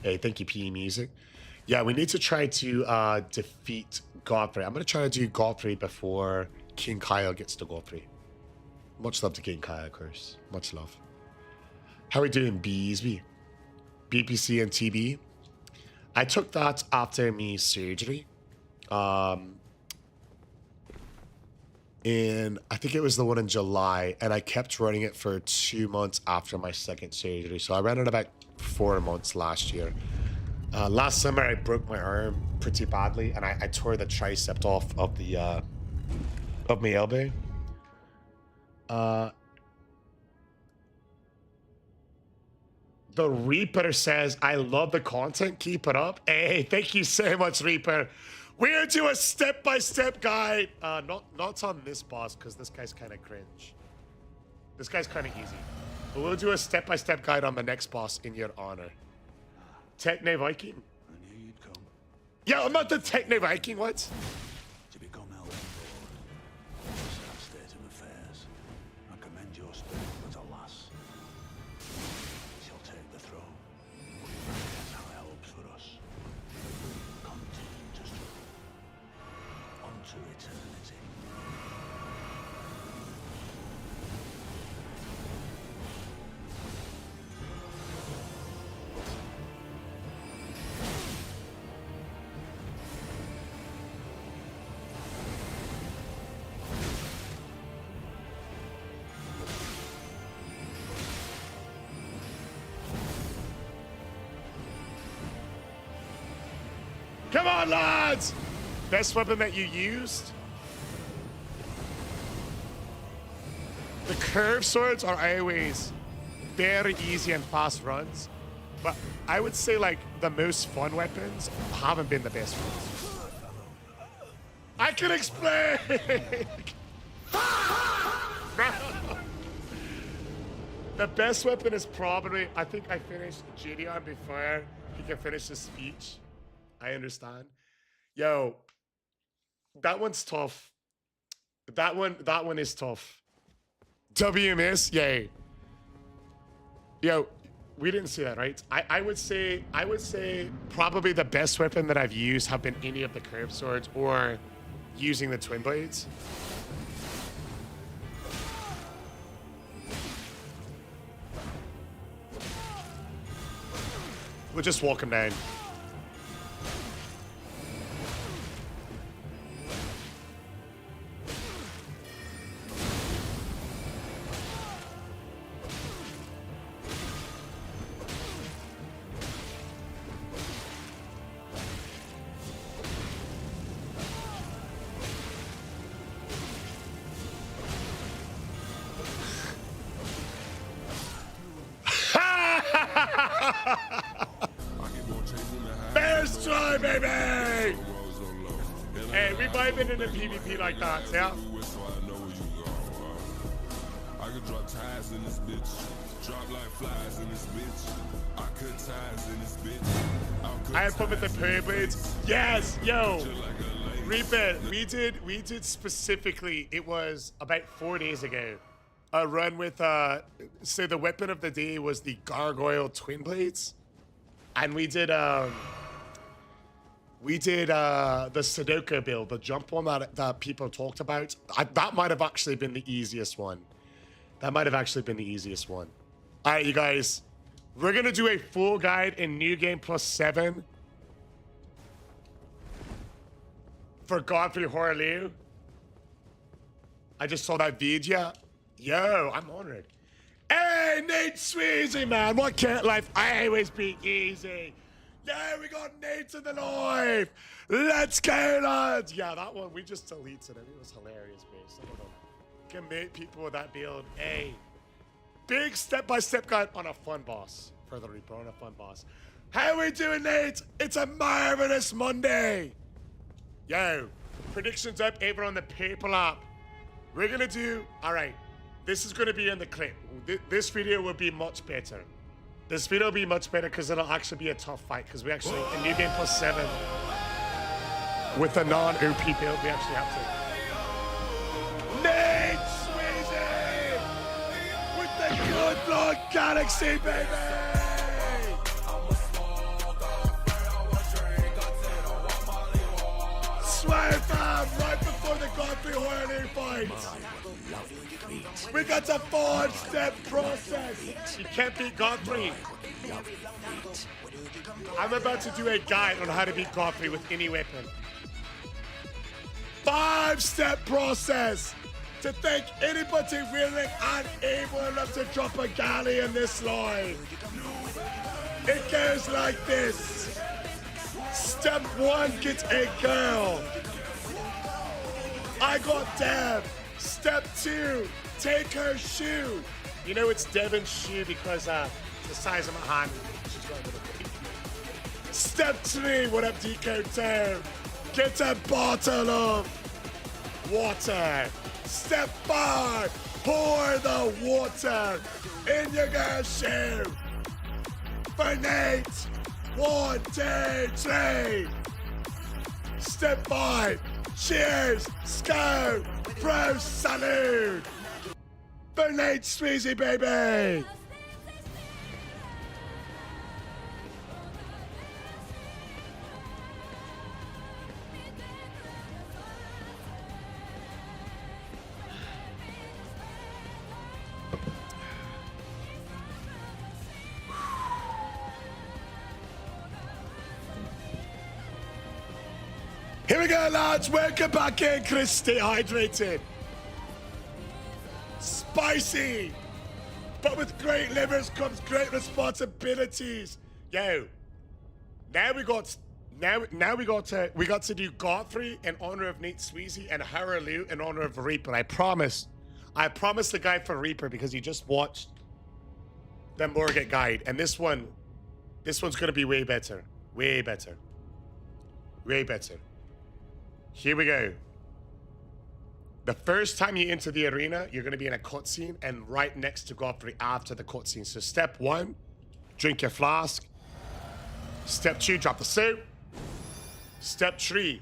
Hey, thank you, PE Music. Yeah, we need to try to defeat Godfrey. I'm going to try to do Godfrey before King Kyle gets to Godfrey. Much love to King Kyle, of course. Much love. How are we doing, BSB? BPC and TB? I took that after me surgery. And I think it was the one in July, and I kept running it for 2 months after my second surgery. So I ran it about 4 months last year. Last summer, I broke my arm pretty badly, and I tore the tricep off of the of my elbow. The Reaper says, I love the content. Keep it up. Hey, thank you so much, Reaper. We're doing a step-by-step guide. Not on this boss, because this guy's kind of cringe. This guy's kind of easy. But we'll do a step-by-step guide on the next boss in your honor. Techne Viking. I knew you'd come. Yeah, I'm not the Techne Viking, what? To become Elden Lord. Sad state of affairs. I commend your spirit, but alas, shall take the throne. That's how it helps for us. Continue to struggle. Unto eternity. Come on, lads! Best weapon that you used? The curved swords are always very easy and fast runs. But I would say like the most fun weapons haven't been the best ones. I can explain. The best weapon is probably, I think I finished Gideon before he can finish his speech. I understand. Yo, that one's tough. That one is tough. WMS, yay. Yo, we didn't see that, right? I would say probably the best weapon that I've used have been any of the curved swords or using the twin blades. We'll just walk him down. First try, baby! Hey, we vibing in a PvP like that, yeah? I could drop ties in this bitch. Drop like flies in this bitch. I cut ties in this bitch. I have fun with the prayer blades. Yes, yo. Reaper, we did specifically, it was about 4 days ago, a run with, so the weapon of the day was the gargoyle twin blades. And we did the Sudoku build, the jump one that people talked about. That might have actually been the easiest one. That might have actually been the easiest one. All right, you guys, we're gonna do a full guide in New Game Plus 7 for Godfrey Horror. I just saw that video. Yo, I'm honored. Hey, Nate Sweezy, man. Why can't life always be easy? Yeah, we got Nate in the live. Let's go, lads. Yeah, that one, we just deleted it. It was hilarious, base. I don't know. Can make people with that build. Hey, big step-by-step guide on a fun boss. For the Reaper, on a fun boss. How we doing, Nate? It's a marvelous Monday. Yo, predictions up, everyone on the PayPal app. We're gonna do, all right. This is going to be in the clip. This video will be much better. This video will be much better because it'll actually be a tough fight because we actually, in New Game Plus 7, with a non-OP build, we actually have to. Nate Sweezy! With the Good Lord Galaxy, baby! Swear fam, right before the Godfrey Horror fight. We got a 4-step process. You can't beat Godfrey. I'm about to do a guide on how to beat Godfrey with any weapon. 5-step process to think anybody willing and able enough to drop a galley in this line. It goes like this. Step 1, get a girl. I got Deb. Step 2, take her shoe. You know it's Devin's shoe because the size of my hand. She's got a little bit. Step 3, what up, Decode 2? Get a bottle of water. Step 5, pour the water in your girl's shoe. For Nate, 1, 2, 3. Step 5, cheers, scope. Bro, salute! For Nate Sweezy, baby! Here we go, lads. Welcome back in, Chris. Stay hydrated. Spicy. But with great livers comes great responsibilities. Yo. Now we got to do Godfrey in honor of Nate Sweezy and Haralu in honor of Reaper. I promise the guy for Reaper because he just watched the Morgat guide, and this one This one's gonna be way better. Way better. Way better. Here we go. The first time you enter the arena, you're gonna be in a cutscene and right next to Godfrey after the cutscene. So step 1, drink your flask. Step 2, drop the suit. Step 3,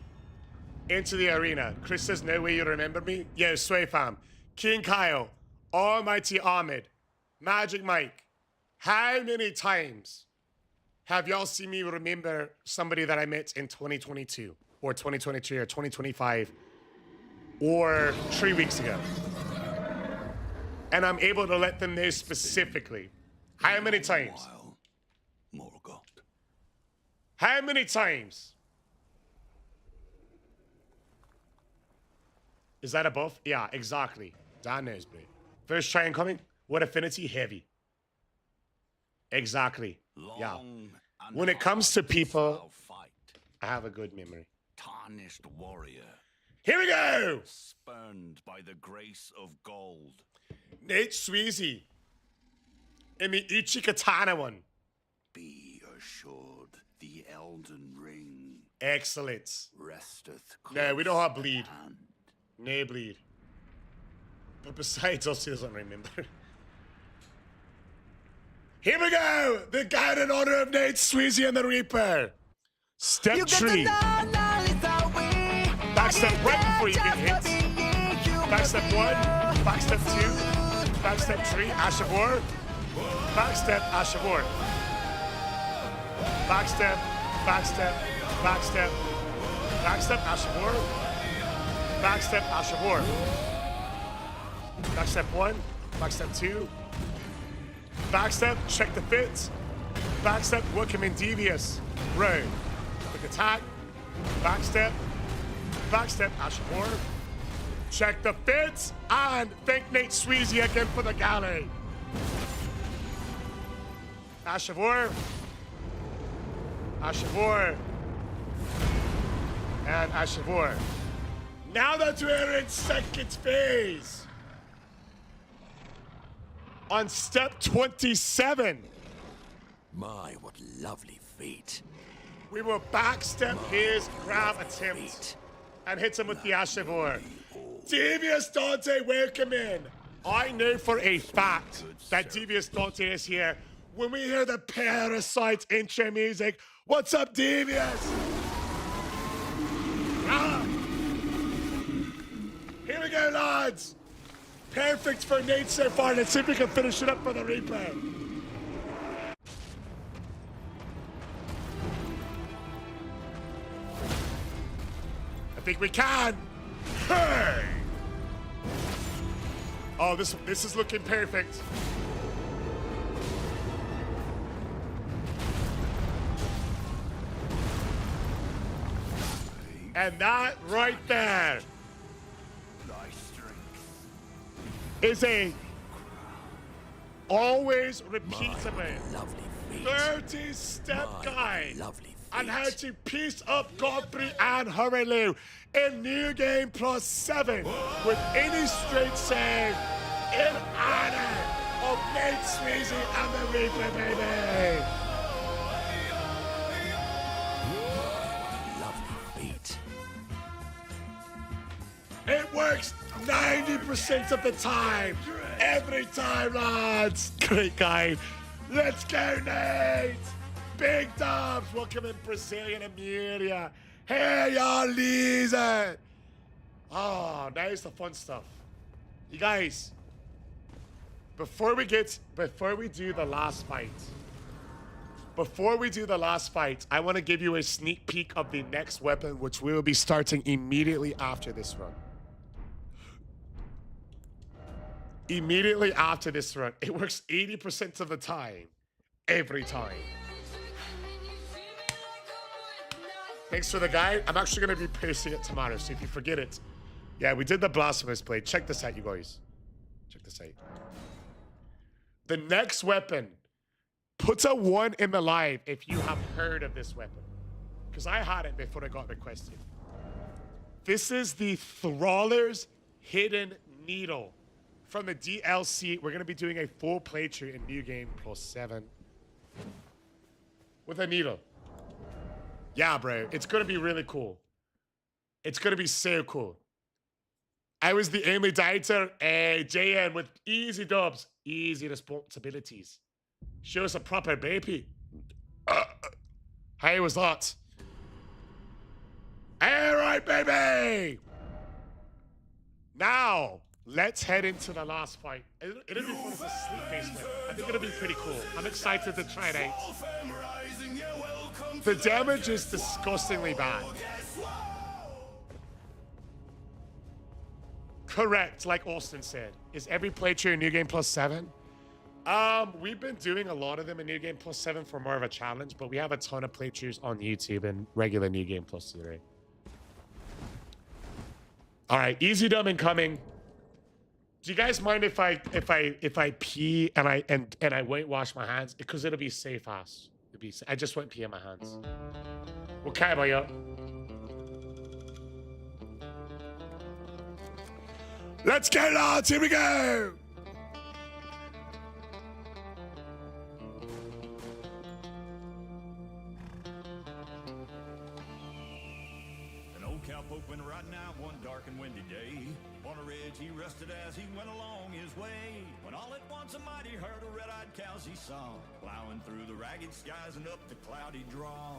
into the arena. Chris says, no way you remember me. Yo, Sway fam. King Kyle, Almighty Ahmed, Magic Mike. How many times have y'all seen me remember somebody that I met in 2022 or 2023 or 2025 or 3 weeks ago? And I'm able to let them know specifically. How many times? Morgoth. How many times? Is that a buff? Yeah, exactly. Dan knows, bro. First try incoming. What affinity? Heavy. Exactly. Yeah. When it comes to people, I have a good memory. Tarnished warrior, Here we go. spurned by the grace of gold. Nate Sweezy. In the Ichikatana one. Be assured, the Elden Ring Excellent. resteth. No, we don't have bleed. close at hand. No bleed. But besides, also doesn't remember. Here we go. The guide in honor of Nate Sweezy and the Reaper. Step 3. Backstep right before you get hit. Backstep 1. Backstep 2. Backstep 3. Ashavor. Backstep Ashavor. Backstep. Backstep. Backstep. Backstep Ashavor. Backstep Ashavor. Backstep 1. Backstep 2. Backstep, check the fits. Backstep, work him in devious. Row. Quick attack. Backstep. Backstep, Ashavor. Check the fits. And thank Nate Sweezy again for the galley. Ashavor. Ashavor. And Ashavor. Now that we're in second phase. On step 27, My, what lovely feet. we will backstep his grab attempt and hit him with the Ashavor. Devious Dante, welcome in. I know for a fact that Devious Dante is here when we hear the Parasite intro music. What's up, Devious? Ah. Here we go, lads. Perfect for Nate so far. Let's see if we can finish it up for the Reaper. I think we can. Hey! Oh, this is looking perfect. And that right there is a always repeatable Lovely feet. 30-step My guide lovely on how feet. to piece up Godfrey and Hurley in New Game Plus 7 with any straight save in honor of Nate Sweezy and the Reaper, baby. Lovely feet. It works 90% of the time. Every time, lads. Great guy. Let's go, Nate. Big dubs. Welcome in Brazilian Amelia. Hey, y'all, Lisa. Oh, now's the fun stuff. You guys, before we do the last fight, I want to give you a sneak peek of the next weapon, which we will be starting immediately after this run. Immediately after this run. It works 80% of the time. Every time. Thanks for the guide. I'm actually going to be posting it tomorrow, so if you forget it. Yeah, we did the Blasphemous play. Check this out, you guys. Check this out. The next weapon. Put a 1 in the live if you have heard of this weapon. Because I had it before I got requested. This is the Thioller's Hidden Needle. From the DLC, we're going to be doing a full playthrough in New Game Plus 7. with a needle. Yeah, bro. It's gonna be really cool. It's gonna be so cool. I was the only dieter. JN with easy dubs, easy responsibilities. Show us a proper baby. How was that? All right, baby. Now, let's head into the last fight. It'll be fun as a sleep basement. I think it'll be pretty cool. I'm excited to try it out. The damage is disgustingly bad. Correct, like Austin said. Is every playthrough in New Game Plus 7? We've been doing a lot of them in New Game Plus 7 for more of a challenge, but we have a ton of playthroughs on YouTube and regular New Game Plus 3. All right, easy dumb incoming. Do you guys mind if I pee and I won't wash my hands because it'll be safe ass. I just won't pee in my hands. Okay, boy. Let's go, lads. Here we go. An old cowpoke went riding out one dark and windy day. On a ridge he rested as he went along his way. When all at once a mighty herd of red-eyed cows he saw, plowing through the ragged skies and up the cloudy draw.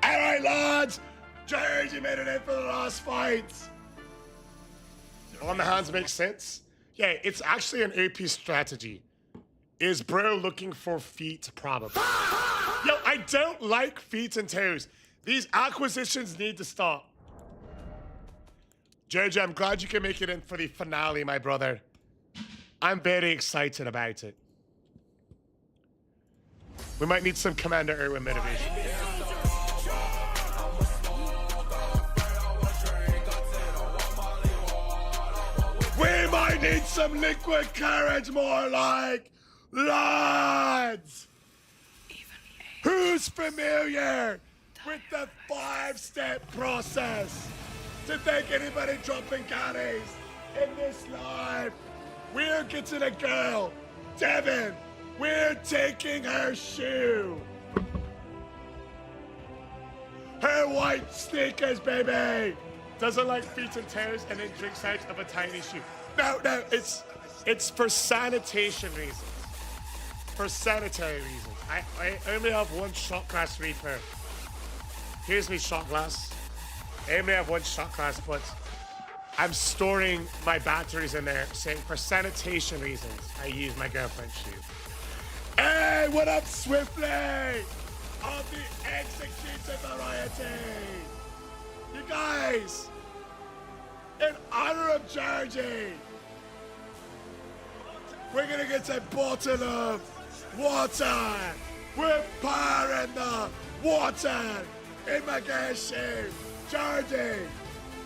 All right, lads. George, you made it in for the last fight. On the hands makes sense. Yeah, it's actually an AP strategy. Is bro looking for feet? Probably. Yo, I don't like feet and toes. These acquisitions need to stop. George, I'm glad you can make it in for the finale, my brother. I'm very excited about it. We might need some Commander Irwin motivation. We might need some liquid courage, more like, lads. Who's familiar with the 5-step process to take anybody dropping carries in this life? We're getting a girl, Devin. We're taking her shoe. Her white sneakers, baby. Doesn't like feet and toes and then drinks out of a tiny shoe. No, it's for sanitation reasons. For sanitary reasons. I only have one shot glass reaper. Here's me shot glass. I only have one shot glass, but I'm storing my batteries in there, saying for sanitation reasons, I use my girlfriend's shoe. Hey, what up, Swiftly? Of the executed variety. You guys, in honor of Georgie, we're gonna get a bottle of water. We're pouring the water in my girl's shoe. Georgie,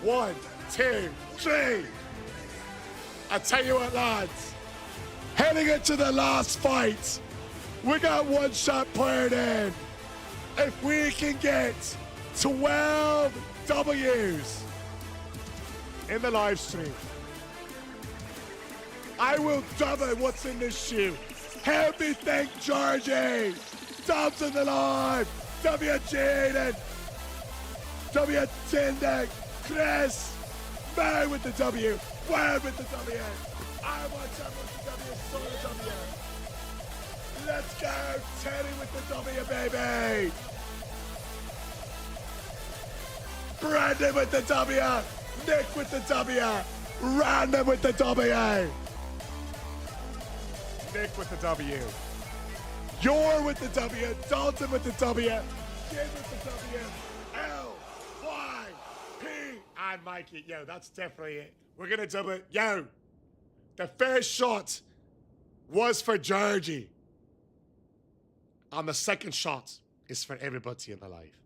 1, 2, 3. I tell you what, lads, heading into the last fight, we got one shot poured in. If we can get 12 W's in the live stream, I will double what's in this shoe. Help me thank Georgie. Dubs in the live. W. Jaden. W. Tindick. Chris. Mary with the W. Word with the W. I want some with the W. So the W. Let's go. Teddy with the W, baby. Brandon with the W. Nick with the W. Random with the W. Nick with the W. Yor with the W. Dalton with the W. Kid with the W. L, Y, P, and Mikey. Yo, that's definitely it. We're gonna double it. Yo, the first shot was for Georgie. And the second shot is for everybody in the life.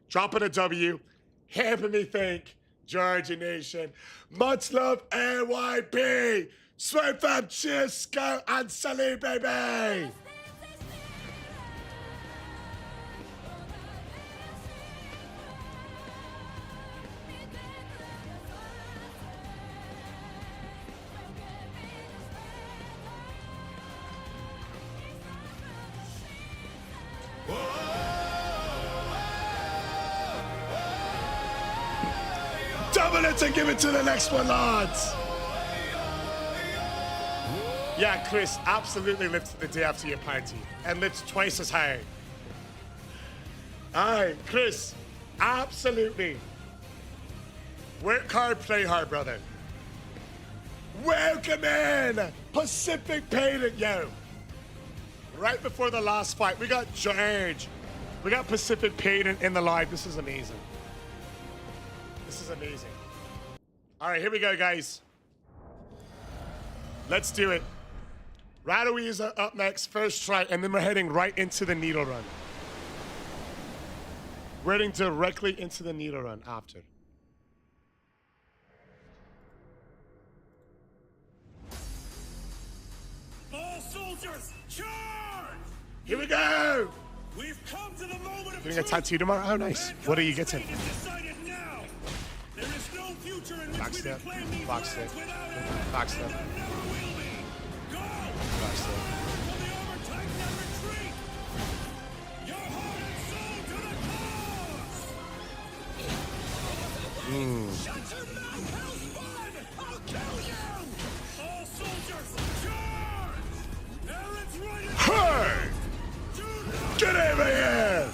Dropping a W, helping me think, Georgie Nation. Much love, AYP. Swear fam, Chisco, and Sally, baby. Double it and give it to the next one, lads. Yeah, Chris, absolutely lift the day after your party and lift twice as high. Aye, Chris, absolutely. Work hard, play hard, brother. Welcome in, Pacific Painting, yo. Right before the last fight, we got George. We got Pacific Painting in the live. This is amazing. This is amazing. All right, here we go, guys. Let's do it. Radowiza up next, first try, and then we're heading right into the needle run. We're heading directly into the needle run after. All soldiers, charge! Here we go! We've come to the moment of Getting a tattoo tomorrow? Oh, nice. What are you getting? Fate is decided now. There is no future in which we Backstep, reclaim these backstep, lands without it. backstep. And there never will be. Go! Backstep. For the armor tighten and retreat! Your heart and soul to the cause! Shut your mouth, hellspawn! I'll kill you! All soldiers, charge! Aaron's right in Hey! Get over here!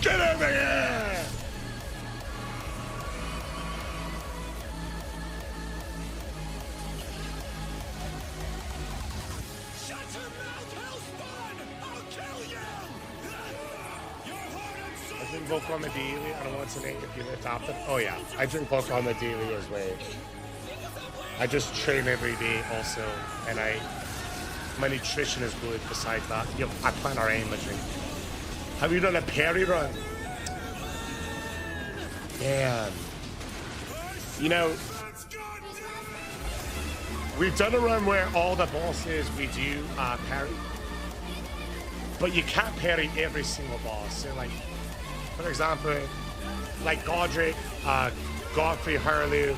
Get over here! Shut your mouth, hellspawn! I'll kill you! Your heart and soul I drink Vodka on the daily. I don't want to name if you lift after. Oh yeah, I drink Vodka on the daily as well. I just train every day also, and my nutrition is good besides that. Yo, I plan our aim, I drink. Have you done a parry run? Damn. You know, we've done a run where all the bosses we do parry, but you can't parry every single boss. So like, for example, like Godric, Godfrey, Hurlu,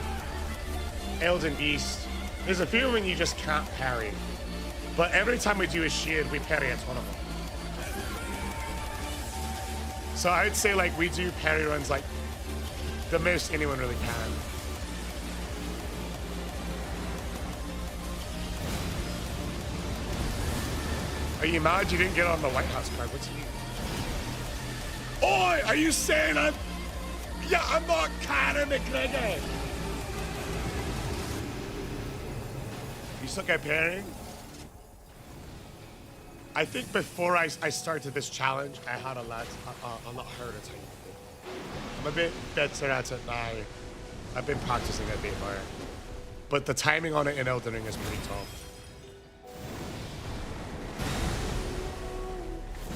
Elden Beast. There's a few when you just can't parry, but every time we do a shield, we parry a ton of them. So I'd say like we do parry runs like the most anyone really can. Are you mad you didn't get on the White House card? What's he? Oi, are you saying I'm... Yeah, I'm not Conor McGregor. You suck at parrying? I think before I started this challenge, I had a lot harder time. I'm a bit better at it now. I've been practicing a bit more. But the timing on it in Elden Ring is pretty tough.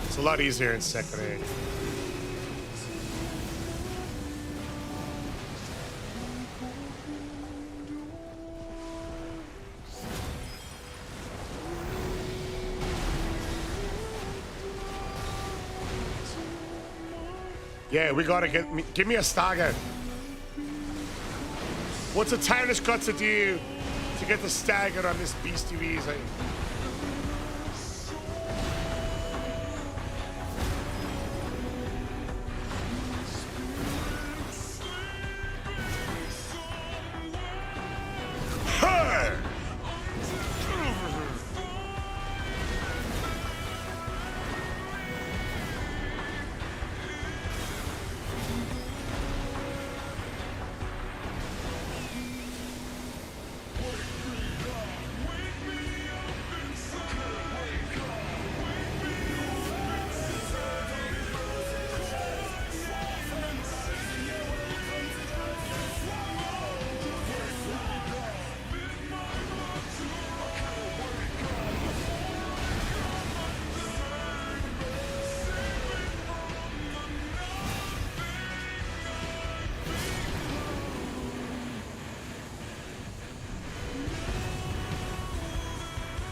It's a lot easier in Sekiro. Yeah, we gotta give me a stagger. What's a Tyrus got to do to get the stagger on this beastie weasel?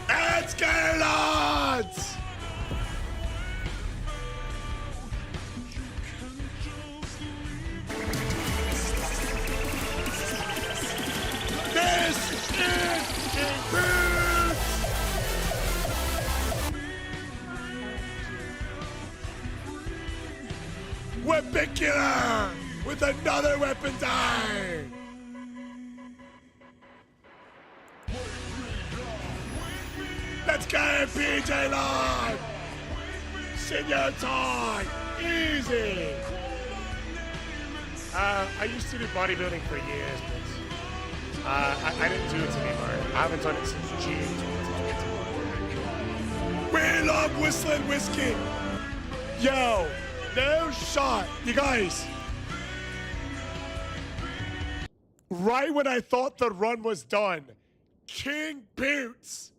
Let's go, lads! This is Boots! Weapon killer with another weapon down! Let's go, PJ Lord! Senior time! Easy! I used to do bodybuilding for years, but I didn't do it anymore. I haven't done it since June 2021. We love whistling whiskey! Yo, no shot. You guys. Right when I thought the run was done, King Boots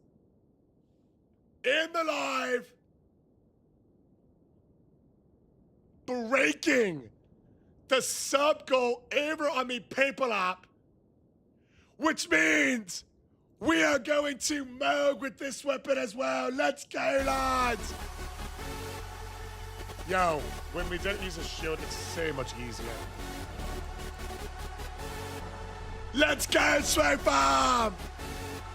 in the live, breaking the sub goal over on the PayPal app, which means we are going to Moog with this weapon as well. Let's go, lads. Yo, when we don't use a shield, it's so much easier. Let's go, Swag Farm.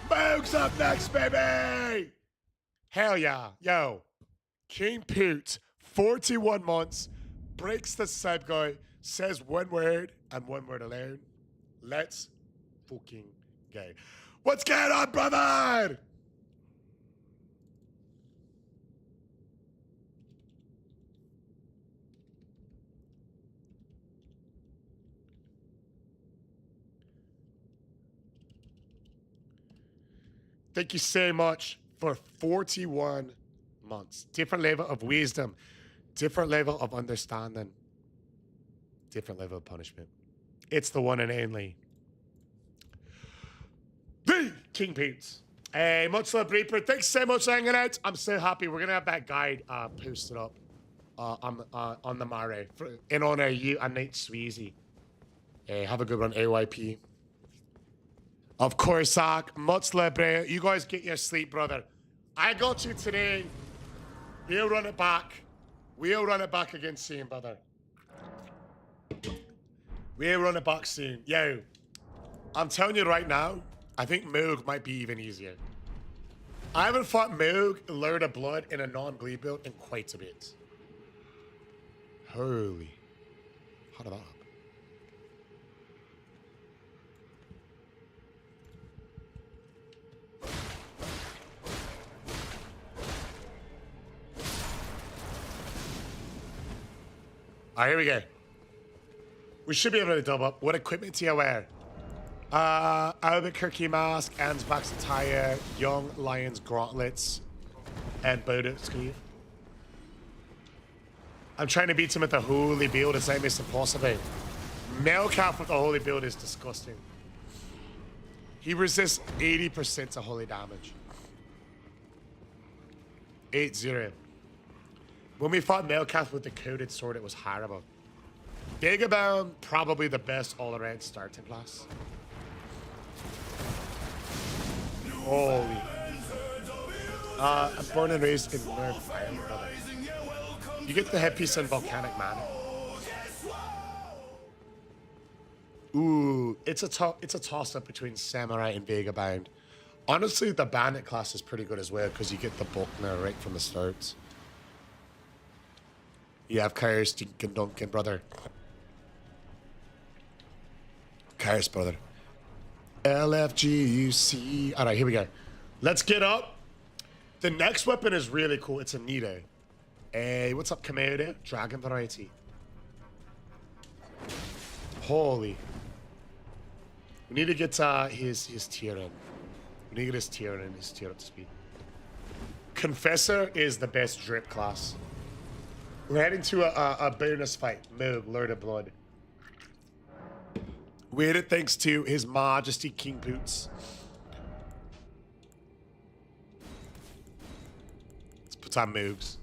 Moog's up next, baby. Hell yeah. Yo, King Poot, 41 months, breaks the sub guy, says one word and one word alone. Let's fucking go. What's going on, brother? Thank you so much for 41 months. Different level of wisdom, different level of understanding, different level of punishment. It's the one and only the King Poots. Hey, much love, Reaper. Thanks so much for hanging out. I'm so happy. We're gonna have that guide posted up on the Mare in honor of you and Nate Sweezy. Hey, have a good one, AYP. Of course, Zach. Much love, bro. You guys get your sleep, brother. I got you today. We'll run it back. We'll run it back again soon, brother. We'll run it back soon. Yo, I'm telling you right now, I think Moog might be even easier. I haven't fought Moog, Lord of Blood, in a non-bleed build in quite a bit. Holy. How did that happen? All right, here we go. We should be able to double up. What equipment do you wear? Albuquerque mask, Ansbach's attire, Young Lions gauntlets. and Bodeskriv. I'm trying to beat him with the holy build. It's almost impossible. Melcalf with the holy build is disgusting. He resists 80% to holy damage. 8-0. When we fought Melcalf with the coded sword, it was horrible. Vagabond, probably the best all-around starting class. Holy. I'm born and raised in North Ireland, brother. You get the headpiece on Volcanic Mana. Ooh, it's a toss-up between Samurai and Vagabond. Honestly, the Bandit class is pretty good as well because you get the Buckner right from the start. You have Kairos, Dinkin, Duncan, brother. Kairos, brother. LFGUC. All right, here we go. Let's get up. The next weapon is really cool. It's a Nido. Hey, what's up, Komodo? Dragon variety. Holy. We need to get his tier in. We need to get his tier in, his tier up to speed. Confessor is the best drip class. We're heading to a bonus fight. Moog, Lord of Blood. We hit it thanks to His Majesty King Boots. Let's put on Moogs.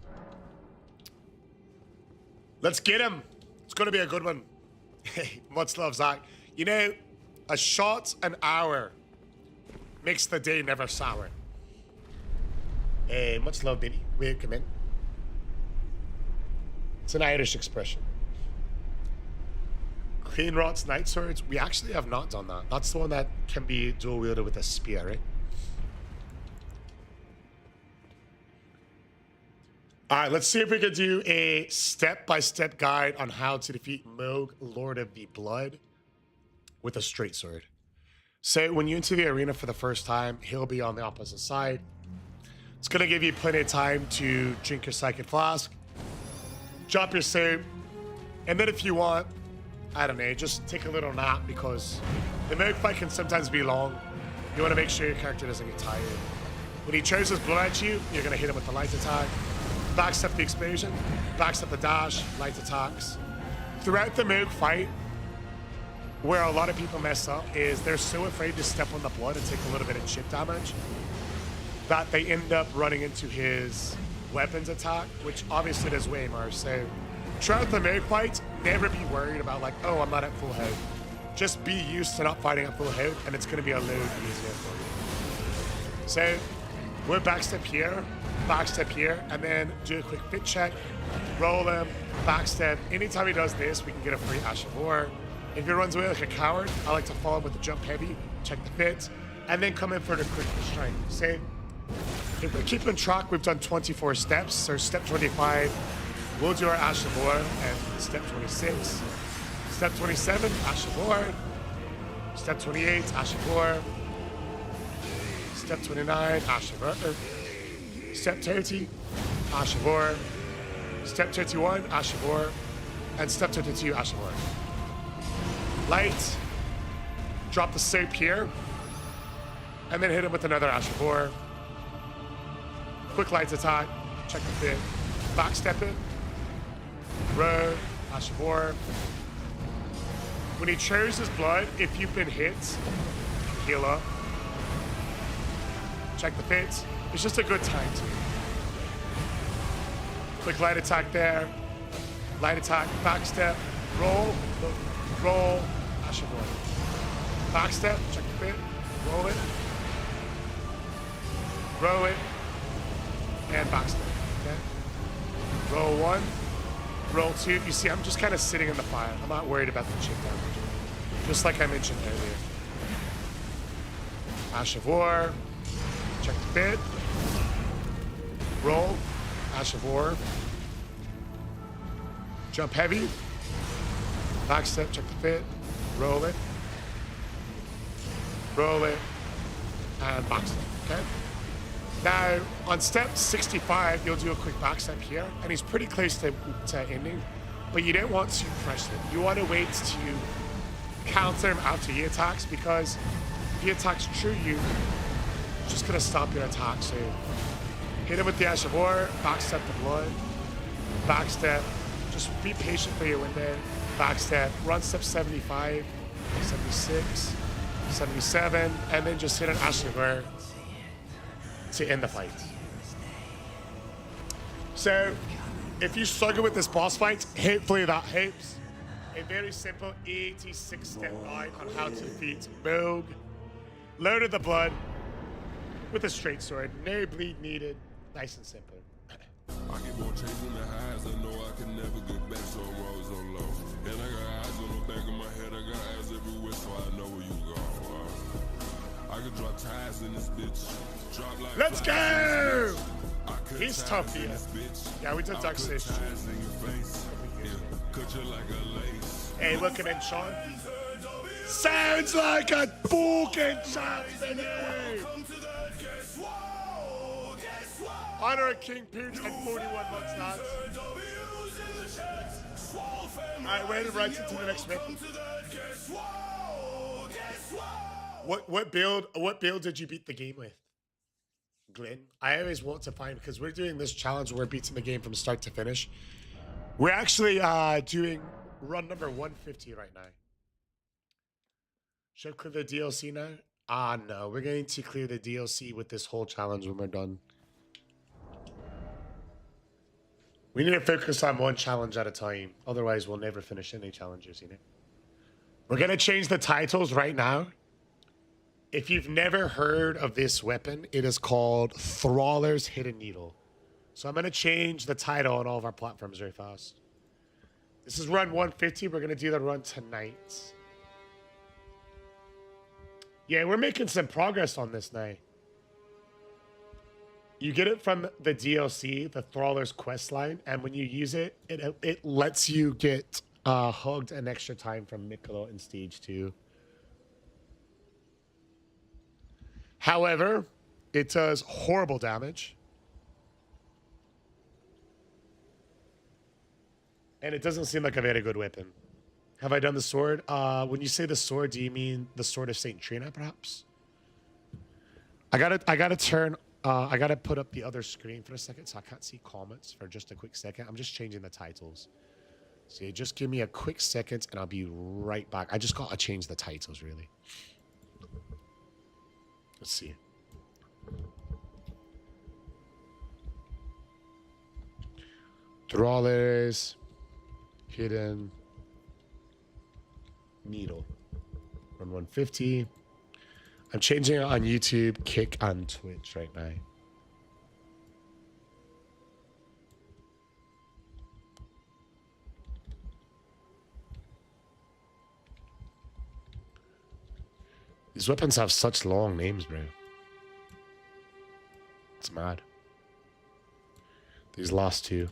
Let's get him. It's going to be a good one. Hey, much love, Zach. You know, a shot an hour makes the day never sour. Hey, much love, baby. Wait, come in. It's an Irish expression. Clean Rot's Night Swords. We actually have not done that. That's the one that can be dual wielded with a spear, right? All right, let's see if we can do a step-by-step guide on how to defeat Moog, Lord of the Blood, with a straight sword. So when you enter the arena for the first time, he'll be on the opposite side. It's going to give you plenty of time to drink your Psychic Flask, drop your save, and then if you want, I don't know, just take a little nap because the Moog fight can sometimes be long. You want to make sure your character doesn't get tired. When he throws his blood at you, you're going to hit him with the light attack. Backstep the explosion, backstep the dash, light attacks. Throughout the Moog fight, where a lot of people mess up is they're so afraid to step on the blood and take a little bit of chip damage that they end up running into his weapons attack, which obviously does way more. So throughout the Moog fight, never be worried about like, oh, I'm not at full health. Just be used to not fighting at full health and it's going to be a load easier for you. So we'll backstep here, and then do a quick fit check, roll him, backstep. Anytime he does this, we can get a free Ash of War. If he runs away like a coward, I like to follow him with the jump heavy, check the fit, and then come in for the critical strike. So if we're keeping track, we've done 24 steps. So step 25, we'll do our Ash of War, and step 26. Step 27, Ash of War. Step 28, Ash of War. Step 29, Ash of War. Step 30, Ash of War. Step 31, Ash of War. And step 32, Ash of War. Light. Drop the soap here. And then hit him with another Ash of War. Quick light attack. Check the fit. Backstep it. Row. Ash of War. When he chose his blood, if you've been hit, heal up. Check the fit. It's just a good time to. Quick light attack there. Light attack, backstep, roll, Ash of War. Backstep, check the fit, roll it, and backstep, okay? Roll one, roll two. You see, I'm just kind of sitting in the fire. I'm not worried about the chip damage. Just like I mentioned earlier. Ash of War, check the fit, roll, Ash of War, jump heavy, backstep, check the fit, roll it, and backstep, okay? Now, on step 65, you'll do a quick backstep here, and he's pretty close to ending, but you don't want to press it. You want to wait to counter him after he attacks, because if he attacks true, you're just going to stop your attack, so Hit him with the Ash of War. Backstep the blood. Backstep. Just be patient for your window. Backstep. Run step 75, 76, 77, and then just hit an Ash of War to end the fight. So, if you struggle with this boss fight, hopefully that helps. A very simple 86-step guide on how to defeat Rogue. Loaded the blood with a straight sword. No bleed needed. Nice and simple. I get more chasing the highs. I know I can never get back, so I'm always on low. And I got eyes on the back of my head. I got eyes everywhere, so I know where you go. I can drop ties in this bitch. Drop like Let's go! He's tough here. Yeah, we did Dark Station. Hey, look at him, Sean. Sounds like a fucking shot to you. Honor a King Pooch and 41 months, lads. Alright, wait right into the next bit. What build did you beat the game with? Glenn? I always want to find, because we're doing this challenge where we're beating the game from start to finish. We're actually doing run number 150 right now. Should I clear the DLC now? No, we're going to clear the DLC with this whole challenge when we're done. We need to focus on one challenge at a time. Otherwise, we'll never finish any challenges, you know? We're going to change the titles right now. If you've never heard of this weapon, it is called Thioller's Hidden Needle. So I'm going to change the title on all of our platforms very fast. This is run 150. We're going to do the run tonight. Yeah, we're making some progress on this now. You get it from the DLC, the Thioller's quest line, and when you use it, it lets you get hugged an extra time from Mikolo in stage 2. However, it does horrible damage. And it doesn't seem like a very good weapon. Have I done the sword? When you say the sword, do you mean the sword of Saint Trina, perhaps? I gotta put up the other screen for a second, so I can't see comments for just a quick second. I'm just changing the titles. So you just give me a quick second, and I'll be right back. I just gotta change the titles, really. Let's see. Thioller's Hidden Needle. Run 150. I'm changing it on YouTube, Kick, and Twitch right now. These weapons have such long names, bro. It's mad. These last two.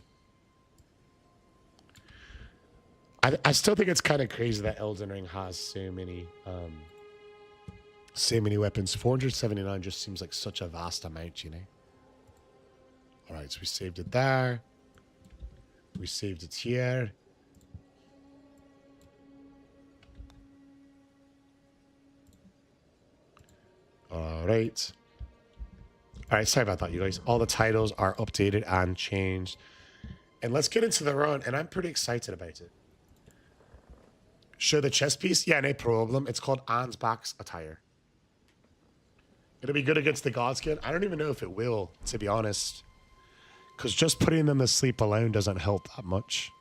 I still think it's kind of crazy that Elden Ring has so many weapons. 479 just seems like such a vast amount, you know? Alright, so we saved it there. We saved it here. Alright. Alright, sorry about that, you guys. All the titles are updated and changed. And let's get into the run, and I'm pretty excited about it. Show the chest piece? Yeah, no problem. It's called Ansbach's Attire. It'll be good against the Godskin. I don't even know if it will, to be honest. Because just putting them to sleep alone doesn't help that much.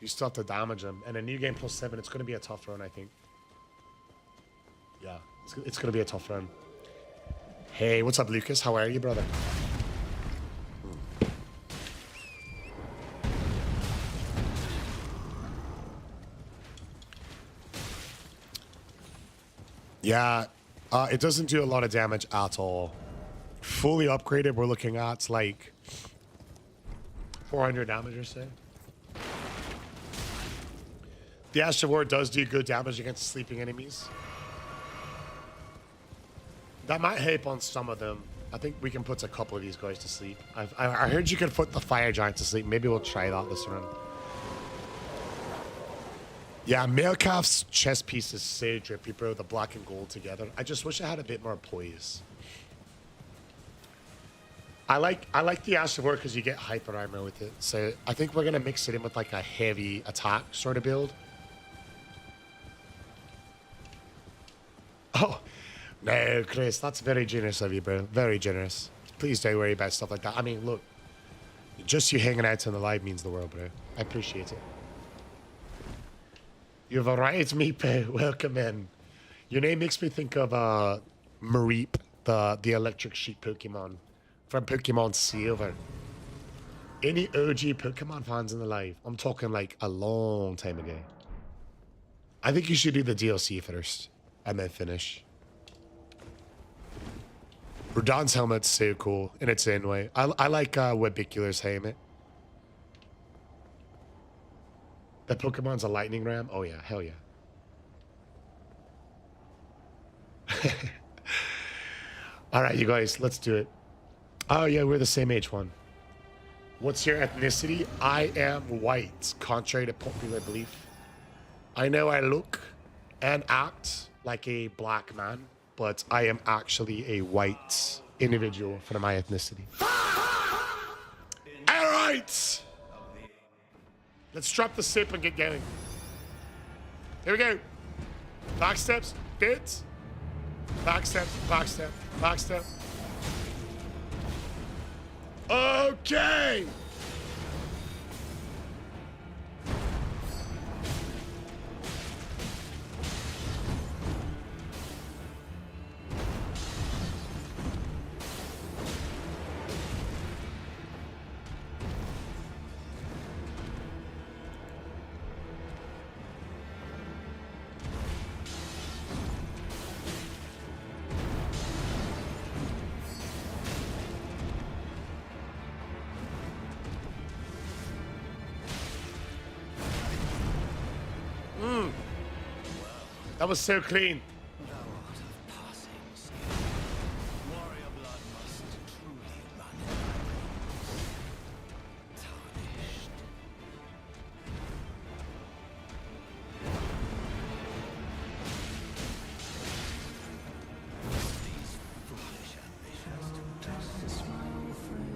You still have to damage them. And a new game plus 7, it's going to be a tough run, I think. Yeah, it's going to be a tough run. Hey, what's up, Lucas? How are you, brother? Yeah, it doesn't do a lot of damage at all. Fully upgraded, we're looking at like 400 damage or so. The Ash of War does do good damage against sleeping enemies. That might help on some of them. I think we can put a couple of these guys to sleep. I heard you can put the Fire Giant to sleep. Maybe we'll try that this run. Yeah, Mailcalf's chest piece is so drippy, bro. The black and gold together. I just wish I had a bit more poise. I like the Ash of War because you get hyper armor with it. So I think we're gonna mix it in with like a heavy attack sort of build. Oh no, Chris, that's very generous of you, bro. Very generous. Please don't worry about stuff like that. I mean, look, just you hanging out in the live means the world, bro. I appreciate it. You've arrived, Meepo. Welcome in. Your name makes me think of Mareep, the electric sheep Pokemon from Pokemon Silver. Any OG Pokemon fans in the live? I'm talking like a long time ago. I think you should do the DLC first and then finish. Rodon's helmet's so cool in its own way. I like Webicular's helmet. The Pokemon's a lightning ram? Oh yeah, hell yeah. All right, you guys, let's do it. Oh yeah, we're the same age one. What's your ethnicity? I am white, contrary to popular belief. I know I look and act like a black man, but I am actually a white individual for my ethnicity. All right. Let's drop the sip and get going. Here we go. Back steps, fit. Back steps, back step, back step. Okay. That was so clean.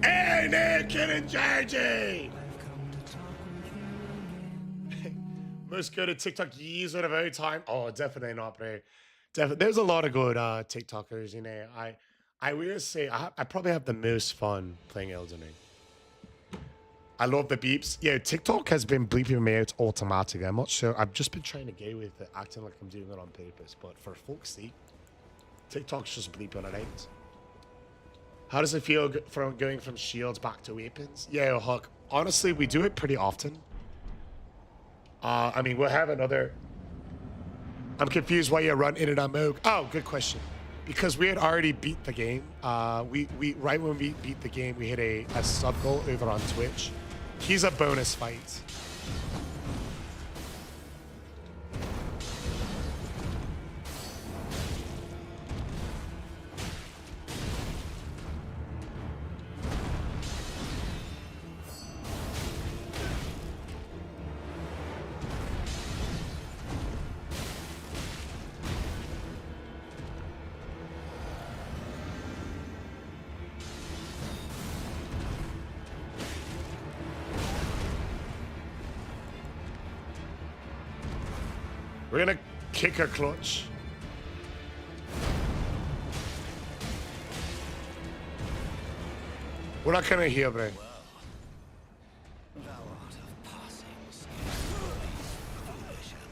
Hey, Nick and Georgie! Most go to TikTok years at a very time. Oh, definitely not, bro. Definitely, there's a lot of good TikTokers, you know. I will say I probably have the most fun playing Elden Ring. I love the beeps. Yeah, TikTok has been bleeping me out automatically. I'm not sure. I've just been trying to go with it, acting like I'm doing it on purpose. But for folks' sake, TikTok's just bleeping it out. How does it feel from going from shields back to weapons? Yeah, Huck. Honestly, we do it pretty often. I mean, we'll have another. I'm confused why you run in and out mode. Oh, good question. Because we had already beat the game. We right when we beat the game, we hit a sub goal over on Twitch. He's a bonus fight. We're gonna kick a clutch. We're not gonna heal, bro.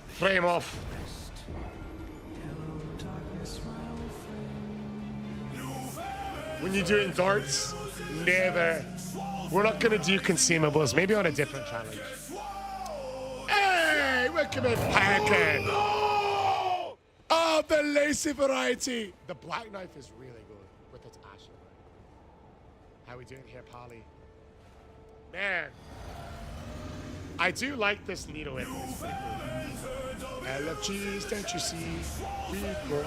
Frame off. When you're doing darts, never. We're not gonna do consumables. Maybe on a different challenge. Hey, welcome in, Hacker. Oh, the lacy variety. The black knife is really good with its ash. How we doing here, Polly? Man, I do like this needle weapon. It's pretty cool. LFGs, don't you see? We grow.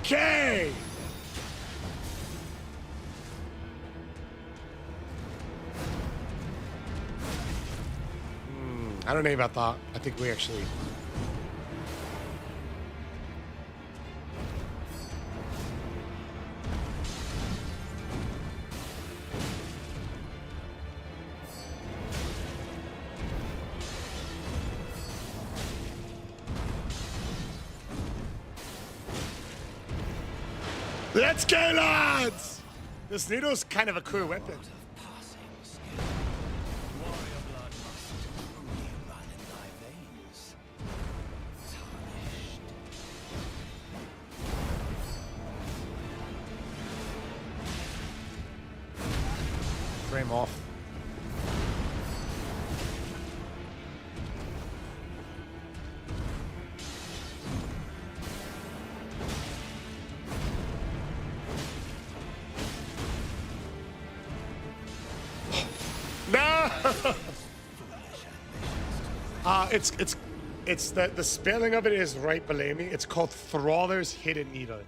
Okay. I don't know about that. I think we actually... Let's go, lads! This needle's kind of a cool weapon. Frame off. No! It's the spelling of it is right below me. It's called Thioller's Hidden Needle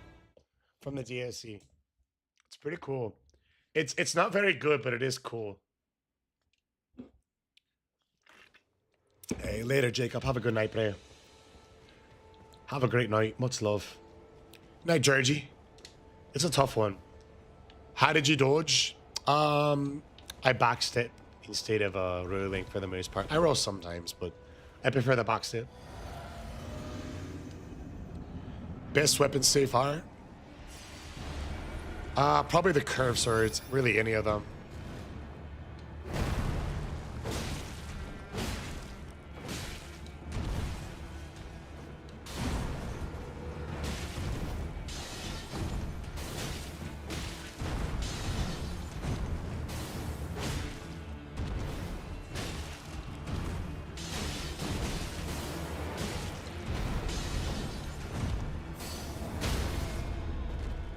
from the DLC. It's pretty cool. It's not very good, but it is cool. Hey, later, Jacob. Have a good night, bro. Have a great night. Much love. Night, Georgie. It's a tough one. How did you dodge? I backstep instead of rolling for the most part. I roll sometimes, but I prefer the backstep. Best weapon so far? Probably the curved swords. Really, any of them.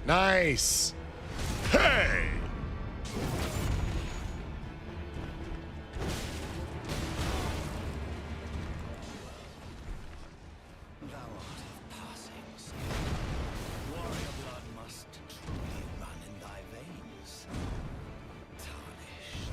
Nice. Hey! Thou art of passing skill. Warrior blood must truly run in thy veins. Tarnished.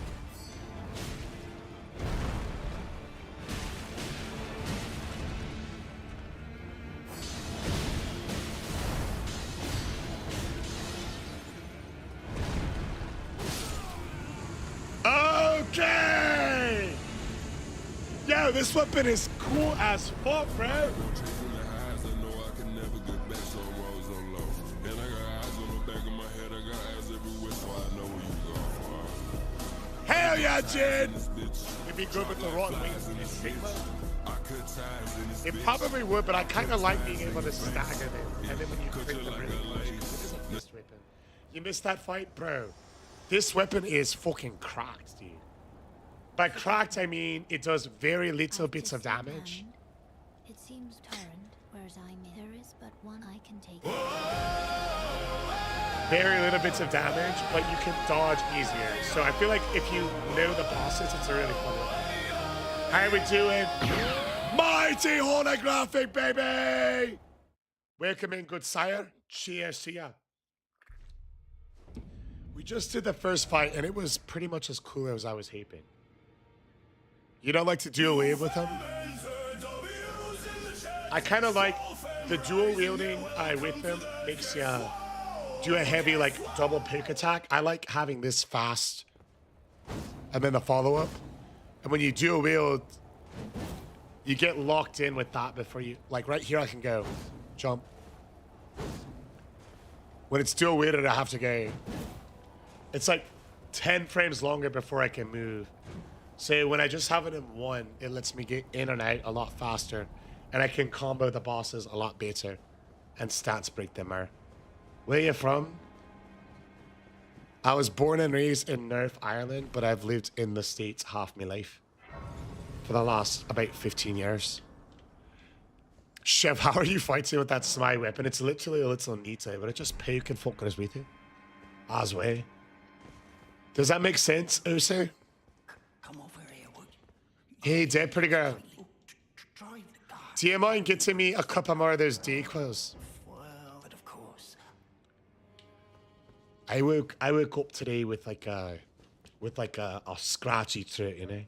Okay! Yo, this weapon is cool as fuck, bro. Hell yeah, Jin! It'd be good with the rotten wings and the Sigma. It probably would, but I kind of like being able to stagger them. And then when you crit them really close, because it is a fist weapon. You missed that fight, bro. This weapon is fucking cracked, dude. By cracked, I mean it does very little bits of damage. It seems torrent, whereas there is but one I can take. Very little bits of damage, but you can dodge easier. So I feel like if you know the bosses, it's a really fun one. How are we doing? Mighty holographic, baby! Welcome in, good sire. Cheers to ya. We just did the first fight, and it was pretty much as cool as I was hoping. You don't like to dual wield with him? I kind of like the dual wielding with him makes you do a heavy, like, double poke attack. I like having this fast and then the follow-up. And when you dual wield, you get locked in with that before you... Like, right here I can go. Jump. When it's dual wielded, I have to go... It's like 10 frames longer before I can move. So when I just have it in one, it lets me get in and out a lot faster. And I can combo the bosses a lot better. And stats break them more. Where are you from? I was born and raised in North Ireland, but I've lived in the States half my life. For the last about 15 years. Chef, how are you fighting with that smite weapon? It's literally a little neater, but it just poke and focus with you. As way. Does that make sense, Uso? Come over here, would you? Hey, dead pretty girl. Drive the car. Do you mind getting me a couple more of those decoys? Well, but of course, I woke up today with like a scratchy throat, you know.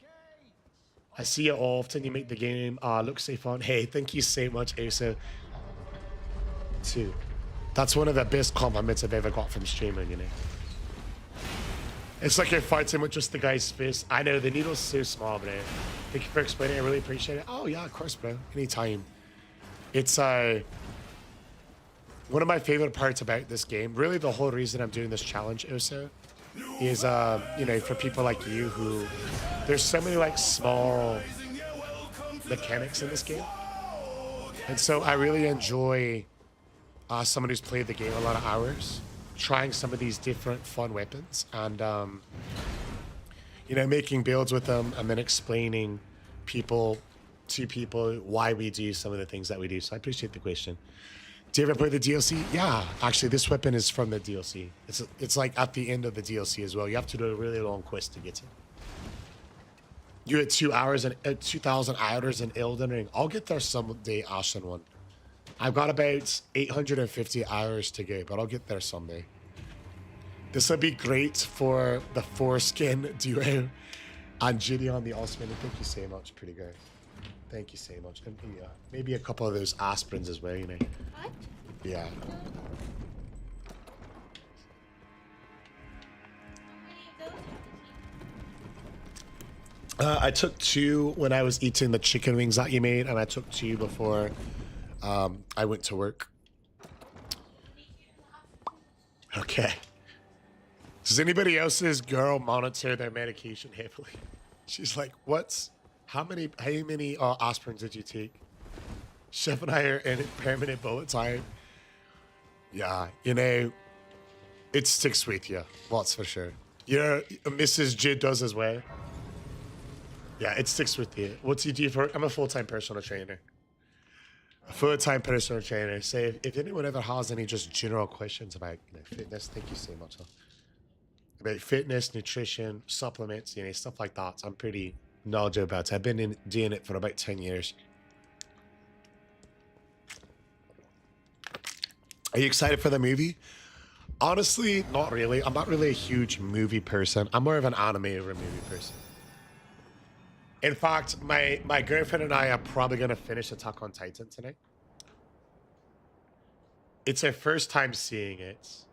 I see it often. You make the game look so fun. Hey, thank you so much, Asa. Too. That's one of the best compliments I've ever got from streaming, you know. It's like you're fighting with just the guy's face. I know, the needle's so small, bro. Thank you for explaining. I really appreciate it. Oh, yeah, of course, bro. Anytime. It's one of my favorite parts about this game. Really, the whole reason I'm doing this challenge also is, you know, for people like you who... There's so many, like, small mechanics in this game. And so I really enjoy someone who's played the game a lot of hours, trying some of these different fun weapons and, you know, making builds with them and then explaining to people why we do some of the things that we do. So I appreciate the question. Do you ever play the DLC? Yeah, actually, this weapon is from the DLC. It's like at the end of the DLC as well. You have to do a really long quest to get it. You had 2,000 hours in Elden Ring. I'll get there someday, Ashen One. I've got about 850 hours to go, but I'll get there someday. This would be great for the foreskin duo and Judy on the Osman. Thank you so much, pretty good. Thank you so much. And maybe a couple of those aspirins as well, you know. What? Yeah. I took 2 when I was eating the chicken wings that you made, and I took 2 before I went to work. Okay. Does anybody else's girl monitor their medication heavily? She's like, how many aspirins did you take? Chef and I are in permanent bullet time. Yeah, you know, it sticks with you. That's for sure. Mrs. J does as well. Yeah, it sticks with you. What do you do for work? I'm a full-time personal trainer. So if anyone ever has any just general questions about fitness, thank you so much. About fitness, nutrition, supplements, stuff like that, I'm pretty knowledgeable about it. I've been doing it for about 10 years. Are you excited for the movie? Honestly, not really. I'm not really a huge movie person. I'm more of an anime over a movie person. In fact, my girlfriend and I are probably going to finish Attack on Titan tonight. It's our first time seeing it.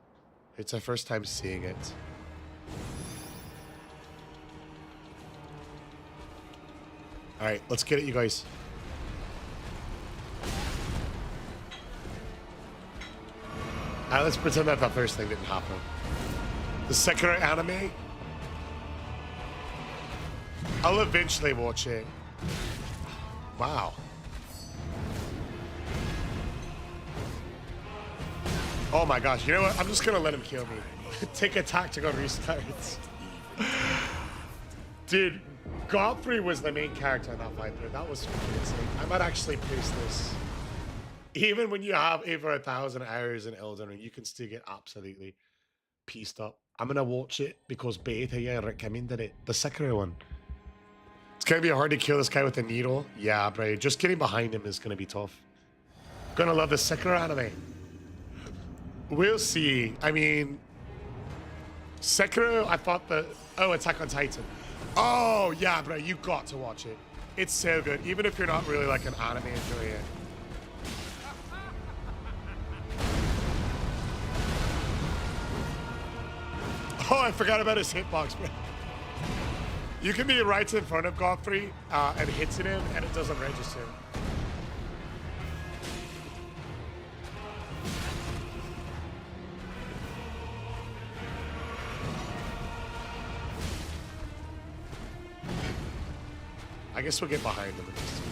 All right, let's get it, you guys. All right, let's pretend that first thing didn't happen. The second anime, I'll eventually watch it. Wow. Oh my gosh, you know what? I'm just gonna let him kill me. Take a tactical restart. Dude, Godfrey was the main character in that fight there. That was freaking insane. I might actually post this. Even when you have over 1,000 hours in Elden Ring, you can still get absolutely pieced up. I'm gonna watch it because theThiollier recommended it. The Sekiro one. It's gonna be hard to kill this guy with a needle. Yeah, bro. Just getting behind him is gonna be tough. Gonna love the Sekiro anime. We'll see. I mean, Sekiro, I thought Attack on Titan. Oh, yeah, bro. You got to watch it. It's so good. Even if you're not really like an anime enjoyer. Oh, I forgot about his hitbox, bro. You can be right in front of Godfrey and hitting him, and it doesn't register. I guess we'll get behind them in this series.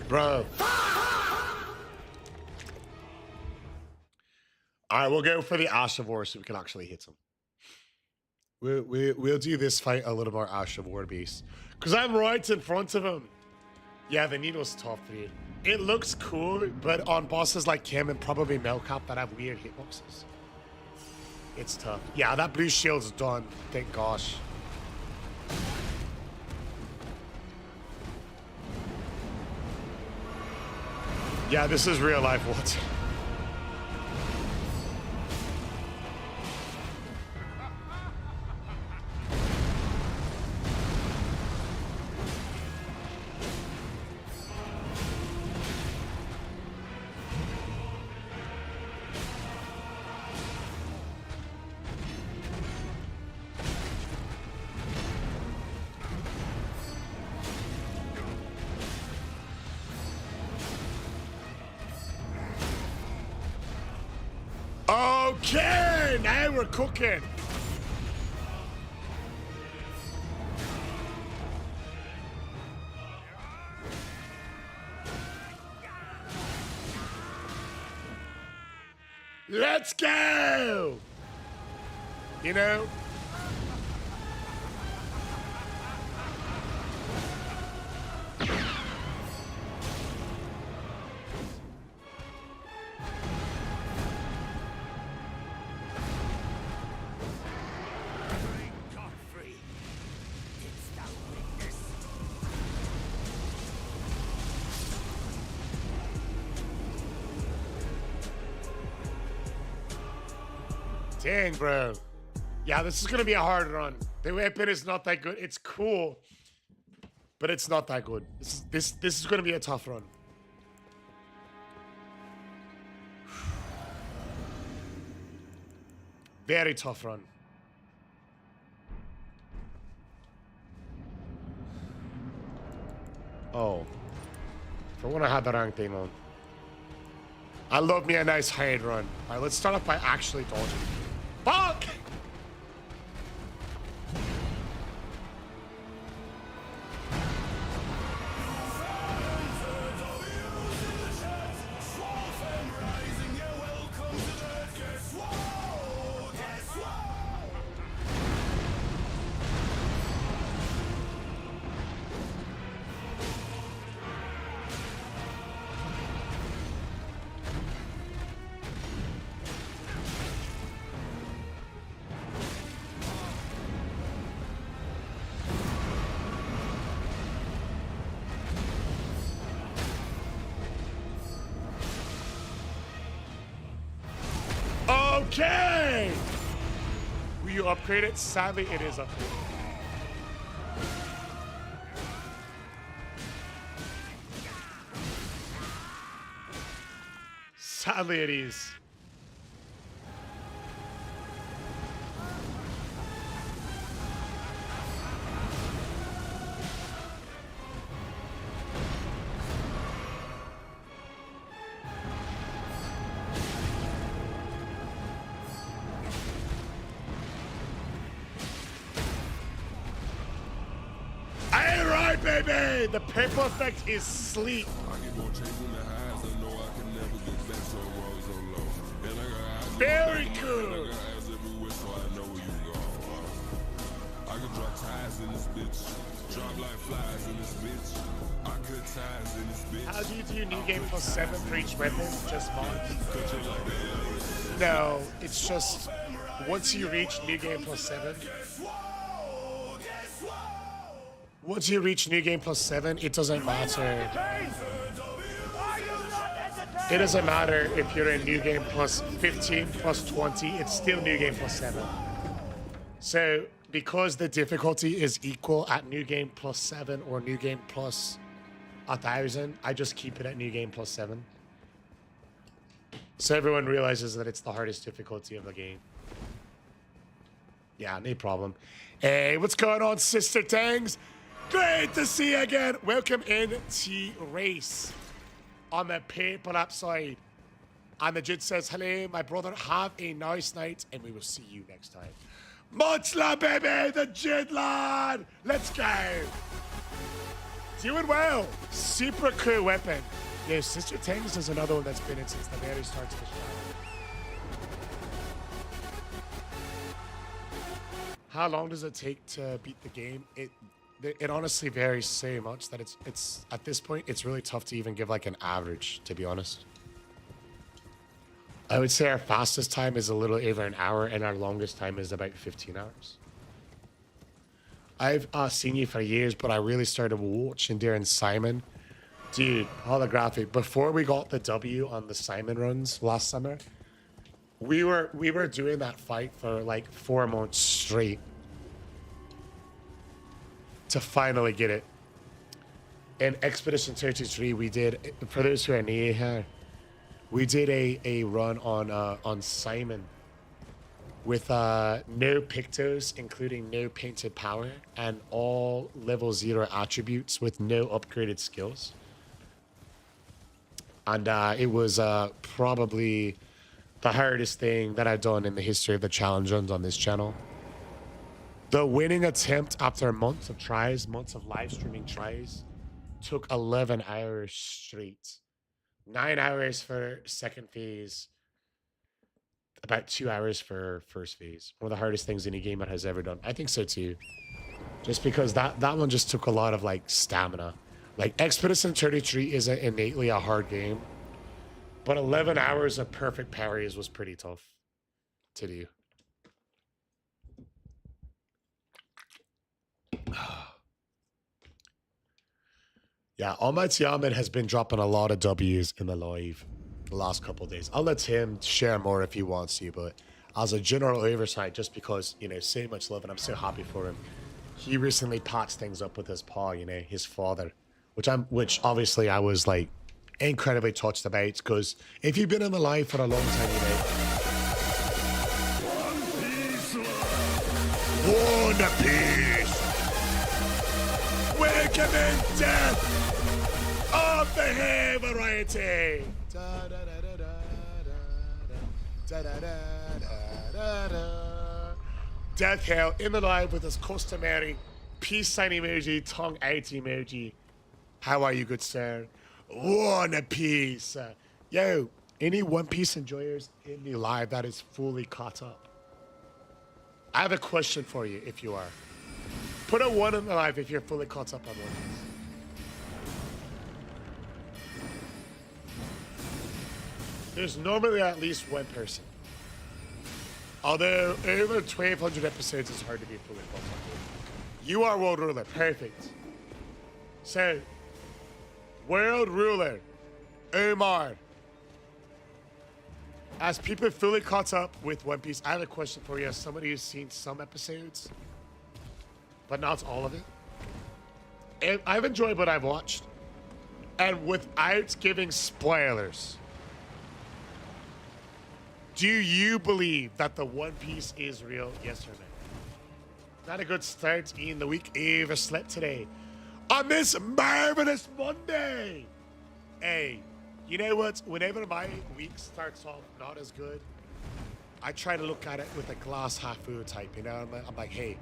Bro. All right, we'll go for the Ash of War so we can actually hit him. We'll do this fight a little more Ash of War based. Because I'm right in front of him. Yeah, the needle's tough, dude. It looks cool, but on bosses like him and probably Melkap that have weird hitboxes, it's tough. Yeah, that blue shield's done. Thank gosh. Yeah, this is real life, what? Okay, now we're cooking. Let's go. You know, dang, bro. Yeah, this is gonna be a hard run. The weapon is not that good. It's cool, but it's not that good. This is gonna be a tough run. Very tough run. Oh. For when I had the rank thing on. I love me a nice hide run. Alright, let's start off by actually dodging. Fuck! Okay! Will you upgrade it? Sadly, it is upgraded. Sadly, it is. Alright, baby! The purple effect is sleep. I get more change in the highs. I know I can never get back, so I'm always on low. And I got eyes Very on the cool. and I got eyes everywhere, so I know where you go. I can drop ties in this bitch. Drop like flies in this bitch. I cut ties in this bitch. How do you do new game plus 7 for each weapon? Just mods? Cut you like that. No, it's just once you reach new game plus 7. Once you reach new game plus 7, it doesn't matter. It doesn't matter if you're in new game plus 15, plus 20, it's still new game plus 7. So, because the difficulty is equal at new game plus 7 or new game plus 1000, I just keep it at new game plus 7. So everyone realizes that it's the hardest difficulty of the game. Yeah, no problem. Hey, what's going on, Sister Tangs? Great to see you again. Welcome in to Race on the paper upside. And the Jid says, hello, my brother. Have a nice night, and we will see you next time. Much love, baby. The Jid lad. Let's go. Doing well. Super cool weapon. Yeah, Sister Tangs is another one that's been in since the very start of the show. How long does it take to beat the game? It honestly varies so much that it's at this point it's really tough to even give like an average, to be honest. I would say our fastest time is a little over an hour and our longest time is about 15 hours. I've seen you for years, but I really started watching during Simon Dude, holographic. Before we got the W on the Simon runs last summer, we were doing that fight for like 4 months straight to finally get it. In Expedition 33, we did, for those who are new here, we did a run on Simon with no Pictos, including no painted power, and all level 0 attributes with no upgraded skills. And it was probably the hardest thing that I've done in the history of the challenge runs on this channel. The winning attempt after months of tries, months of live streaming tries, took 11 hours straight. 9 hours for second phase, about 2 hours for first phase. One of the hardest things any gamer has ever done. I think so too. Just because that one just took a lot of like stamina. Like Expedition 33 isn't innately a hard game, but 11 hours of perfect parries was pretty tough to do. Yeah, Almighty Ahmed has been dropping a lot of W's in the live the last couple of days. I'll let him share more if he wants to, but as a general oversight, just because, you know, so much love and I'm so happy for him. He recently patched things up with his pa, you know, his father, which obviously I was like incredibly touched about, because if you've been in the live for a long time, you know. One piece. Welcome in death of the hair variety. Da, da, da, da, da, da, da, da, da, da. Death Hell in the live with his customary peace sign emoji, tongue out emoji. How are you, good sir? One piece. Yo, any One Piece enjoyers in the live that is fully caught up? I have a question for you if you are. Put a 1 in the live if you're fully caught up on One Piece. There's normally at least one person. Although over 1,200 episodes, it's hard to be fully caught up. You are World Ruler. Perfect. So, World Ruler, Omar. As people fully caught up with One Piece, I have a question for you as somebody who's seen some episodes, but not all of it. And I've enjoyed what I've watched. And without giving spoilers, do you believe that the One Piece is real? Yes or no? Not a good start in the week. Overslept today. On this marvelous Monday. Hey, you know what? Whenever my week starts off not as good, I try to look at it with a glass half full type. You know, I'm like, hey,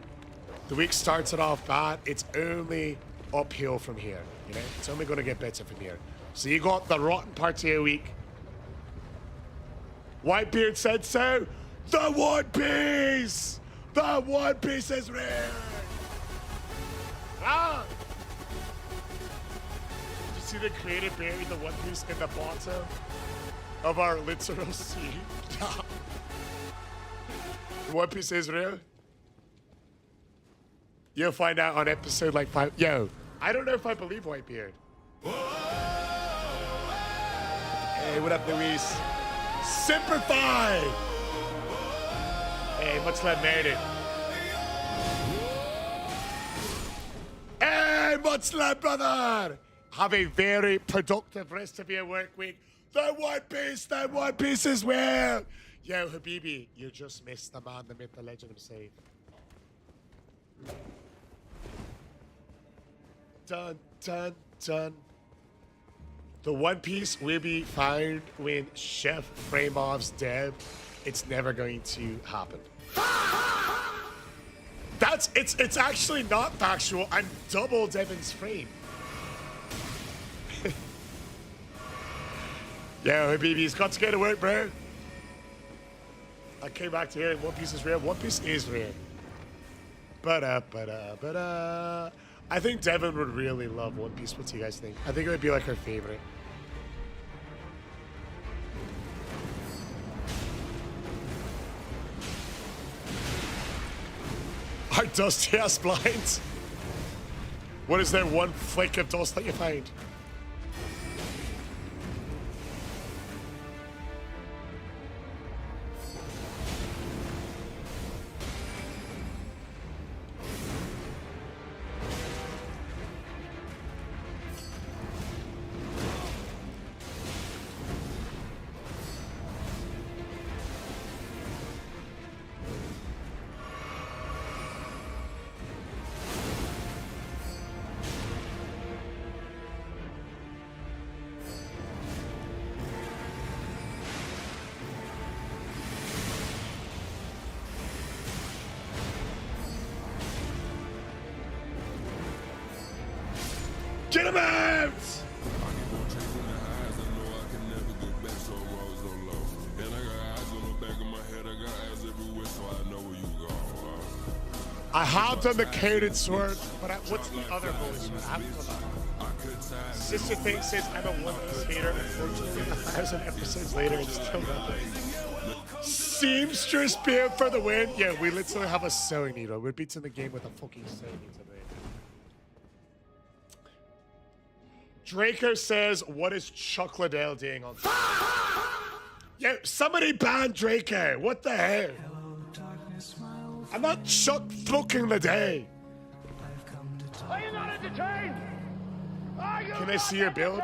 the week starts it off bad. It's only uphill from here. You know, it's only going to get better from here. So you got the rotten part of your week. Whitebeard said so. The One Piece! The One Piece is real! Ah! Did you see the creator buried the One Piece in the bottom of our literal sea? The One Piece is real? You'll find out on episode like 5. Yo, I don't know if I believe Whitebeard. Hey, what up, Luis? Simplify! Hey, much love, made it. Hey, much love, brother! Have a very productive rest of your work week. The One Piece is well! Yo, Habibi, you just missed the man, the myth, the legend himself. Dun, dun, dun. The One Piece will be found when Chef Framov's dead. It's never going to happen. It's actually not factual. I'm double Devin's frame. Yo, Habibi's got to go to work, bro. I came back to here. One Piece is real. One Piece is real. Ba-da. I think Devin would really love One Piece. What do you guys think? I think it would be like her favorite. Are dust yes blind? What is there one flick of dust that you find? Get him out! I keep on chasing the highs, I know I can never get back, so I'm always on low. And I got eyes on the back of my head, I got eyes everywhere, so I know where you go. I have done the coded sword, but what's the other holy sword? I haven't done that. Sister Thing says I'm a One Piece hater. Unfortunately, 1,000 episodes later, and still nothing. Seamstress beard for the win. Yeah, we literally have a sewing needle. We're beating the game with a fucking sewing needle today. Draco says, "What is Chuck Liddell doing on?" Yo, somebody ban Draco. What the hell? I'm not Chuck fucking Liddell. Are you not entertained? Can I see your build?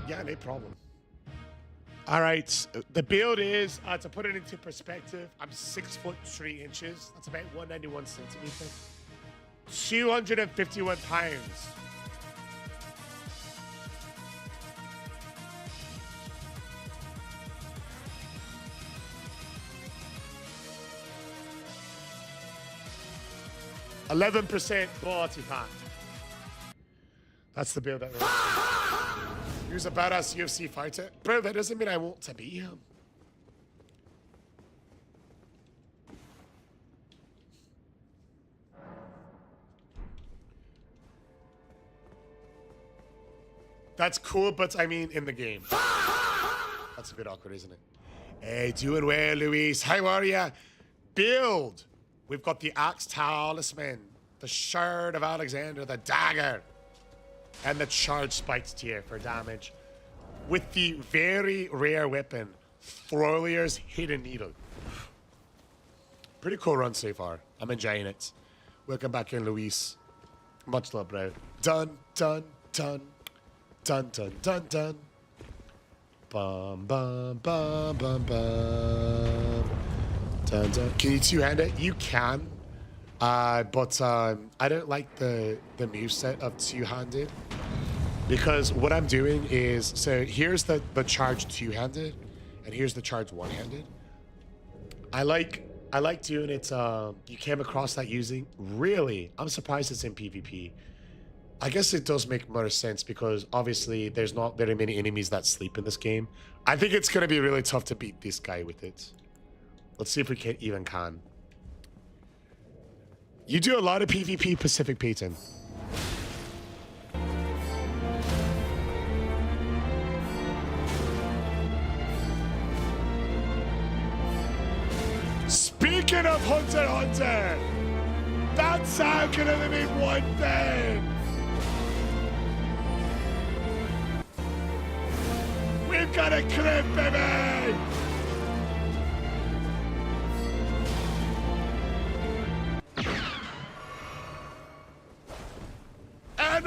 Yeah, no problem. All right, the build is, to put it into perspective, I'm 6'3". That's about 191 centimeters. 251 pounds. %body fat. That's the build that we're on. He was a badass UFC fighter. Bro, that doesn't mean I want to be him. That's cool, but I mean in the game. That's a bit awkward, isn't it? Hey, doing well, Luis. How are ya? Build. We've got the Axe Talisman, the Shard of Alexander, the Dagger, and the Charge Spiked tier for damage. With the very rare weapon, Thioller's Hidden Needle. Pretty cool run so far. I'm enjoying it. Welcome back in, Luis. Much love, bro. Dun, dun, dun. Dun, dun, dun, dun. Bum, bum, bum, bum, bum. Dun, dun. Can you two-hand it? You can. But I don't like the moveset of two-handed. Because what I'm doing is, so here's the charge two-handed, and here's the charge one-handed. I like doing it, you came across that using, really, I'm surprised it's in PvP. I guess it does make more sense because obviously there's not very many enemies that sleep in this game. I think it's gonna be really tough to beat this guy with it. Let's see if we can. You do a lot of PvP, Pacific Peyton. Speaking of Hunter x Hunter, that's how can only mean one thing. We've got a clip, baby! And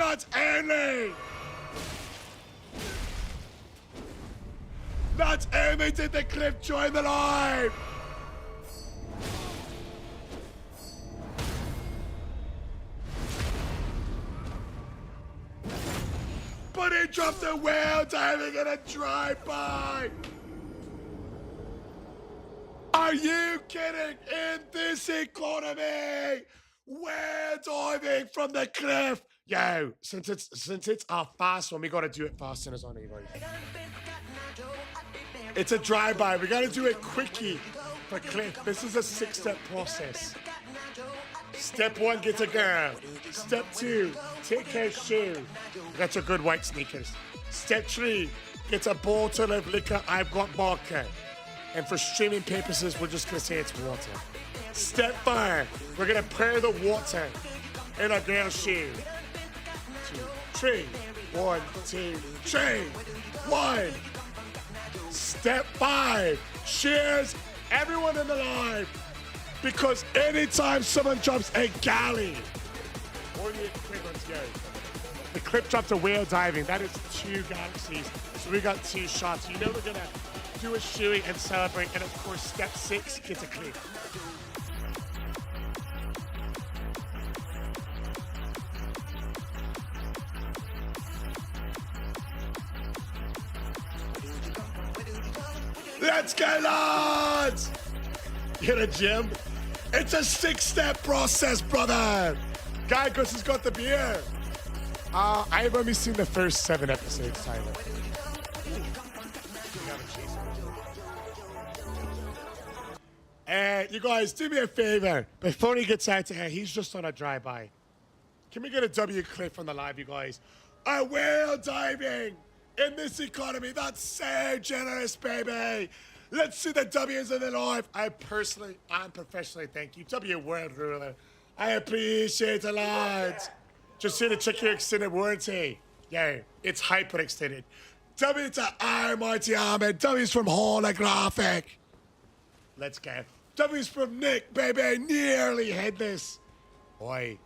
not only did the clip join the live, but he dropped a whale diving in a drive-by. Are you kidding? In this economy, whale diving from the cliff. Yo, since it's a fast one, we gotta do it fast as on guys. It's a drive-by. We gotta do it quickie for cliff. This is a 6-step process. Step 1, get a girl. Step 2, take her shoe. Get your good white sneakers. Step 3, get a bottle of liquor. I've got vodka. And for streaming purposes, we're just gonna say it's water. Step 4, we're gonna pour the water in a girl's shoe. 2, 3, 1, 2, 3, 1. Step 5, cheers everyone in the live. Because anytime someone drops a galley, or the equivalent, yo, the clip dropped a whale diving. That is 2 galaxies. So we got 2 shots. You know we're gonna do a shoey and celebrate. And of course, step 6, get a clip. Let's go, lads! You in a gym? It's a 6-step process, brother. Guy Gus has got the beer. I've only seen the first 7 episodes, Tyler. You guys, do me a favor. Before he gets out to here, he's just on a drive-by. Can we get a W clip from the live, you guys? A whale diving in this economy. That's so generous, baby. Let's see the W's in the live. I personally and professionally thank you. W World Ruler. I appreciate it, lads. Just here to check your extended warranty. Yeah, it's hyper extended. W to I, Mighty Ahmed. W's from Holographic. Let's go. W's from Nick, baby. Nearly headless. Boy.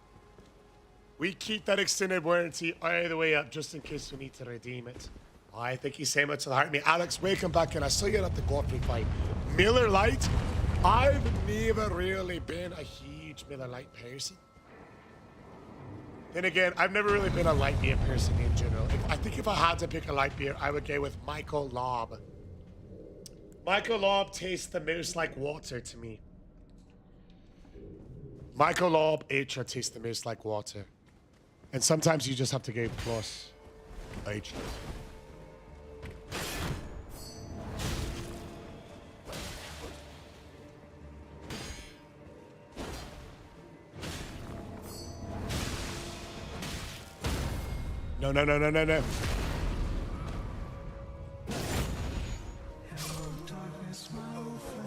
We keep that extended warranty all the way up just in case we need to redeem it. I thank you so much for the heart. Me, Alex, welcome back. And I saw you at the Godfrey fight. Miller Lite. I've never really been a huge Miller Lite person. Then again, I've never really been a light beer person in general. I think if I had to pick a light beer, I would go with Michael Lob. Michael Lob tastes the most like water to me. Michael Lob Ultra tastes the most like water. And sometimes you just have to go plus Ultra. No.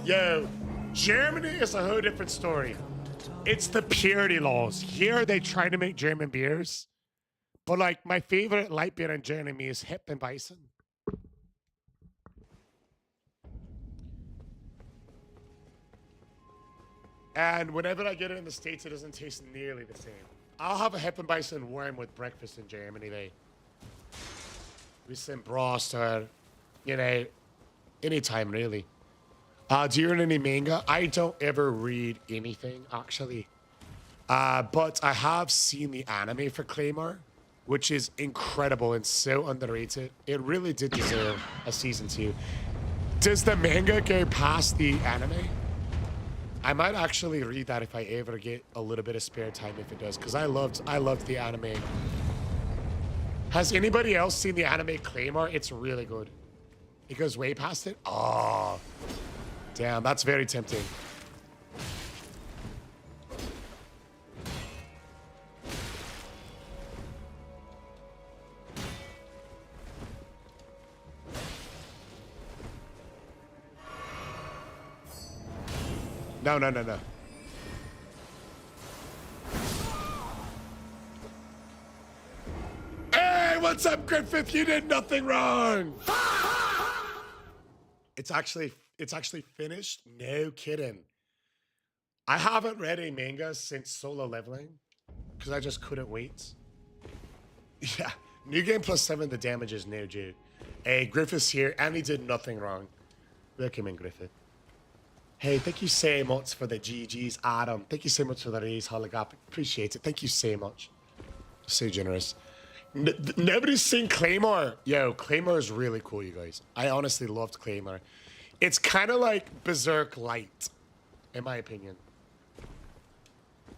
Yo, Germany is a whole different story. It's the purity laws. Here they try to make German beers. But like my favorite light beer in Germany is Hefeweizen. And whenever I get it in the States, it doesn't taste nearly the same. I'll have a Hefeweizen worm with breakfast in Germany, they. With some brost or, you know, anytime really. Do you read any manga? I don't ever read anything, actually. But I have seen the anime for Claymore, which is incredible and so underrated. It really did deserve a season 2. Does the manga go past the anime? I might actually read that if I ever get a little bit of spare time, if it does, because I loved the anime. Has anybody else seen the anime Claymore? It's really good. It goes way past it. Oh, damn, that's very tempting. No. Hey, what's up, Griffith? You did nothing wrong. It's actually finished. No kidding. I haven't read a manga since Solo Leveling because I just couldn't wait. Yeah, new game +7. The damage is no joke. Hey, Griffith's here, and he did nothing wrong. Welcome in, Griffith. Hey, thank you so much for the GGs, Adam. Thank you so much for the raise, Holographic. Appreciate it. Thank you so much. So generous. Nobody's seen Claymore. Yo, Claymore is really cool, you guys. I honestly loved Claymore. It's kind of like Berserk Light, in my opinion.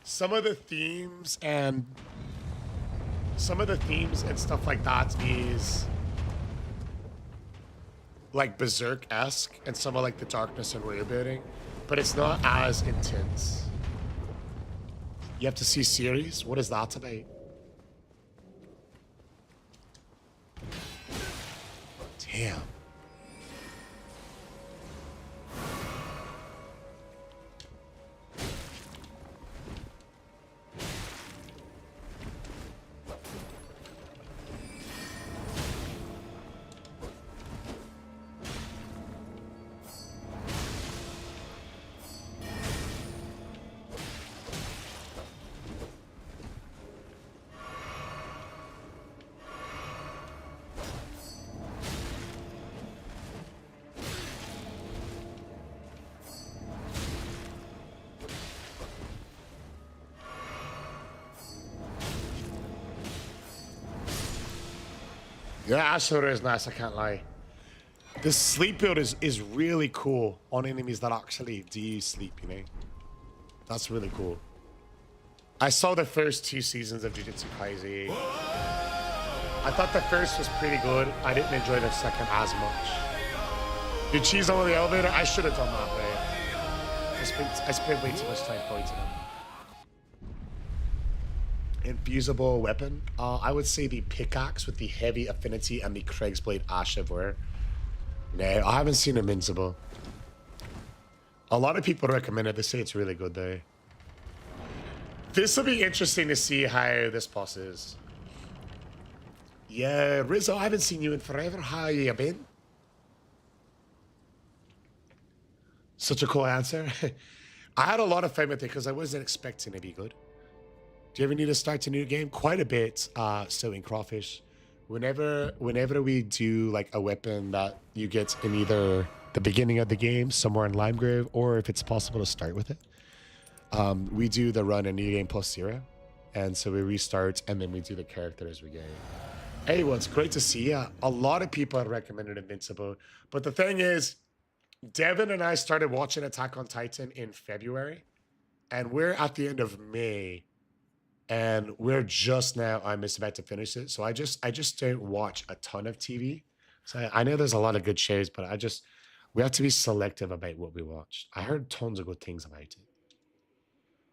Some of the themes and stuff like that is like Berserk-esque, and some of like the darkness and railroading, but it's not as intense. You have to see series? What is that about? Damn. Yeah, Ashura is nice, I can't lie. The sleep build is really cool on enemies that actually do sleep, you know? That's really cool. I saw the first 2 seasons of Jujutsu Kaisen. I thought the first was pretty good. I didn't enjoy the second as much. Did cheese over the elevator? I should have done that, but I spent way too much time fighting him. Infusible weapon. I would say the pickaxe with the heavy affinity and the Craig's Blade Ash of War. No, I haven't seen Invincible. A lot of people recommend it. They say it's really good, though. This will be interesting to see how this boss is. Yeah, Rizzo, I haven't seen you in forever. How you been? Such a cool answer. I had a lot of fun with it because I wasn't expecting to be good. Do you ever need to start a new game? Quite a bit. So in Crawfish, whenever we do like a weapon that you get in either the beginning of the game, somewhere in Limegrove, or if it's possible to start with it, we do the run a new game plus 0. And so we restart and then we do the character as we go. Hey, well, it's great to see you. A lot of people have recommended Invincible. But the thing is, Devin and I started watching Attack on Titan in February. And we're at the end of May. And we're just now, I'm just about to finish it. So I just don't watch a ton of TV. So I know there's a lot of good shows, but we have to be selective about what we watch. I heard tons of good things about it.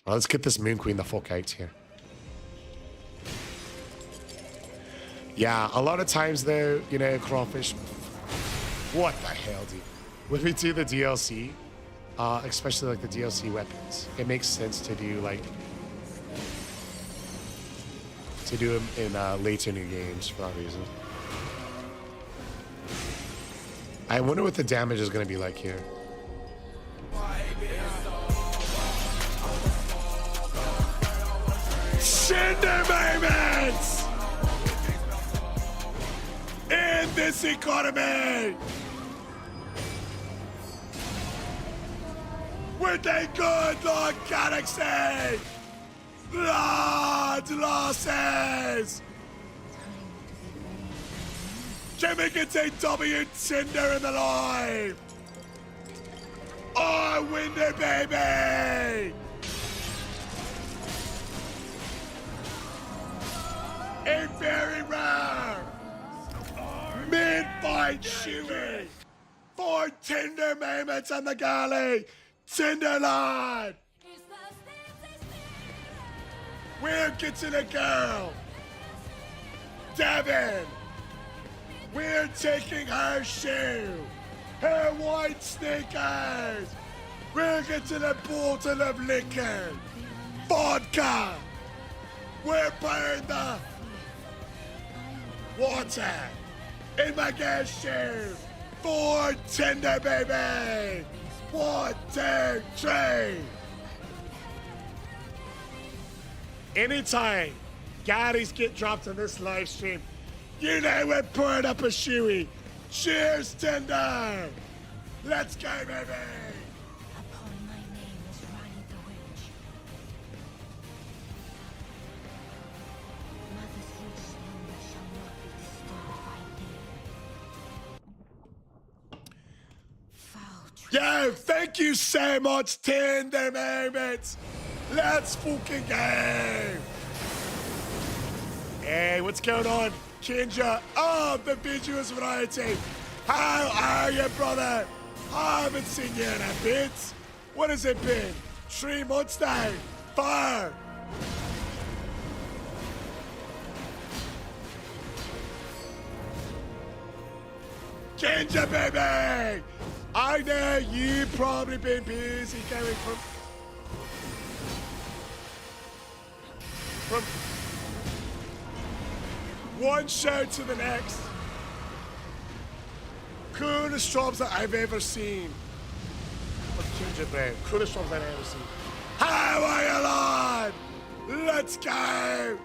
Well, let's get this Moon Queen the fuck out here. Yeah, a lot of times though, you know, Crawfish. What the hell, dude? When we do the DLC, especially like the DLC weapons, it makes sense to do like them in later new games for that reason. I wonder what the damage is going to be like here. Cinder moments in this economy. With a good Lord Galaxy. Blood losses. Jimmy gets a W Cinder in the live. Oh, Windy baby. A very rare mid-fight shooting for Tinder moments on the galley. Tinderland. We're getting a girl. Devin. We're taking her shoe. Her white sneakers. We're getting a bottle of liquor. Vodka. We're putting the water in my girl's shoe. For Tinder, baby. 1, 2, 3. Anytime Gary's get dropped on this live stream, you know we're pouring up a shoey. Cheers, Tinder. Let's go, baby. Upon my name is Rani the Witch. Mother's huge slumber shall not be disturbed by thee. Foul Yo, thank you so much, Tinder moments. Let's fucking go. Hey, what's going on? Kinja of the Visuals Variety. How are you, brother? I haven't seen you in a bit. What has it been? 3 months now? 4. Kinja, baby! I know you've probably been busy going from one show to the next. Coolest jobs that I've ever seen. Coolest jobs that I've ever seen. How are you, Lord? Let's go.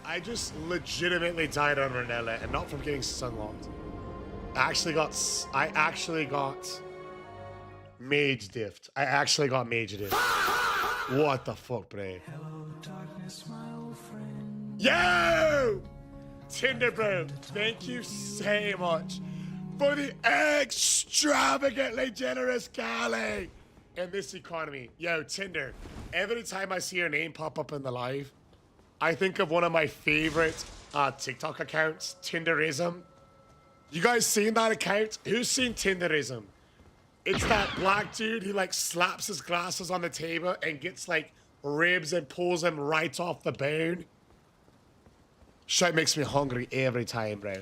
I just legitimately died on Renella, and not from getting sunlocked. actually got mage diffed. I actually got mage diffed. What the fuck, bro? Hello, darkness, my old friend. Yo! Tinder, bro, thank you so much for the extravagantly generous Cali in this economy. Yo, Tinder, every time I see your name pop up in the live, I think of one of my favorite TikTok accounts, Tinderism. You guys seen that account? Who's seen Tinderism? It's that black dude who like slaps his glasses on the table and gets like ribs and pulls them right off the bone. Shit makes me hungry every time, bro.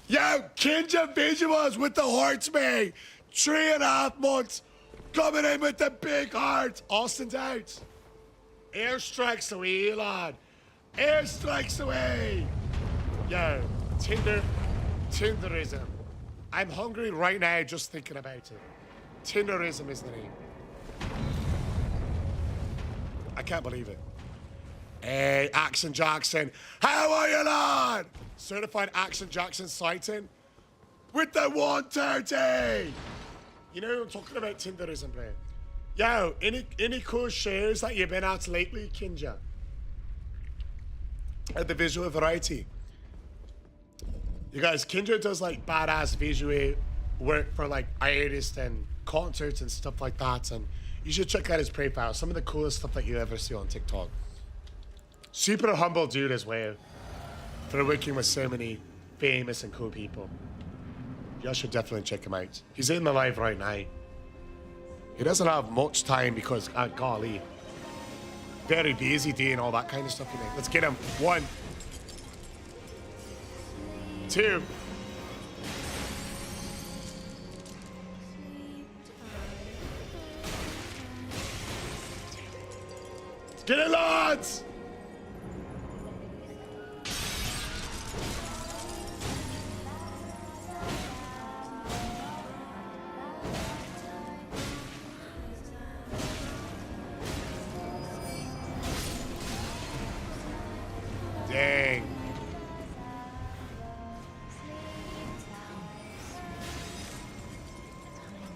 Yo, Kinja Visuals with the hearts, man. 3.5 months. Coming in with the big heart. Austin's out. Airstrikes away, lad. Airstrikes away. Yo, Tinderism. I'm hungry right now just thinking about it. Tinderism is the name. I can't believe it. Hey, Action Jackson. How are you, lad? Certified Action Jackson sighting with the 130. You know I'm talking about Tinderism, bro. Yo, any cool shows that you've been at lately, Kinja? At the Visual Variety. You guys, Kinja does like badass visual work for like artists and concerts and stuff like that. And you should check out his profile. Some of the coolest stuff that you ever see on TikTok. Super humble dude as well for working with so many famous and cool people. Y'all should definitely check him out. He's in the live right now. He doesn't have much time because, golly, very busy day and all that kind of stuff. Let's get him. 1, 2. Get it, lads! Dang.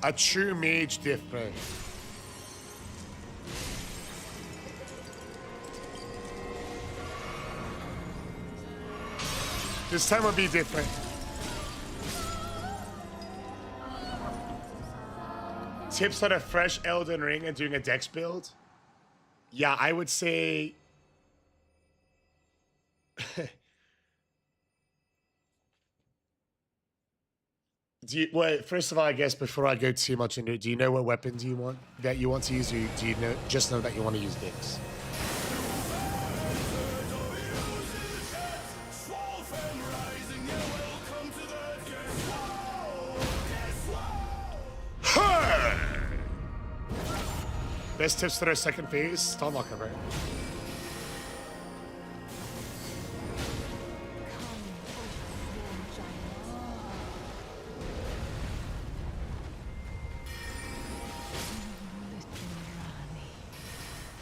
A true mage diff, bro. This time will be different. Tips on a fresh Elden Ring and doing a dex build? Yeah, I would say... Well, first of all, I guess before I go too much into it, do you know what weapons you want to use, or do you just know that you want to use dicks? Best tips for our second phase? Stun locker, right?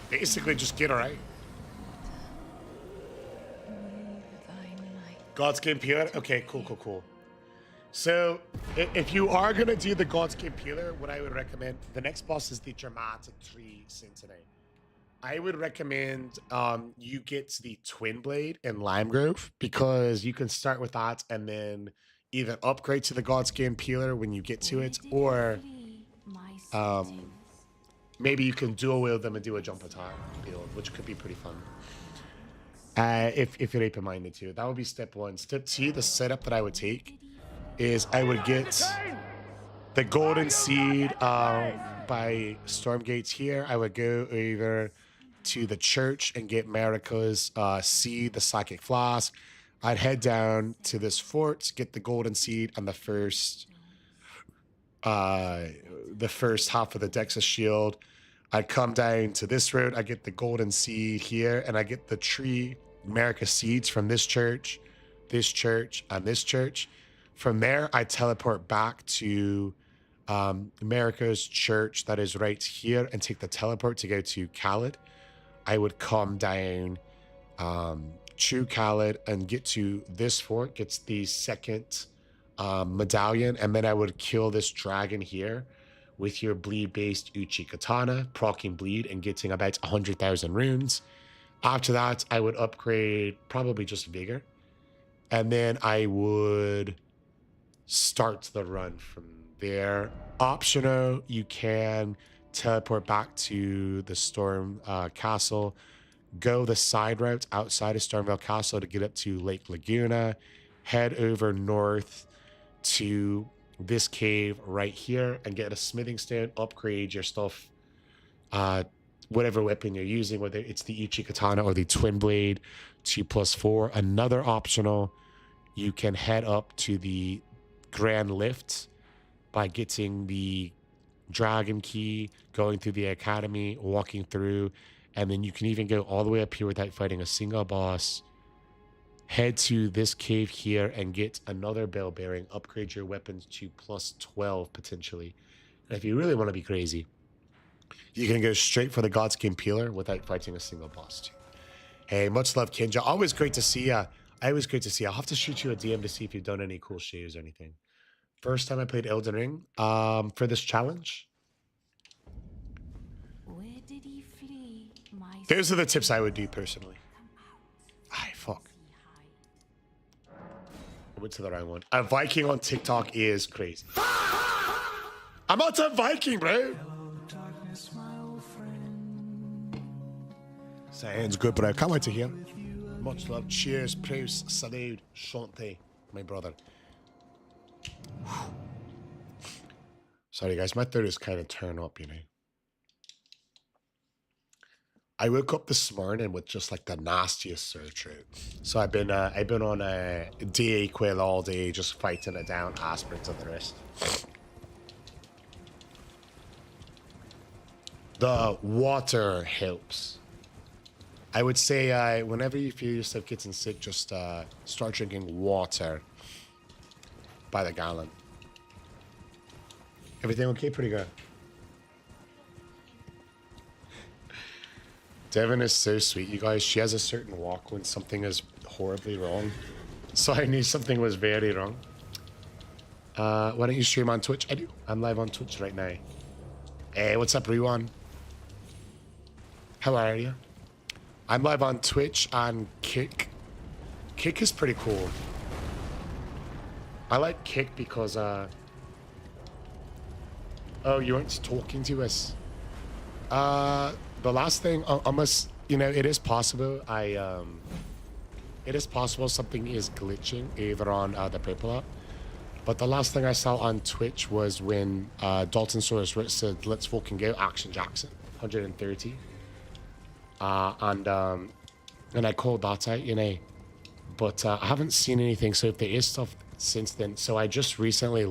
Basically, just get her right. God's Game Peeler? Okay, cool. So, if you are going to do the God's Game Peeler, what I would recommend, the next boss is the Dramatic Tree Cincinnati. I would recommend you get to the Twin Blade in Lime Grove, because you can start with that and then either upgrade to the God's Game Peeler when you get to it, or maybe you can dual wield them and do a jump attack build, which could be pretty fun. If you're open-minded to. That would be step 1. Step 2, the setup that I would take is I would get the Golden Seed by Stormgates here. I would go over to the church and get Marika's Seed, the Psychic Flask. I'd head down to this fort, get the Golden Seed and the first half of the Dexa Shield. I'd come down to this road, I get the Golden Seed here, and I get the tree Marika Seeds from this church, and this church. From there, I teleport back to Marika's church that is right here and take the teleport to go to Khalid. I would come down to Khalid and get to this fort, gets the second medallion, and then I would kill this dragon here with your bleed-based Uchi Katana, proccing bleed and getting about 100,000 runes. After that, I would upgrade probably just Vigor, and then I would start the run from there. Optional, you can teleport back to the Storm Castle, go the side route outside of Stormvale Castle to get up to Lake Laguna, head over north to this cave right here and get a smithing stone, upgrade your stuff, whatever weapon you're using, whether it's the Ichi Katana or the Twin Blade, 2+4. Another optional, you can head up to the Grand Lift by getting the Dragon Key, going through the Academy, walking through, and then you can even go all the way up here without fighting a single boss. Head to this cave here and get another bell bearing, upgrade your weapons to +12 potentially. And if you really want to be crazy, you can go straight for the God's King Peeler without fighting a single boss too. Hey, much love, Kinja. Always great to see ya. Always great to see ya. I'll have to shoot you a DM to see if you've done any cool shares or anything. First time I played Elden Ring for this challenge. Where did he flee? Those are the tips I would do personally. Aye, fuck. I went to the wrong one. A Viking on TikTok is crazy. I'm not a Viking, bro. Hello, darkness, my old friend. Sounds good, bro. Can't wait to hear. Much love. Cheers, praise, salud, shante, my brother. Sorry, guys. My throat is kind of turned up, you know. I woke up this morning with just like the nastiest sore throat. So I've been on a DayQuil all day, just fighting it down, aspirins and the rest. The water helps. I would say whenever you feel yourself getting sick, just start drinking water by the gallon. Everything okay? Pretty good. Devin is so sweet, you guys. She has a certain walk when something is horribly wrong. So I knew something was very wrong. Why don't you stream on Twitch? I do. I'm live on Twitch right now. Hey, what's up, Ruan? How are you? I'm live on Twitch on Kick. Kick is pretty cool. I like Kick because, oh, you weren't talking to us. The last thing, almost, you know, it is possible. It is possible something is glitching either on the purple app. But the last thing I saw on Twitch was when Dalton Soros said, "Let's fucking go, Action Jackson, 130." And I called that out, you know. But I haven't seen anything. So if there is stuff since then, so I just recently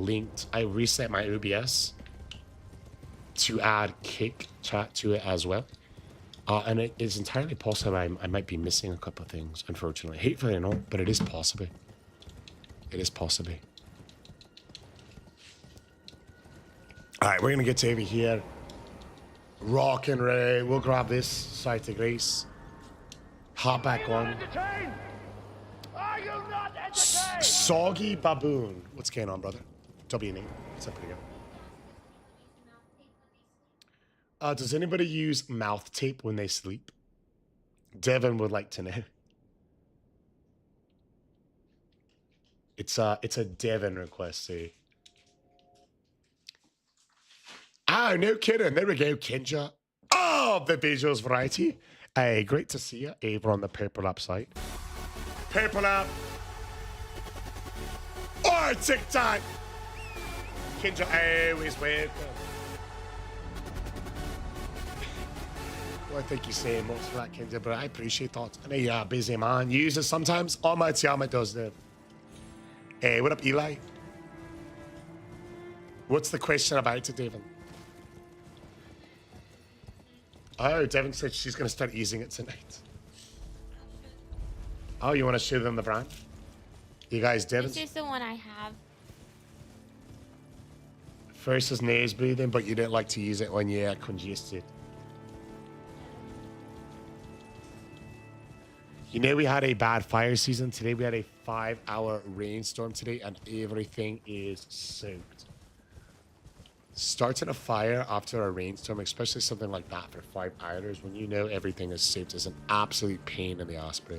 I reset my OBS to add Kick chat to it as well. And it is entirely possible I might be missing a couple of things, unfortunately. Hatefully not, but it is possible. It is possible. Alright, we're gonna get to over here. Rock and roll. We'll grab this site of grace. Hop back on. Are you not entertained? Soggy Baboon. What's going on, brother? W. What's up, pretty good? Does anybody use mouth tape when they sleep? Devin would like to know. It's a Devin request, see. Oh, no kidding. There we go, Kinja. Oh, the visuals variety. Hey, great to see you over on the Purple App site. Purple App. Or TikTok. Kinja always welcome. Well, thank you so much for that, Kinja, but I appreciate that. I know you're a busy man. You use it sometimes. Almighty Almighty does that. Hey, what up, Eli? What's the question about it, Devin? Oh, Devin said she's going to start using it tonight. Oh, you want to show them the brand? You guys, Devin? This is the one I have. First is nose breathing, but you don't like to use it when you're congested. You know, we had a bad fire season today. We had a 5-hour rainstorm today, and everything is soaked. Starting a fire after a rainstorm, especially something like that for 5 hours, when you know everything is soaked, is an absolute pain in the ass, bro.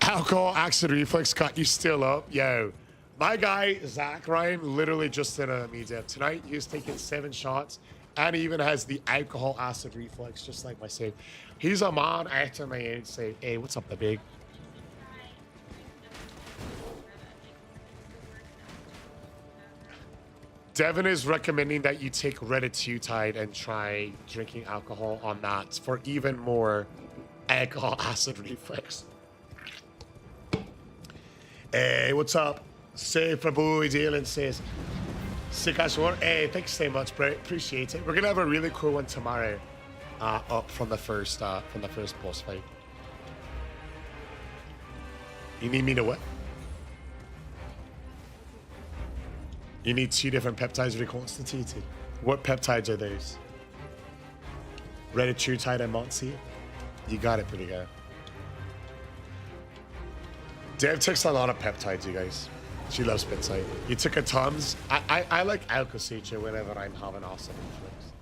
Alcohol acid reflux got you still up. Yo, my guy, Zach Ryan, literally just did a media tonight. He was taking 7 shots and he even has the alcohol acid reflux, just like myself. He's a man after my own say, hey, what's up, the big? Devin is recommending that you take Redditutide and try drinking alcohol on that for even more alcohol acid reflux. Hey, what's up? Safe for boy Dylan says, sick as one. Hey, thanks so much, bro. Appreciate it. We're gonna have a really cool one tomorrow, up from the first boss fight. You need me to what? You need 2 different peptides reconstituted. What peptides are those? Redditutide and Monty? You got it pretty good. Dev takes a lot of peptides, you guys. She loves peptide. You took a Tums. I like Alka-Seltzer whenever I'm having awesome reflux.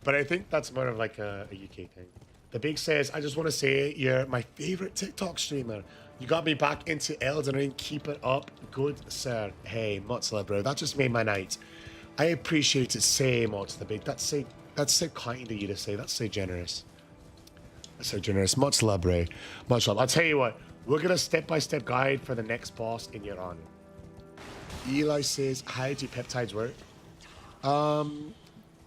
But I think that's more of like a UK thing. The Big says, I just want to say you're my favorite TikTok streamer. You got me back into Elden Ring. Keep it up. Good, sir. Hey, much love, bro. That just made my night. I appreciate it so much, The Big. That's so kind of you to say. That's so generous. That's so generous. Much love, bro. Much love. I'll tell you what. We're going to step-by-step guide for the next boss in your honor. Eli says, how do peptides work?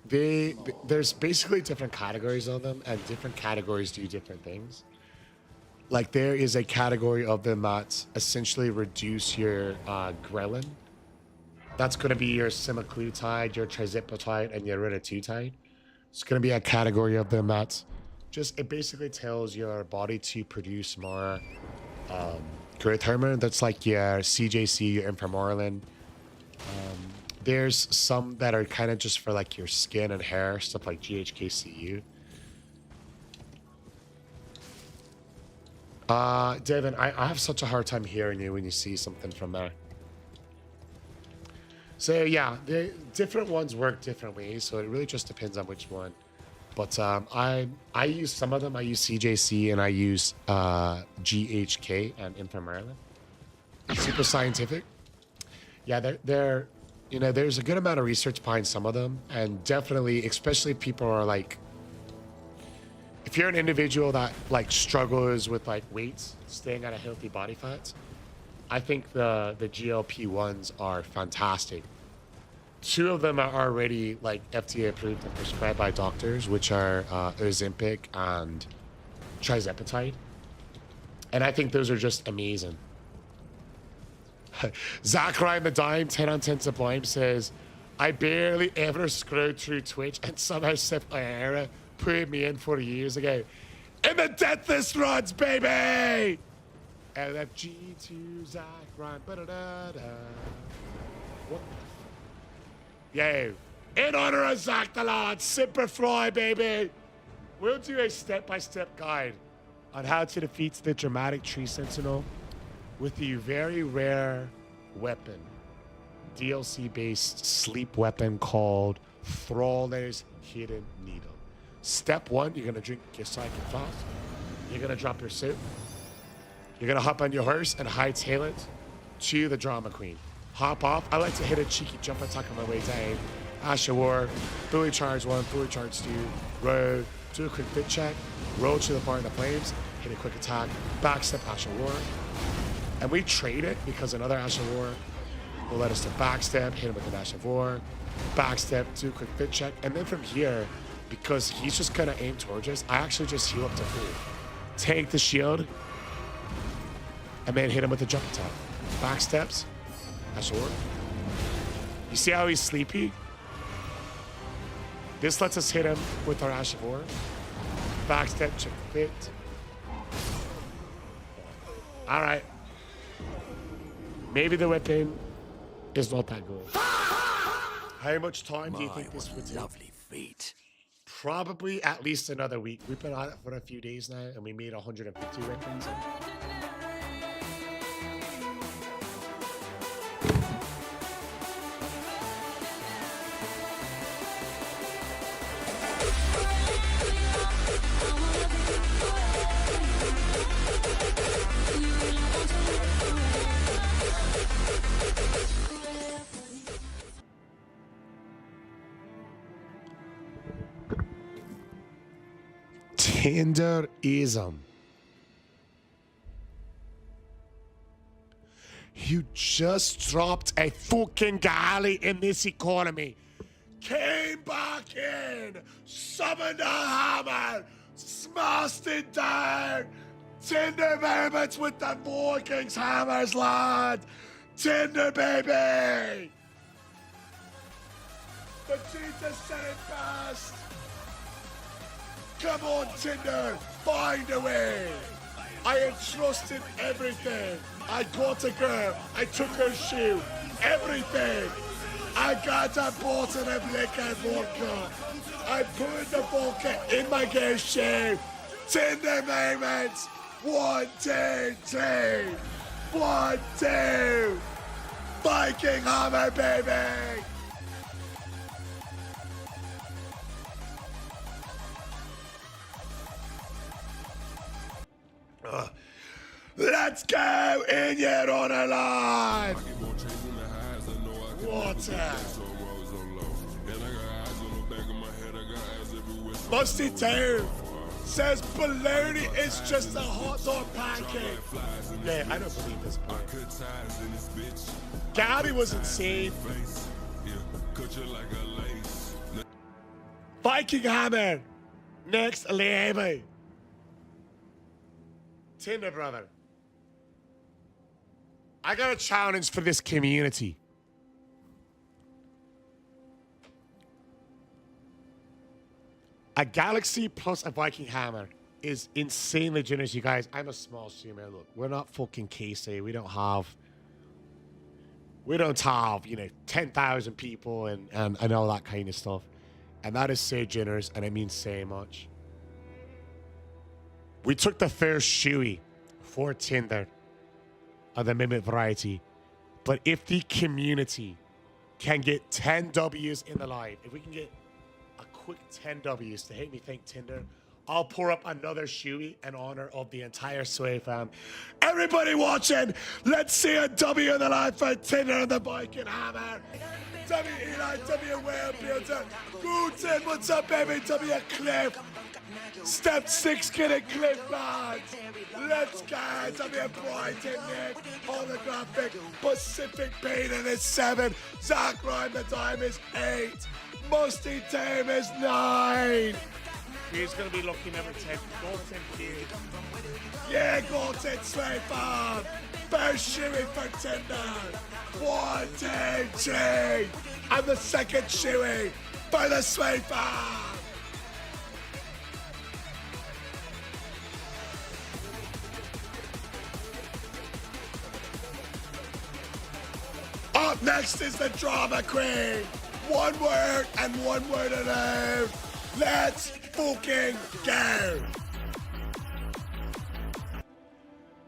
There's basically different categories of them, and different categories do different things. Like, there is a category of them that essentially reduce your ghrelin. That's going to be your semaglutide, your trizepatide, and your Redditutide. It's going to be a category of them that just, it basically tells your body to produce more growth hormone. That's like your CJC, your Inframorelin. There's some that are kind of just for like your skin and hair, stuff like GHKCU. Devin, I have such a hard time hearing you when you see something from there. So yeah, the different ones work different ways, so it really just depends on which one. But I use some of them. I use CJC and I use GHK and Inframorelin. Super scientific. Yeah, they're you know, there's a good amount of research behind some of them, and definitely, especially if people are like, if you're an individual that like struggles with like weights, staying at a healthy body fat, I think the GLP-1s are fantastic. 2 of them are already like FDA approved and prescribed by doctors, which are Ozempic and trizepatide. And I think those are just amazing. Zach Ryan the Dime, 10 on 10 Sublime says, I barely ever scrolled through Twitch and somehow Thiollier put me in 40 years ago. In the Deathless Runs, baby! LFG to Zach Ryan. Ba-da-da-da. What the Yo, in honor of Zach the Lord, Simper Fry, baby! We'll do a step-by-step guide on how to defeat the dramatic Tree Sentinel with the very rare weapon, DLC-based sleep weapon called Thioller's Hidden Needle. Step 1, you're gonna drink your psychic flask. You're gonna drop your suit. You're gonna hop on your horse and hightail it to the Drama Queen. Hop off. I like to hit a cheeky jump attack on my way down. Asher War, fully charge 1, fully charge 2, row, do a quick fit check, roll to the part of the flames, hit a quick attack, backstep Asher War. And we trade it because another Asher War will let us to backstep, hit him with an Asher War, backstep, do a quick fit check. And then from here, because he's just gonna aim towards us, I actually just heal up to full. Take the shield, and then hit him with a jump attack. Backsteps, Asher War. You see how he's sleepy? This lets us hit him with our Asher War. Backstep, check fit. All right. Maybe the weapon is not that good. How much time do you think this would take? Lovely feet. probably at least another week. We've been on it for a few days now, and we made 150 weapons. Tenderism. You just dropped a fucking galley in this economy. Came back in, summoned a hammer, smashed it down. Tinder moments with the Vikings hammers, lad. Tinder, baby. The Jesus said it best. Come on, Tinder, find a way. I entrusted everything. I got a girl, I took her shoe, everything. I got a bottle of liquor vodka. I put the vodka in my girl's shoe. Tinder moments. 1, 2, 3. 1, 2. Viking hammer, baby. Let's go in your honor line. Water. Musty Town says baloney is just a hot dog pancake. Yeah, I don't believe this part. Gabby was insane. Viking hammer. Next, Leamy. Tinder brother. I got a challenge for this community. A Galaxy plus a Viking hammer is insanely generous, you guys. I'm a small streamer. Look, we're not fucking KC. We don't have, you know, 10,000 people and all that kind of stuff. And that is so generous, and it means so much. We took the first shoey for Tinder of the Mimic variety. But if the community can get 10 W's in the live, if we can get a quick 10 W's to help me thank Tinder, I'll pour up another shoey in honor of the entire Sway fam. Everybody watching, let's see a W in the live for Tinder and the Viking hammer. W Eli, W Will Builder, Guten, what's up, baby? W Cliff. Step 6, get it, Cliff, lads. Let's go. W Brighton, Nick. Holographic. Pacific Payton is 7. Zach Rhyme, the time is 8. Musty Tame is 9. He's going to be lucky number 10. Golden Kid. Yeah, Golden Sway Farm. First shoey for Tinder. 1, 2, 3. And the second shoey for the Sway Farm. Up next is the drama queen. 1 word and 1 word alone. Let's fucking go.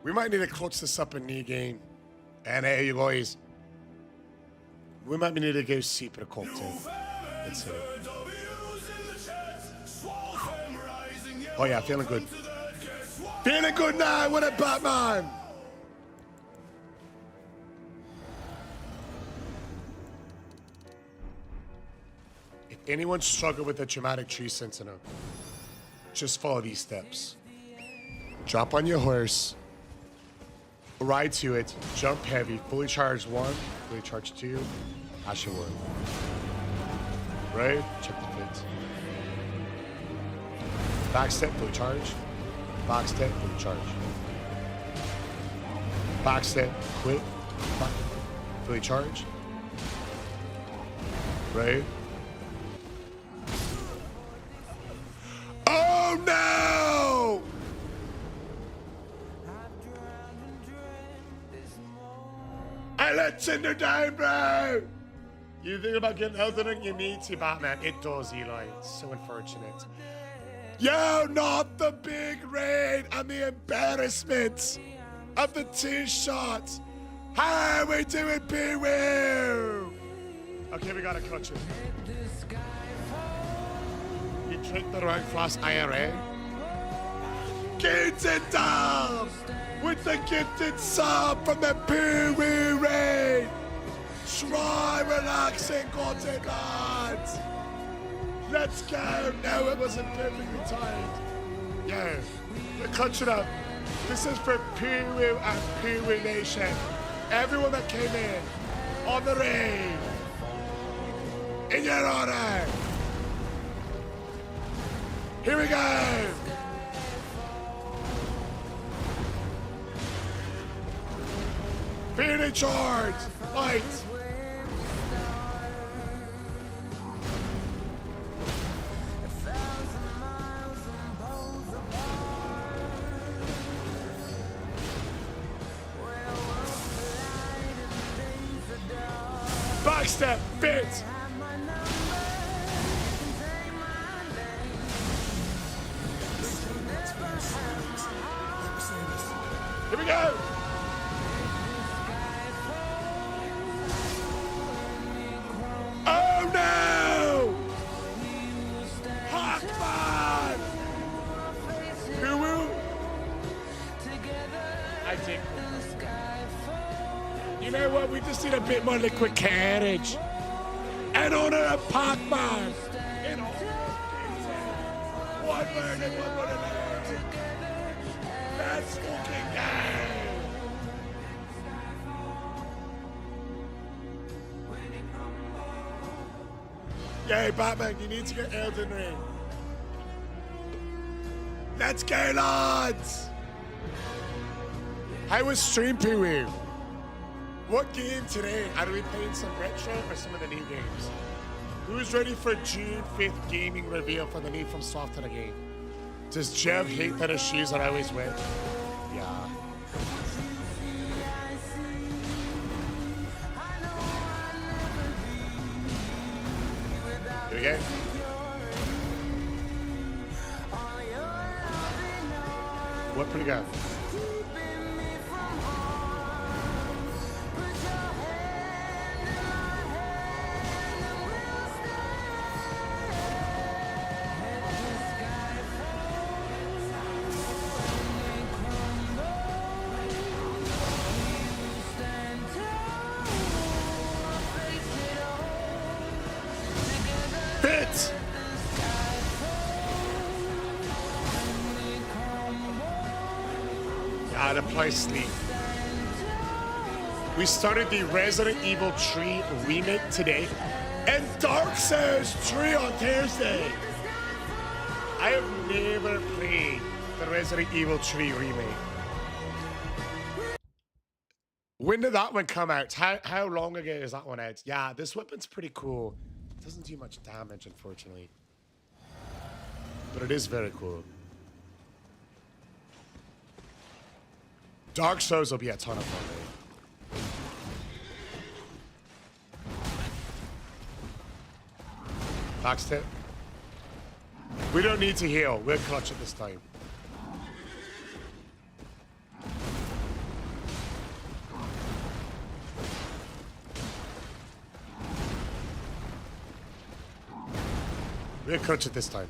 We might need to clutch this up in new game. And hey, you guys, we might need to go super cocktail. Let's see. Oh yeah, feeling good. Feeling good now. What a Batman. Anyone struggle with a traumatic tree sentinel, just follow these steps. Drop on your horse, ride to it, jump heavy, fully charged 1, fully charged 2, Ashen 1. Right? Check the fits. Back step, fully charged. Back step, fully charged. Back step, quick. Back, fully charged. Right? Oh no! I let Tinder down, bro! You think about getting Elden Ring, you need to, Batman. It does, Eli. It's so unfortunate. Yo, not the big raid and the embarrassment of the 2 shots. How are we doing, Pee-wee? Okay, we gotta clutch it. You tricked the wrong class IRA. Gifted Dom with the gifted sub from the Pee-wee raid. Try relaxing, content lads. Let's go. No, it wasn't perfectly timed. Yo, we're clutching up. This is for Pee-wee and Pee-wee Nation. Everyone that came in on the raid. In your honor. Here we go. Being in charge. Fight. Backstep, fit. Here we go. Oh no! Hawkman! Who will? I take. You know what? We just need a bit more liquid carriage. In honor of Pac-Man. In honor of one word and one word alone. Let's fucking go. Yay, Batman, you need to get Elden Ring. Let's go, lads. How was stream, Pee-wee? What game today? Are we playing some retro or some of the new games? Who's ready for June 5th gaming reveal for the new From Software game? Does Jeff hate that his shoes are always wet? Yeah. Here we go. What pretty good? Bit. Gotta play sleep. We started the Resident Evil 3 remake today and Dark Souls 3 on Thursday. I have never played the Resident Evil 3 remake. When did that one come out? How long ago is that one out? Yeah, this weapon's pretty cool. It doesn't do much damage, unfortunately. But it is very cool. Dark Souls will be a ton of fun, mate. Backstep. We don't need to heal. We'll clutch it this time. We'll clutch it this time.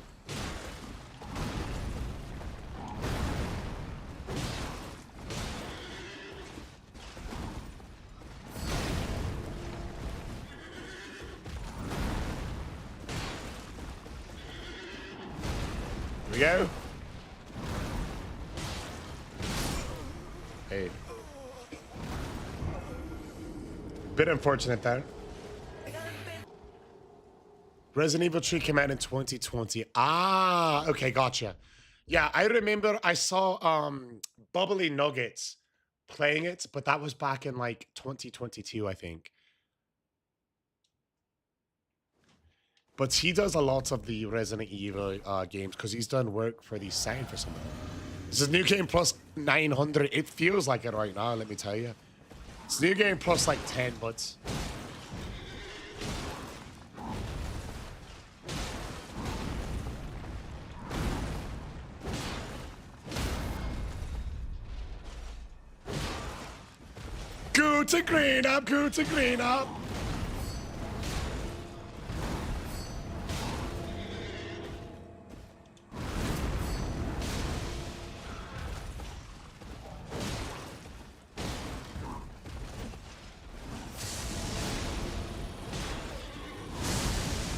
Here we go. Hey. Bit unfortunate there. Resident Evil 3 came out in 2020. Ah, okay, gotcha. Yeah, I remember I saw Bubbly Nuggets playing it, but that was back in like 2022, I think. But he does a lot of the Resident Evil games because he's done work for the sound for some of them. This is New Game Plus 900. It feels like it right now, let me tell you. It's New Game Plus like 10, but... good to green up, good to green up.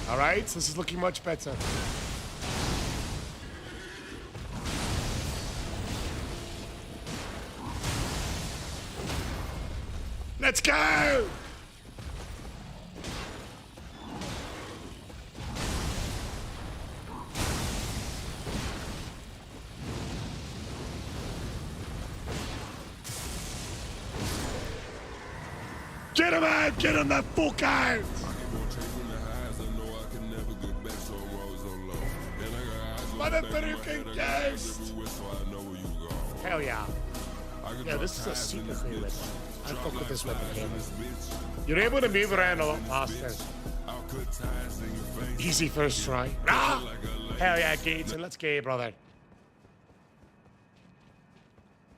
All right, this is looking much better. Let's go! Get him out! Get him the fuck out! Motherfucking ghost! Hell yeah. Yeah, this is a super cool weapon. I fuck with this weapon, man. You're able to move around a lot faster. Easy first try. Ah! Hell yeah, Gaten. Let's go, brother.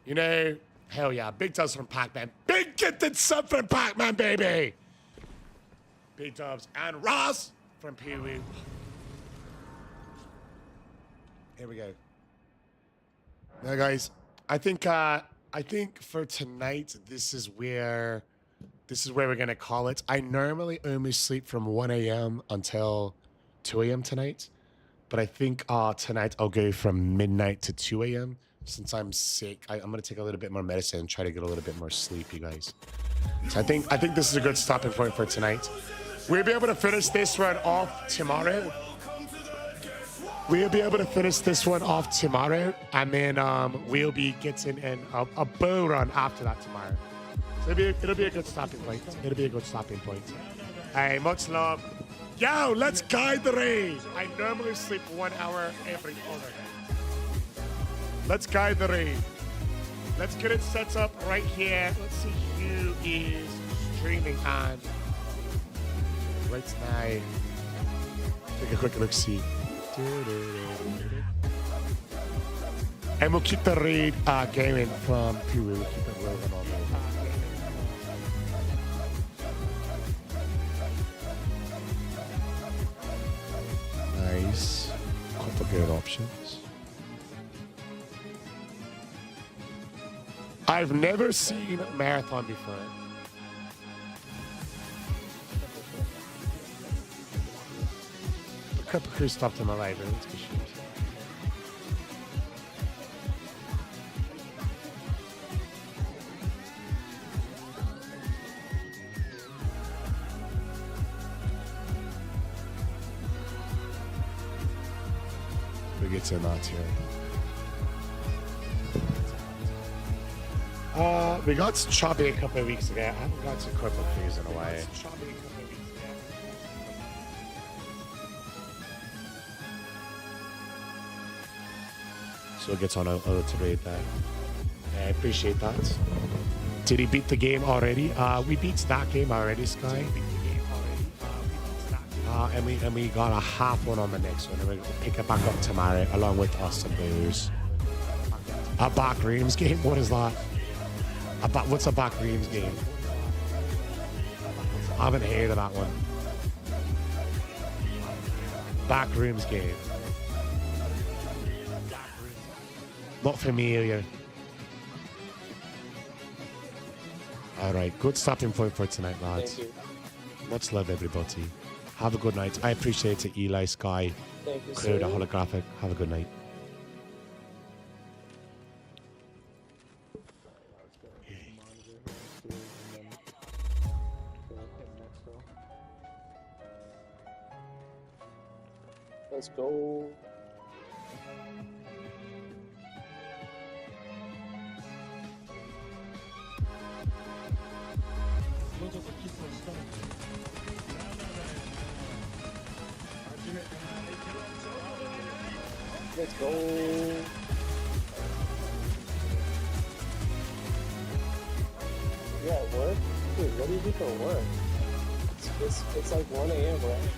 You know, hell yeah. Big dubs from Pac-Man. Big gifted sub from Pac-Man, baby! Big dubs. And Ross from Pee-wee. Here we go. Now, guys, I think for tonight, this is where we're gonna call it. I normally only sleep from 1 a.m. until 2 a.m. tonight, but I think tonight I'll go from midnight to 2 a.m. Since I'm sick, I'm gonna take a little bit more medicine and try to get a little bit more sleep, you guys. So I think this is a good stopping point for tonight. We'll be able to finish this one off tomorrow. We'll be able to finish this one off tomorrow, and then we'll be getting in a bow run after that tomorrow. So it'll be a good stopping point. It'll be a good stopping point. Hey, much love. Yo, let's guide the raid. I normally sleep 1 hour every other night. Let's guide the raid. Let's get it set up right here. Let's see who is streaming on right now. Take a quick look, see. And we'll keep the raid going from Pee-wee. We'll keep it rolling all day. Nice. Couple good options. I've never seen Marathon before. The Cripple Crew stopped in my library. Let's go shoot. We get to that here. We got Chubby a couple of weeks ago. I haven't got to Cripple Crews in a while. So it gets on a little trade there. I appreciate that. Did he beat the game already? We beat that game already, Sky. And we got a half one on the next one, and we'll pick it back up tomorrow, along with us and booze. A back rooms game? What is that? What's a back rooms game? I haven't heard of that one. Back rooms game. Not familiar. All right, good stopping point for tonight, lads. Much love, everybody. Have a good night. I appreciate it, Eli, Sky, Crew, the Holographic. Have a good night. Let's go. Let's go. Yeah, work? Dude, what do you do for work? It's like 1 a.m., right?